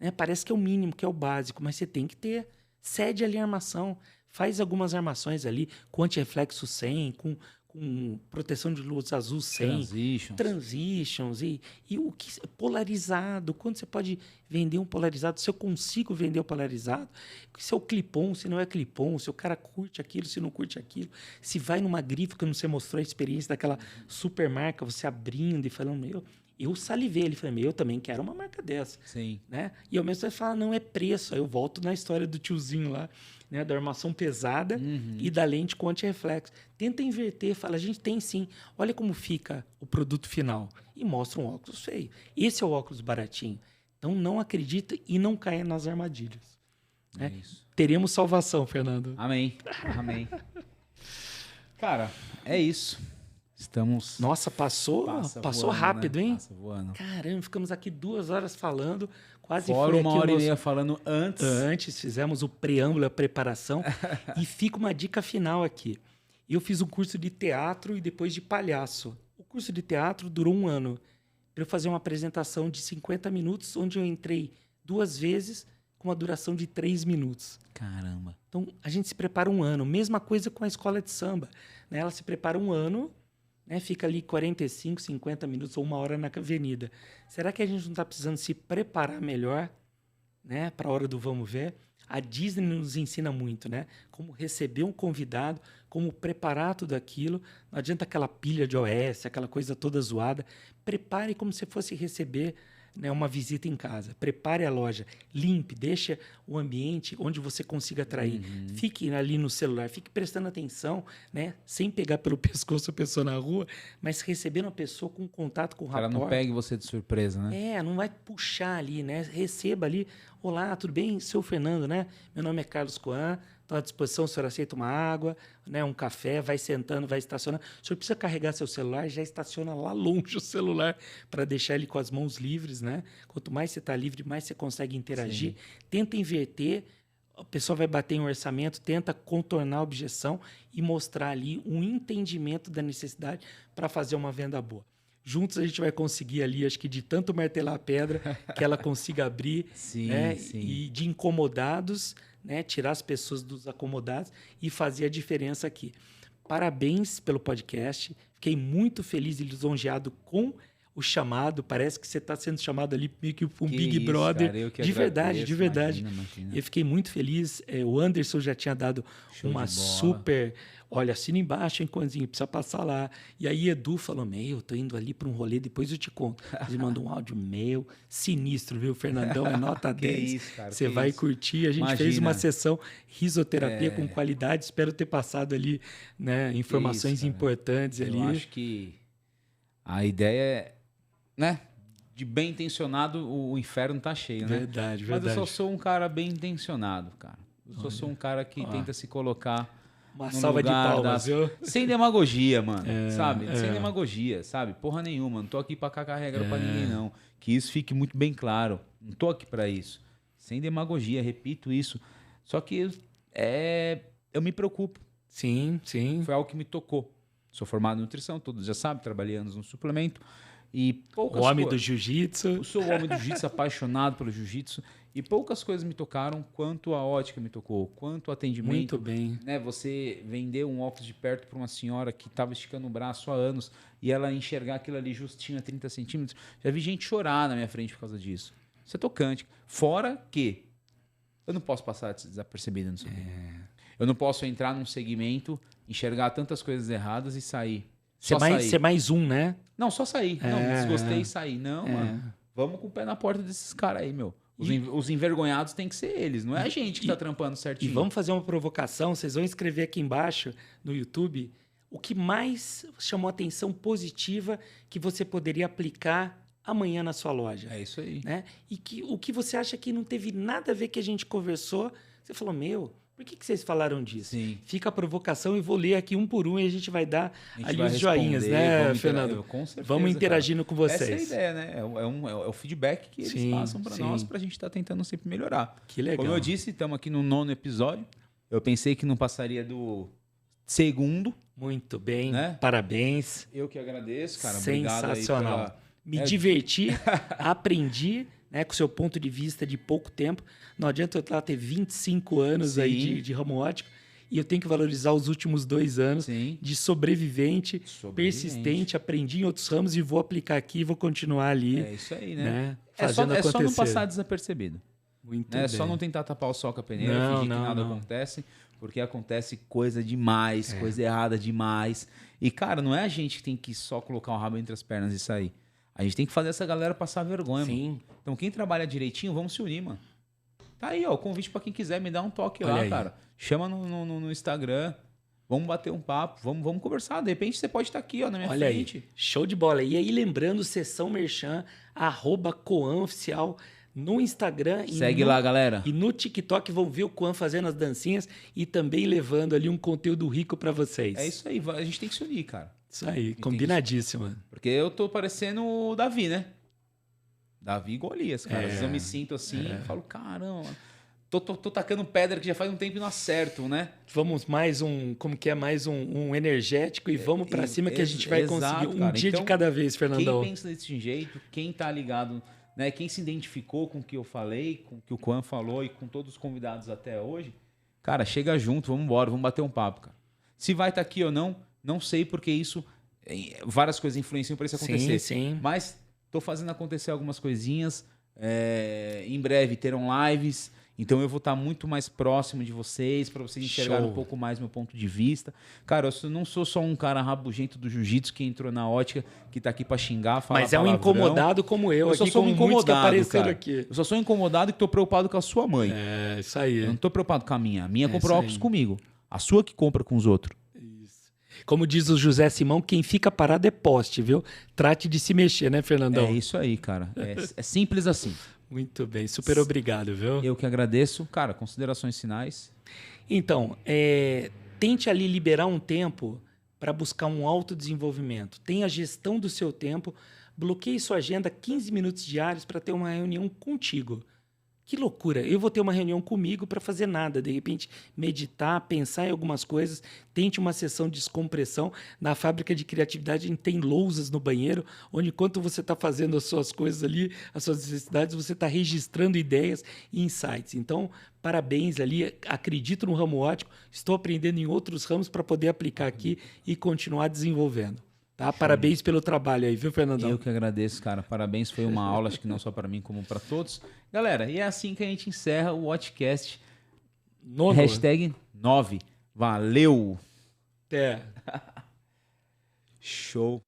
Né? Parece que é o mínimo, que é o básico, mas você tem que ter. Cede ali a armação. Faz algumas armações ali com antirreflexo 100, com proteção de luz azul 100. Transitions. E o que polarizado. Quando você pode vender um polarizado? Se eu consigo vender o polarizado, se é o clip-on, se não é clip-on, se o cara curte aquilo, se não curte aquilo. Se vai numa grife, que você mostrou a experiência daquela super marca, você abrindo e falando, eu salivei. Ele falou, eu também quero uma marca dessa. Né? E ao mesmo tempo, você fala, não é preço. Aí eu volto na história do tiozinho lá, né, da armação pesada e da lente com antirreflexo. Tenta inverter, fala, a gente tem sim. Olha como fica o produto final. E mostra um óculos feio. Esse é o óculos baratinho. Então, não acredita e não caia nas armadilhas. Né? Teremos salvação, Fernando. Amém. Cara, é isso. Estamos... Nossa, passou voando, rápido, né? Passa voando. Caramba, ficamos aqui 2 horas falando. Quase fora uma hora e meia falando antes. Antes, fizemos o preâmbulo, a preparação. E fica uma dica final aqui. Eu fiz um curso de teatro e depois de palhaço. O curso de teatro durou 1 ano. Para eu fazer uma apresentação de 50 minutos, onde eu entrei 2 vezes com uma duração de 3 minutos. Caramba. Então, a gente se prepara 1 ano. Mesma coisa com a escola de samba. Né? Ela se prepara 1 ano... Né, fica ali 45, 50 minutos ou 1 hora na avenida. Será que a gente não está precisando se preparar melhor, né, para a hora do vamos ver? A Disney nos ensina muito, né? Como receber um convidado, como preparar tudo aquilo. Não adianta aquela pilha de OS, aquela coisa toda zoada. Prepare como se fosse receber né, uma visita em casa. Prepare a loja, limpe, deixa o ambiente onde você consiga atrair. Fique ali no celular, fique prestando atenção, né, sem pegar pelo pescoço a pessoa na rua, mas recebendo a pessoa com contato, com o Ela rapport. não pegue você de surpresa, né? Não vai puxar ali, né? Receba ali. Olá, tudo bem? Seu Fernando, né? Meu nome é Carlos Coan, estou à disposição, o senhor aceita uma água, né? Um café, vai sentando, vai estacionando. O senhor precisa carregar seu celular, já estaciona lá longe o celular para deixar ele com as mãos livres, né? Quanto mais você está livre, mais você consegue interagir. Sim. Tenta inverter, a pessoa vai bater em um orçamento, tenta contornar a objeção e mostrar ali um entendimento da necessidade para fazer uma venda boa. Juntos a gente vai conseguir ali, acho que de tanto martelar a pedra, que ela consiga abrir, Sim, né? sim. E de incomodados, né? Tirar as pessoas dos acomodados e fazer a diferença aqui. Parabéns pelo podcast. Fiquei muito feliz e lisonjeado com o chamado. Parece que você está sendo chamado ali meio que um Big isso, Brother. cara, eu que De verdade, agradeço. de verdade. Imagina. Eu fiquei muito feliz. O Anderson já tinha dado Show uma de bola. super... Olha, assina embaixo, hein, Coanzinho? Precisa passar lá. E aí Edu falou, eu tô indo ali para um rolê, depois eu te conto. Ele mandou um áudio sinistro, viu? Fernandão é nota Que 10. isso, cara, Você que vai isso. curtir. A gente Imagina. fez uma sessão risoterapia com qualidade. Espero ter passado ali, né, informações isso, cara. importantes ali. Eu acho que a ideia é, né? De bem intencionado, o inferno tá cheio, né? Verdade, Mas verdade. eu só sou um cara bem intencionado, cara. Eu só sou um cara que tenta se colocar Uma no salva de lugar palmas, viu? sem demagogia, mano. Sabe? é. Sem demagogia, sabe? Porra nenhuma. Não tô aqui pra cagar regra pra ninguém, não. Que isso fique muito bem claro. Não tô aqui pra isso. Sem demagogia, repito isso. Só que eu me preocupo. Sim, sim. Foi algo que me tocou. Sou formado em nutrição, todos já sabem, trabalhei anos no suplemento. E poucas O homem do coisas. jiu-jitsu. Eu sou o homem do jiu-jitsu, apaixonado pelo jiu-jitsu. E poucas coisas me tocaram, quanto a ótica me tocou, quanto o atendimento. Muito bem. Né, você vender um óculos de perto para uma senhora que estava esticando o braço há anos e ela enxergar aquilo ali justinho a 30 centímetros. Já vi gente chorar na minha frente por causa disso. Isso é tocante. Fora que eu não posso passar desapercebido no segmento. Eu não posso entrar num segmento, enxergar tantas coisas erradas e sair. Ser mais um, né? Não, só sair. Não, desgostei e sair. Não, mano. Vamos com o pé na porta desses caras aí, meu. Os envergonhados tem que ser eles, não é a gente que tá trampando certinho. E vamos fazer uma provocação. Vocês vão escrever aqui embaixo no YouTube o que mais chamou atenção positiva que você poderia aplicar amanhã na sua loja. É isso aí. Né? E o que você acha que não teve nada a ver que a gente conversou, você falou, por que vocês falaram disso? Sim. Fica a provocação e vou ler aqui um por um e a gente vai dar ali vai os joinhas, né, vamos Fernando? Com certeza, vamos interagindo com vocês. Essa é a ideia, né? É o feedback que eles passam para nós, para a gente estar tentando sempre melhorar. Que legal. Como eu disse, estamos aqui no 9º episódio. Eu pensei que não passaria do 2º. Muito bem, né? Parabéns. Eu que agradeço, cara. Sensacional. Obrigado aí Me diverti, aprendi, né, com o seu ponto de vista de pouco tempo. Não adianta eu ter 25 anos aí de ramo óptico e eu tenho que valorizar os últimos 2 anos de sobrevivente, persistente, aprendi em outros ramos e vou aplicar aqui e vou continuar ali. É isso aí, né? Fazendo é só não acontecer. passar desapercebido. Muito É bem. só não tentar tapar o sol com a peneira, fingir que nada acontece, porque acontece coisa demais, coisa errada demais. E, cara, não é a gente que tem que só colocar o rabo entre as pernas e sair. A gente tem que fazer essa galera passar vergonha, mano. Então, quem trabalha direitinho, vamos se unir, mano. Tá aí, ó, o convite pra quem quiser, me dá um toque lá, cara. Chama no Instagram, vamos bater um papo, vamos conversar. De repente, você pode estar aqui, ó, na minha frente. Aí, show de bola. E aí, lembrando, Sessão Merchan, @CoanOficial no Instagram. Segue lá, galera. E no TikTok vão ver o Coan fazendo as dancinhas e também levando ali um conteúdo rico pra vocês. É isso aí, a gente tem que se unir, cara. Isso aí, combinadíssimo. Porque eu tô parecendo o Davi, né? Davi e Golias, cara. Às vezes eu me sinto assim e falo, caramba, tô tacando pedra que já faz um tempo e não acerto, né? Vamos mais um energético e vamos pra cima que a gente vai conseguir um dia de cada vez, Fernandão. Quem pensa desse jeito, quem tá ligado, né? Quem se identificou com o que eu falei, com o que o Coan falou e com todos os convidados até hoje, cara, chega junto, vamos embora, vamos bater um papo, cara. Se vai estar aqui ou não sei, porque isso, várias coisas influenciam para isso acontecer. Sim. Mas tô fazendo acontecer algumas coisinhas. Em breve terão lives. Então eu vou estar muito mais próximo de vocês, para vocês enxergarem um pouco mais meu ponto de vista. Cara, eu não sou só um cara rabugento do jiu-jitsu que entrou na ótica, que tá aqui para xingar, falar Mas é um incomodado como eu só aqui, sou um como muitos que incomodado, apareceram cara. aqui. Eu só sou incomodado e tô preocupado com a sua mãe. É, isso aí. Eu não tô preocupado com a minha. A minha compra isso óculos aí. comigo. A sua que compra com os outros. Isso. Como diz o José Simão, quem fica parado é poste, viu? Trate de se mexer, né, Fernandão? É isso aí, cara. É simples assim. Muito bem, super obrigado, viu? Eu que agradeço. Cara, considerações finais. Então, tente ali liberar um tempo para buscar um autodesenvolvimento. Tenha a gestão do seu tempo. Bloqueie sua agenda 15 minutos diários para ter uma reunião contigo. Que loucura! Eu vou ter uma reunião comigo para fazer nada. De repente, meditar, pensar em algumas coisas. Tente uma sessão de descompressão. Na fábrica de criatividade, a gente tem lousas no banheiro, onde enquanto você está fazendo as suas coisas ali, as suas necessidades, você está registrando ideias e insights. Então, parabéns ali. Acredito no ramo ótico. Estou aprendendo em outros ramos para poder aplicar aqui e continuar desenvolvendo. Tá? Parabéns pelo trabalho aí, viu, Fernandão? Eu que agradeço, cara. Parabéns, foi uma aula, acho que não só para mim, como para todos. Galera, e é assim que a gente encerra o Watchcast. Hashtag 9. Valeu! Até! Show!